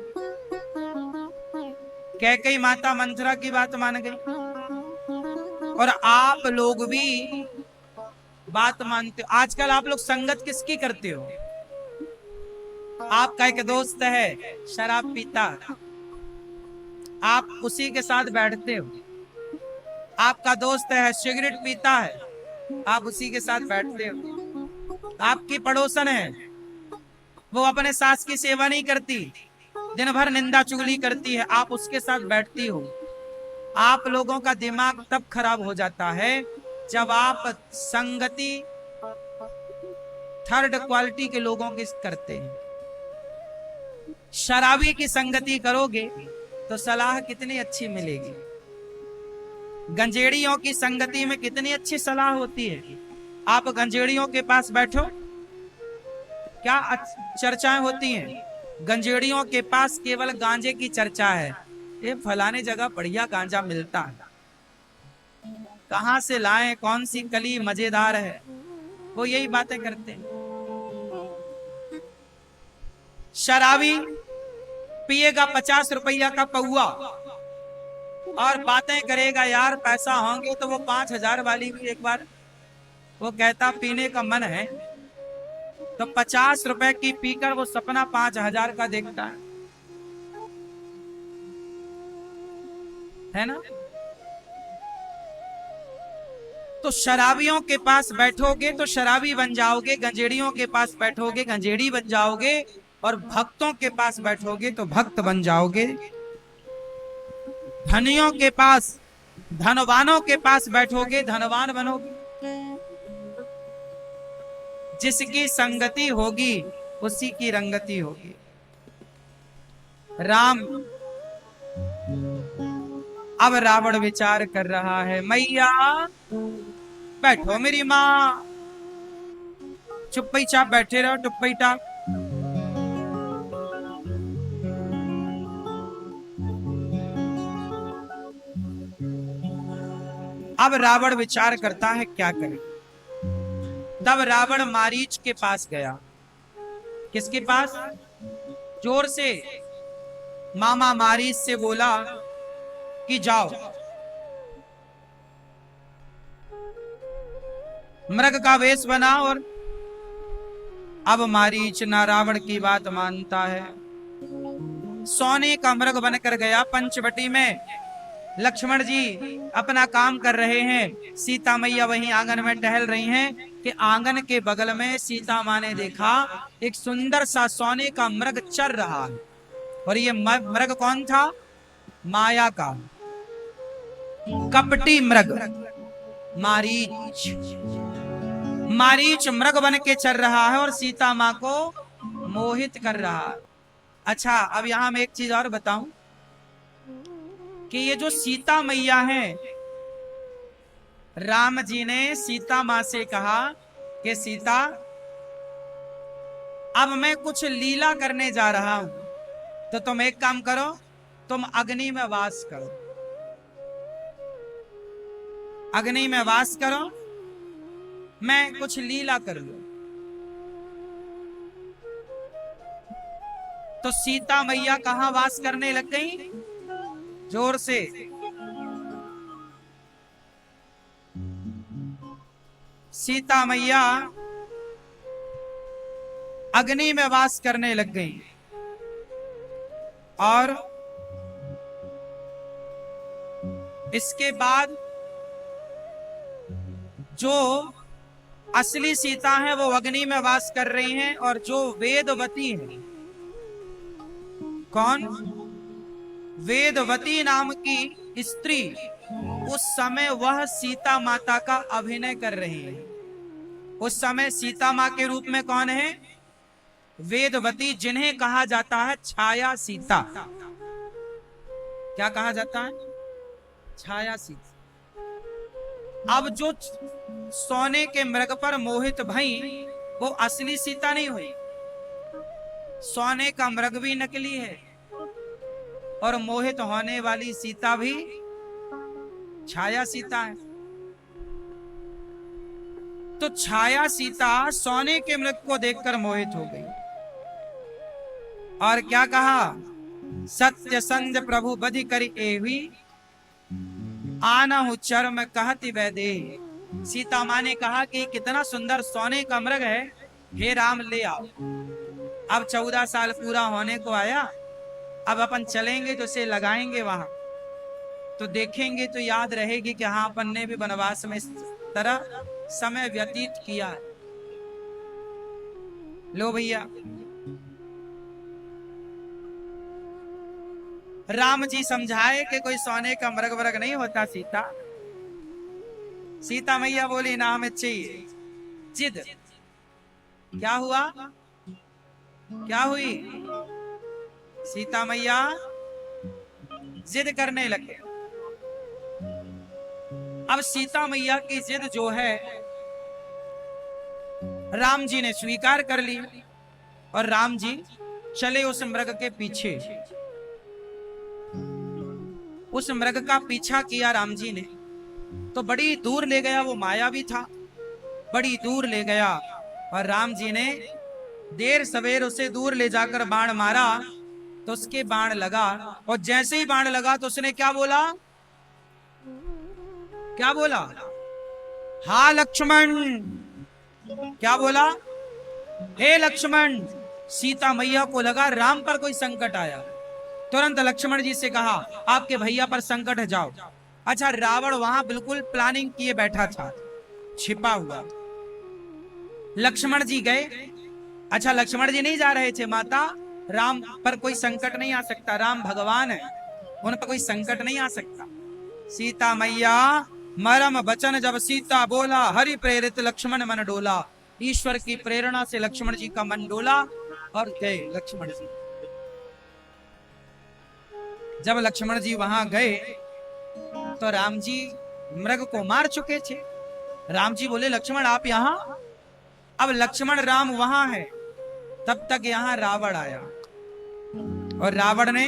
कैकेयी माता मंथरा की बात मान गई, और आप लोग भी बात मानते हो। आजकल आप लोग संगत किसकी करते हो? आपका एक दोस्त है शराब पीता, आप उसी के साथ बैठते हो। आपका दोस्त है सिगरेट पीता है, आप उसी के साथ बैठते हो। आपकी पड़ोसन है, वो अपने सास की सेवा नहीं करती, दिन भर निंदा चुगली करती है, आप उसके साथ बैठती हो। आप लोगों का दिमाग तब खराब हो जाता है जब आप संगति थर्ड क्वालिटी के लोगों की करते हैं। शराबी की संगति करोगे तो सलाह कितनी अच्छी मिलेगी। गंजेड़ियों की संगति में कितनी अच्छी सलाह होती है। आप गंजेड़ियों के पास बैठो, क्या चर्चाएं होती हैं। गंजेड़ियों के पास केवल गांजे की चर्चा है, ये फलाने जगह बढ़िया गांजा मिलता है, कहां से लाएं, कौन सी कली मजेदार है, वो यही बातें करते हैं। शराबी पिएगा 50 रुपया का पौआ और बातें करेगा, यार पैसा होंगे तो वो 5,000 वाली भी एक बार, वो कहता पीने का मन है तो 50 रुपए की पीकर वो सपना 5,000 का देखता है ना। तो शराबियों के पास बैठोगे तो शराबी बन जाओगे, गंजेड़ियों के पास बैठोगे गंजेड़ी बन जाओगे, और भक्तों के पास बैठोगे तो भक्त बन जाओगे। धनियों के पास, धनवानों के पास बैठोगे धनवान बनोगे। जिसकी संगति होगी उसी की रंगति होगी। राम, अब रावण विचार कर रहा है, मैया बैठो मेरी माँ, चुप्पी चाप बैठे रहो, चुप्पी चाप। अब रावण विचार करता है क्या करे। तब रावण मारीच के पास गया। किसके पास? जोर से मामा मारीच से बोला कि जाओ मृग का वेश बना। और अब मारीच ना रावण की बात मानता है, सोने का मृग बनकर गया। पंचवटी में लक्ष्मण जी अपना काम कर रहे हैं, सीता मैया वहीं आंगन में टहल रही हैं कि आंगन के बगल में सीता माँ ने देखा एक सुंदर सा सोने का मृग चर रहा है। और ये मृग कौन था? माया का कपटी मृग मारीच। मारीच मृग बन के चल रहा है और सीता माँ को मोहित कर रहा है। अच्छा, अब यहां मैं एक चीज और बताऊं कि ये जो सीता मैया है, राम जी ने सीता मां से कहा कि सीता, अब मैं कुछ लीला करने जा रहा हूं, तो तुम एक काम करो, तुम अग्नि में वास करो, अग्नि में वास करो, मैं कुछ लीला कर लूं। तो सीता मैया कहां वास करने लग गई? जोर से। सीता मैया अग्नि में वास करने लग गई और इसके बाद जो असली सीता है वो अग्नि में वास कर रही हैं, और जो वेदवती है, कौन? वेदवती नाम की स्त्री, उस समय वह सीता माता का अभिनय कर रही है। उस समय सीता मां के रूप में कौन है? वेदवती, जिन्हें कहा जाता है छाया सीता। क्या कहा जाता है? छाया सीता। अब जो सोने के मृग पर मोहित भई, वो असली सीता नहीं हुई। सोने का मृग भी नकली है और मोहित होने वाली सीता भी छाया सीता है। तो छाया सीता सोने के मृग को देखकर मोहित हो गई और क्या कहा? सत्य संध प्रभु बधि करी एवी, आना हूं चर्म कहती वैदे। सीता मां ने कहा कि कितना सुंदर सोने का मृग है, हे राम ले आओ। अब 14 साल पूरा होने को आया, अब अपन चलेंगे तो इसे लगाएंगे वहां, तो देखेंगे तो याद रहेगी कि हाँ, अपन ने भी वनवास में इस तरह समय व्यतीत किया है। लो भैया, राम जी समझाए कि कोई सोने का मृग वर्ग नहीं होता सीता। सीता मैया बोली ना, हमें चाहिए। जिद। क्या हुआ? क्या हुई? सीता मैया जिद करने लगे। अब सीता मैया की जिद जो है, राम जी ने स्वीकार कर ली और राम जी चले उस मृग के पीछे। उस मृग का पीछा किया राम जी ने, तो बड़ी दूर ले गया, वो माया भी था, बड़ी दूर ले गया और राम जी ने देर सवेर उसे दूर ले जाकर बाण मारा, तो उसके बाण लगा और जैसे ही बाण लगा तो उसने क्या बोला? क्या बोला? हा लक्ष्मण। क्या बोला? हे लक्ष्मण। सीता मैया को लगा राम पर कोई संकट आया, तुरंत लक्ष्मण जी से कहा, आपके भैया पर संकट है, जाओ। अच्छा, रावण वहां बिल्कुल प्लानिंग किए बैठा था, छिपा हुआ। लक्ष्मण जी गए। अच्छा, लक्ष्मण जी नहीं जा रहे थे, माता राम पर कोई संकट नहीं आ सकता, राम भगवान है, उन पर कोई संकट नहीं आ सकता। सीता मैया मरम बचन जब सीता बोला, हरि प्रेरित लक्ष्मण मन डोला। ईश्वर की प्रेरणा से लक्ष्मण जी का मन डोला और गए लक्ष्मण जी। जब लक्ष्मण जी वहां गए तो राम जी मृग को मार चुके थे। राम जी बोले, लक्ष्मण आप यहां? अब लक्ष्मण राम वहां है, तब तक यहां रावण आया और रावण ने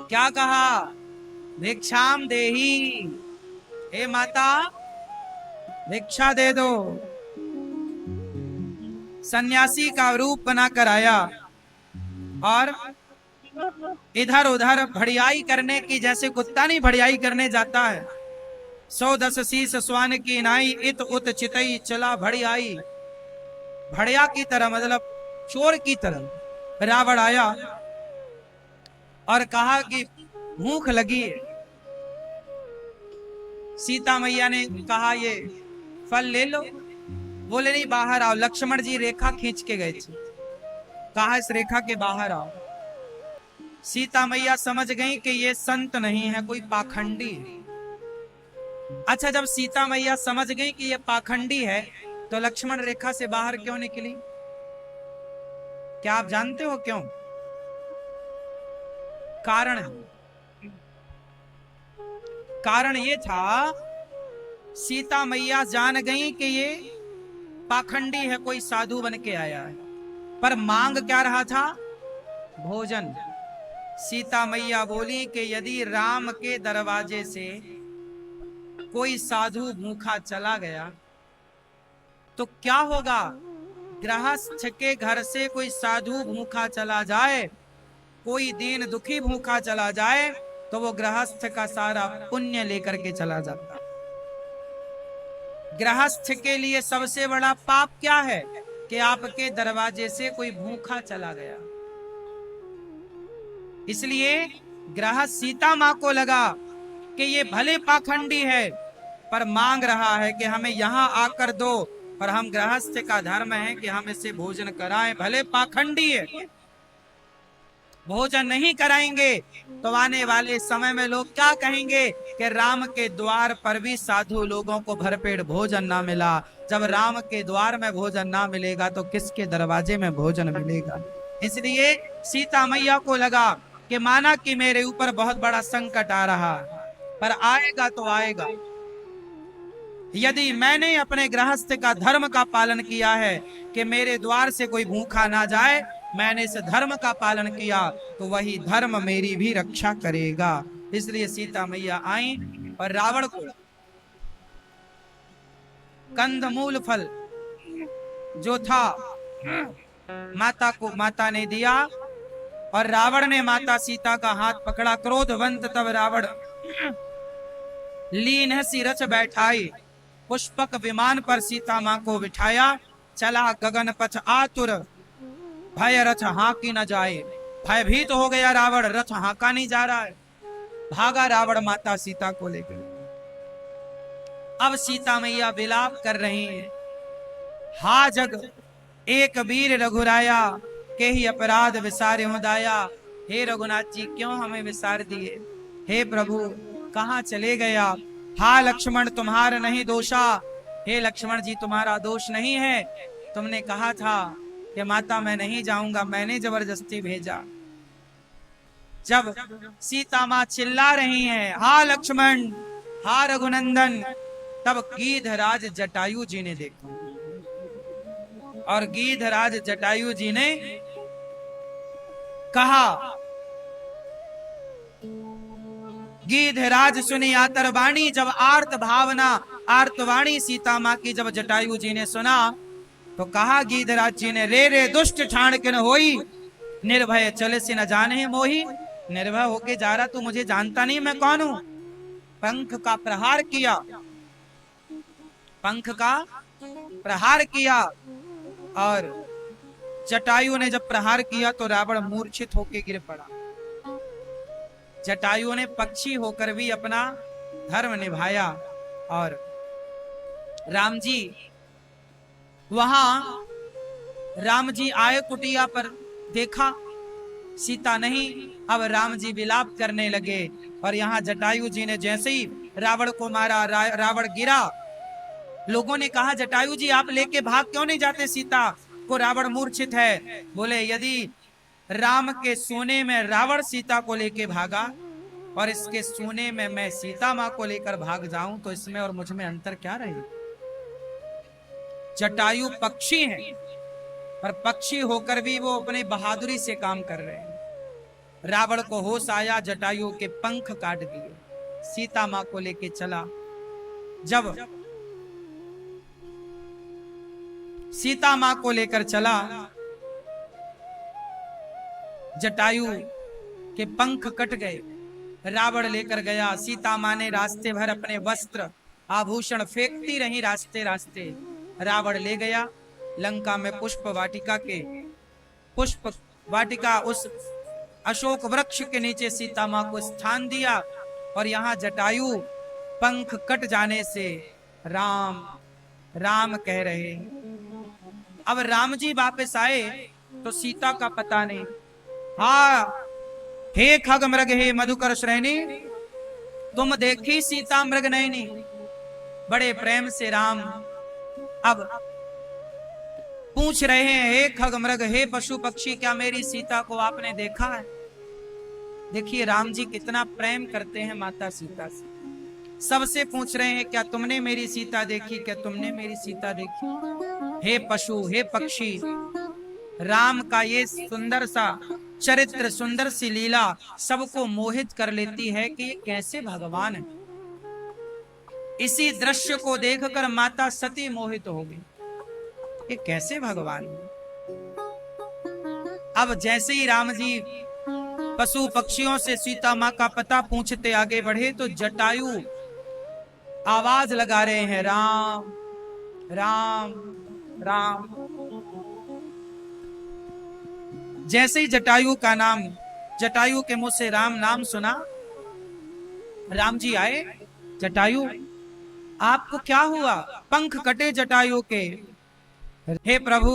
क्या कहा? भिक्षाम देही, हे माता भिक्षा दे दो। सन्यासी का रूप बनाकर आया और इधर उधर भड़ियाई करने की, जैसे कुत्ता नहीं भड़ियाई करने जाता है, 110 शीस स्वान की नाई, इत उत चितई चला भड़ियाई। भड़िया की तरह, मतलब चोर की तरह रावण आया और कहा कि भूख लगी है। सीता मैया ने कहा ये फल ले लो। बोले नहीं, बाहर आओ। लक्ष्मण जी रेखा खींच के गए थे, कहा इस रेखा के बाहर आओ। सीता मैया समझ गई कि ये संत नहीं है, कोई पाखंडी है। अच्छा, जब सीता मैया समझ गई कि ये पाखंडी है, तो लक्ष्मण रेखा से बाहर क्यों निकली? क्या आप जानते हो क्यों? कारण है। कारण ये था, सीता मैया जान गई कि ये पाखंडी है, कोई साधु बन के आया है, पर मांग क्या रहा था? भोजन। सीता मैया बोली कि यदि राम के दरवाजे से कोई साधु भूखा चला गया तो क्या होगा? गृहस्थ के घर से कोई साधु भूखा चला जाए, कोई दीन दुखी भूखा चला जाए, तो वो गृहस्थ का सारा पुण्य लेकर के चला जाता। गृहस्थ के लिए सबसे बड़ा पाप क्या है? कि आपके दरवाजे से कोई भूखा चला गया। इसलिए गृहस्थ, सीता मां को लगा कि ये भले पाखंडी है पर मांग रहा है कि हमें यहां आकर दो, पर हम गृहस्थ का धर्म है कि हम इसे भोजन कराएं। भले पाखंडी है, भोजन नहीं कराएंगे तो आने वाले समय में लोग क्या कहेंगे कि राम के द्वार पर भी साधु लोगों को भरपेट भोजन ना मिला। जब राम के द्वार में भोजन ना मिलेगा तो किसके दरवाजे में भोजन मिलेगा? इसलिए सीता मैया को लगा कि माना कि मेरे ऊपर बहुत बड़ा संकट आ रहा, पर आएगा तो आएगा। यदि मैंने अपने गृहस्थ का धर्म का पालन किया है कि मेरे द्वार से कोई भूखा ना जाए, मैंने इस धर्म का पालन किया, तो वही धर्म मेरी भी रक्षा करेगा। इसलिए सीता मैया आई और रावण को कंदमूल फल जो था माता ने दिया, और रावण ने माता सीता का हाथ पकड़ा। क्रोधवंत तब रावण लीन सी रच बैठाई, पुष्पक विमान पर सीता मां को बिठाया। चला गगन पथ आतुर, भय रथ हाकी न जाए। भयभीत हो गया रावण, रथ हाका नहीं जा रहा है। भागा रावण माता सीता को लेकर। अब सीता मैया विलाप कर रही है, हा जग एक वीर रघुराया, के ही अपराध विसारे हो दाया। हे रघुनाथ जी, क्यों हमें विसार दिए? हे प्रभु, कहाँ चले गया? हा लक्ष्मण, तुम्हारा नहीं दोषा। हे लक्ष्मण जी, तुम्हारा दोष नहीं है। तुमने कहा था कि माता मैं नहीं जाऊंगा, मैंने जबरदस्ती भेजा। जब सीता मां चिल्ला रही हैं, हा लक्ष्मण, हा रघुनंदन, तब गीधराज जटायु जी ने देखा, और गीधराज जटायु जी ने कहा, गीधराज सुनी आतरवाणी। जब आर्त भावना, आर्तवाणी सीता मां की जब जटायु जी ने सुना तो कहा गीधराज जी ने, रे रे दुष्ट ठाण किन होई, निर्भय चले से न जाने मोही। निर्भय होके जा रहा, तू मुझे जानता नहीं मैं कौन हूं। पंख का प्रहार किया, पंख का प्रहार किया, और जटायु ने जब प्रहार किया तो रावण मूर्छित होकर गिर पड़ा। जटायु ने पक्षी होकर भी अपना धर्म निभाया, और राम जी वहां, राम जी आए कुटिया पर, देखा सीता नहीं। अब राम जी विलाप करने लगे, और यहाँ जटायु जी ने जैसे ही रावण को मारा, रावण गिरा। लोगों ने कहा, जटायु जी आप लेके भाग क्यों नहीं जाते सीता को? रावण मूर्छित है। बोले, यदि राम के सोने में रावण सीता को लेके भागा और इसके सोने में मैं सीता मां को लेकर भाग जाऊं, तो इसमें और मुझ में अंतर क्या रहेगा? जटायु पक्षी हैं, पर पक्षी होकर भी वो अपने बहादुरी से काम कर रहे हैं। रावण को होश आया, जटायु के पंख काट दिए, सीता मां को लेके चला। जब सीता मां को लेकर चला, जटायु के पंख कट गए, रावण लेकर गया। सीता मां ने रास्ते भर अपने वस्त्र आभूषण फेंकती रही, रास्ते रास्ते रावण ले गया। लंका में पुष्प वाटिका उस अशोक वृक्ष के नीचे सीता मां को स्थान दिया, और यहाँ जटायु पंख कट जाने से राम राम कह रहे। अब राम जी वापस आए तो सीता का पता नहीं। हाँ, हे खग मृग हे मधुकर श्रेणी, तुम देखी सीता मृग नयनी। बड़े प्रेम से राम अब पूछ रहे हैं, हे खग मृग हे पशु पक्षी, क्या मेरी सीता को आपने देखा है? देखिए राम जी कितना प्रेम करते हैं माता सीता से। सबसे पूछ रहे हैं क्या तुमने मेरी सीता देखी, क्या तुमने मेरी सीता देखी। हे पशु, हे पक्षी, राम का ये सुंदर सा चरित्र, सुंदर सी लीला सबको मोहित कर लेती है कि ये कैसे भगवान है। इसी दृश्य को देखकर माता सती मोहित हो गई, ये कैसे भगवान है। अब जैसे ही राम जी पशु पक्षियों से सीता माँ का पता पूछते आगे बढ़े तो जटायु आवाज लगा रहे हैं, राम राम राम। जैसे ही जटायु का नाम, जटायु के मुंह से राम नाम सुना, राम जी आए। जटायु आपको क्या हुआ, पंख कटे जटायु के। हे प्रभु,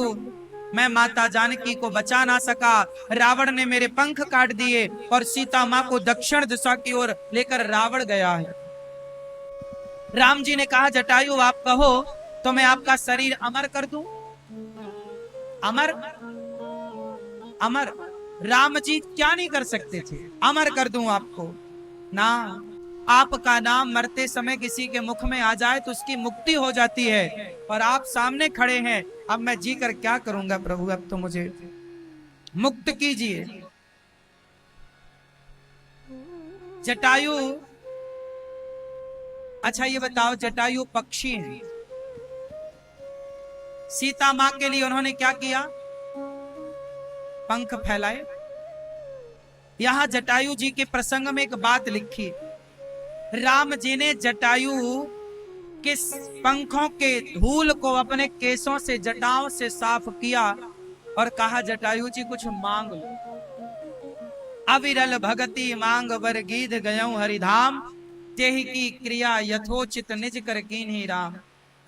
मैं माता जानकी को बचा ना सका, रावण ने मेरे पंख काट दिए और सीता माँ को दक्षिण दिशा की ओर लेकर रावण गया है। राम जी ने कहा जटायु आप कहो तो मैं आपका शरीर अमर कर दूं। अमर अमर राम जी क्या नहीं कर सकते थे, अमर कर दूं आपको ना। आपका नाम मरते समय किसी के मुख में आ जाए तो उसकी मुक्ति हो जाती है, और आप सामने खड़े हैं, अब मैं जी कर क्या करूंगा प्रभु, अब तो मुझे मुक्त कीजिए। जटायु, अच्छा ये बताओ, जटायु पक्षी हैं, सीता मां के लिए उन्होंने क्या किया, पंख फैलाए। यहां जटायु जी के प्रसंग में एक बात लिखी, राम जी ने जटायु के पंखों के धूल को अपने केसों से, जटाओं से साफ किया और कहा जटायु जी कुछ मांग लो। अविरल भगति मांग बर गीध गयऊं हरिधाम, तेहि की क्रिया यथोचित निज कर कीन्ही राम।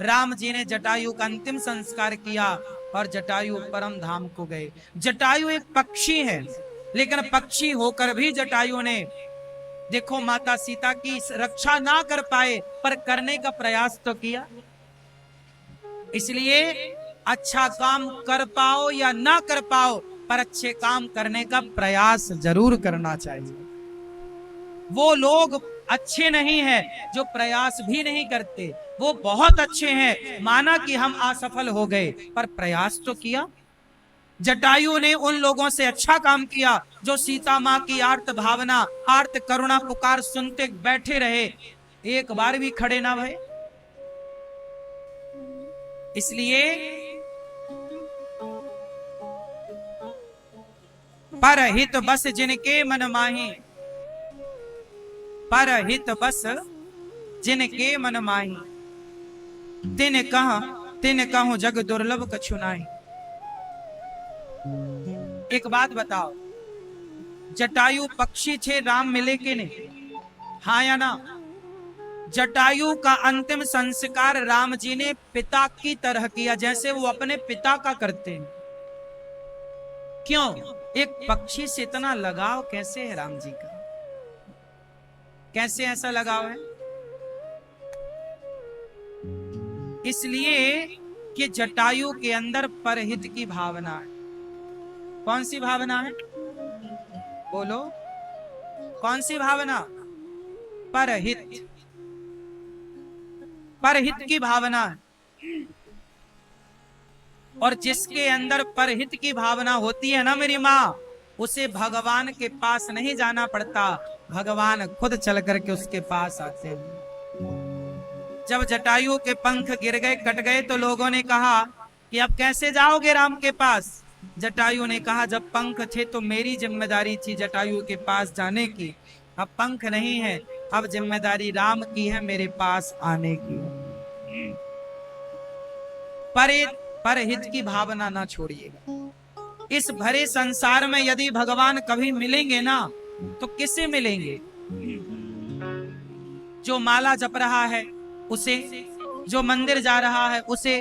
राम जी ने जटायु का अंतिम संस्कार किया और जटायु परम धाम को गए। जटायु एक पक्षी है, लेकिन पक्षी होकर भी जटायु ने, देखो माता सीता की रक्षा ना कर पाए पर करने का प्रयास तो किया। इसलिए अच्छा काम कर पाओ या ना कर पाओ, पर अच्छे काम करने का प्रयास जरूर करना चाहिए। वो लोग अच्छे नहीं हैं जो प्रयास भी नहीं करते, वो बहुत अच्छे हैं, माना कि हम असफल हो गए पर प्रयास तो किया। जटायु ने उन लोगों से अच्छा काम किया जो सीता माँ की आर्त भावना, आर्त करुणा पुकार सुनते बैठे रहे, एक बार भी खड़े ना भये। इसलिए परहित बस जिनके मन माही, परहित बस जिनके मन माही, तिन कहूं जग दुर्लभ कछु नाहि। एक बात बताओ, जटायु पक्षी छे, राम मिले के नहीं, हाँ या ना। जटायु का अंतिम संस्कार राम जी ने पिता की तरह किया, जैसे वो अपने पिता का करते हैं। क्यों, एक पक्षी से इतना लगाव कैसे है राम जी का, कैसे ऐसा लगाव है? इसलिए कि जटायु के अंदर परहित की भावना है। कौन सी भावना है, बोलो, कौन सी भावना? परहित, परहित की भावना है। और जिसके अंदर परहित की भावना होती है ना मेरी माँ, उसे भगवान के पास नहीं जाना पड़ता, भगवान खुद चल करके उसके पास आते हैं। जब जटायु के पंख गिर गए, कट गए, तो लोगों ने कहा कि अब कैसे जाओगे राम के पास। जटायु ने कहा जब पंख थे तो मेरी जिम्मेदारी थी जटायु के पास जाने की, अब पंख नहीं है, अब जिम्मेदारी राम की है मेरे पास आने की। परहित की भावना ना छोड़िएगा। इस भरे संसार में यदि भगवान कभी मिलेंगे ना, तो किससे मिलेंगे? जो माला जप रहा है उसे, जो मंदिर जा रहा है उसे,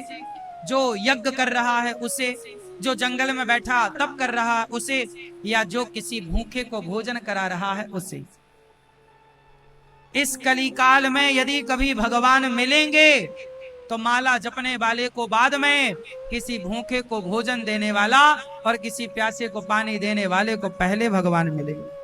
जो यज्ञ कर रहा है उसे, जो जंगल में बैठा तप कर रहा है उसे, या जो किसी भूखे को भोजन करा रहा है उसे। इस कलिकाल में यदि कभी भगवान मिलेंगे तो माला जपने वाले को बाद में, किसी भूखे को भोजन देने वाला और किसी प्यासे को पानी देने वाले को पहले भगवान मिलेंगे।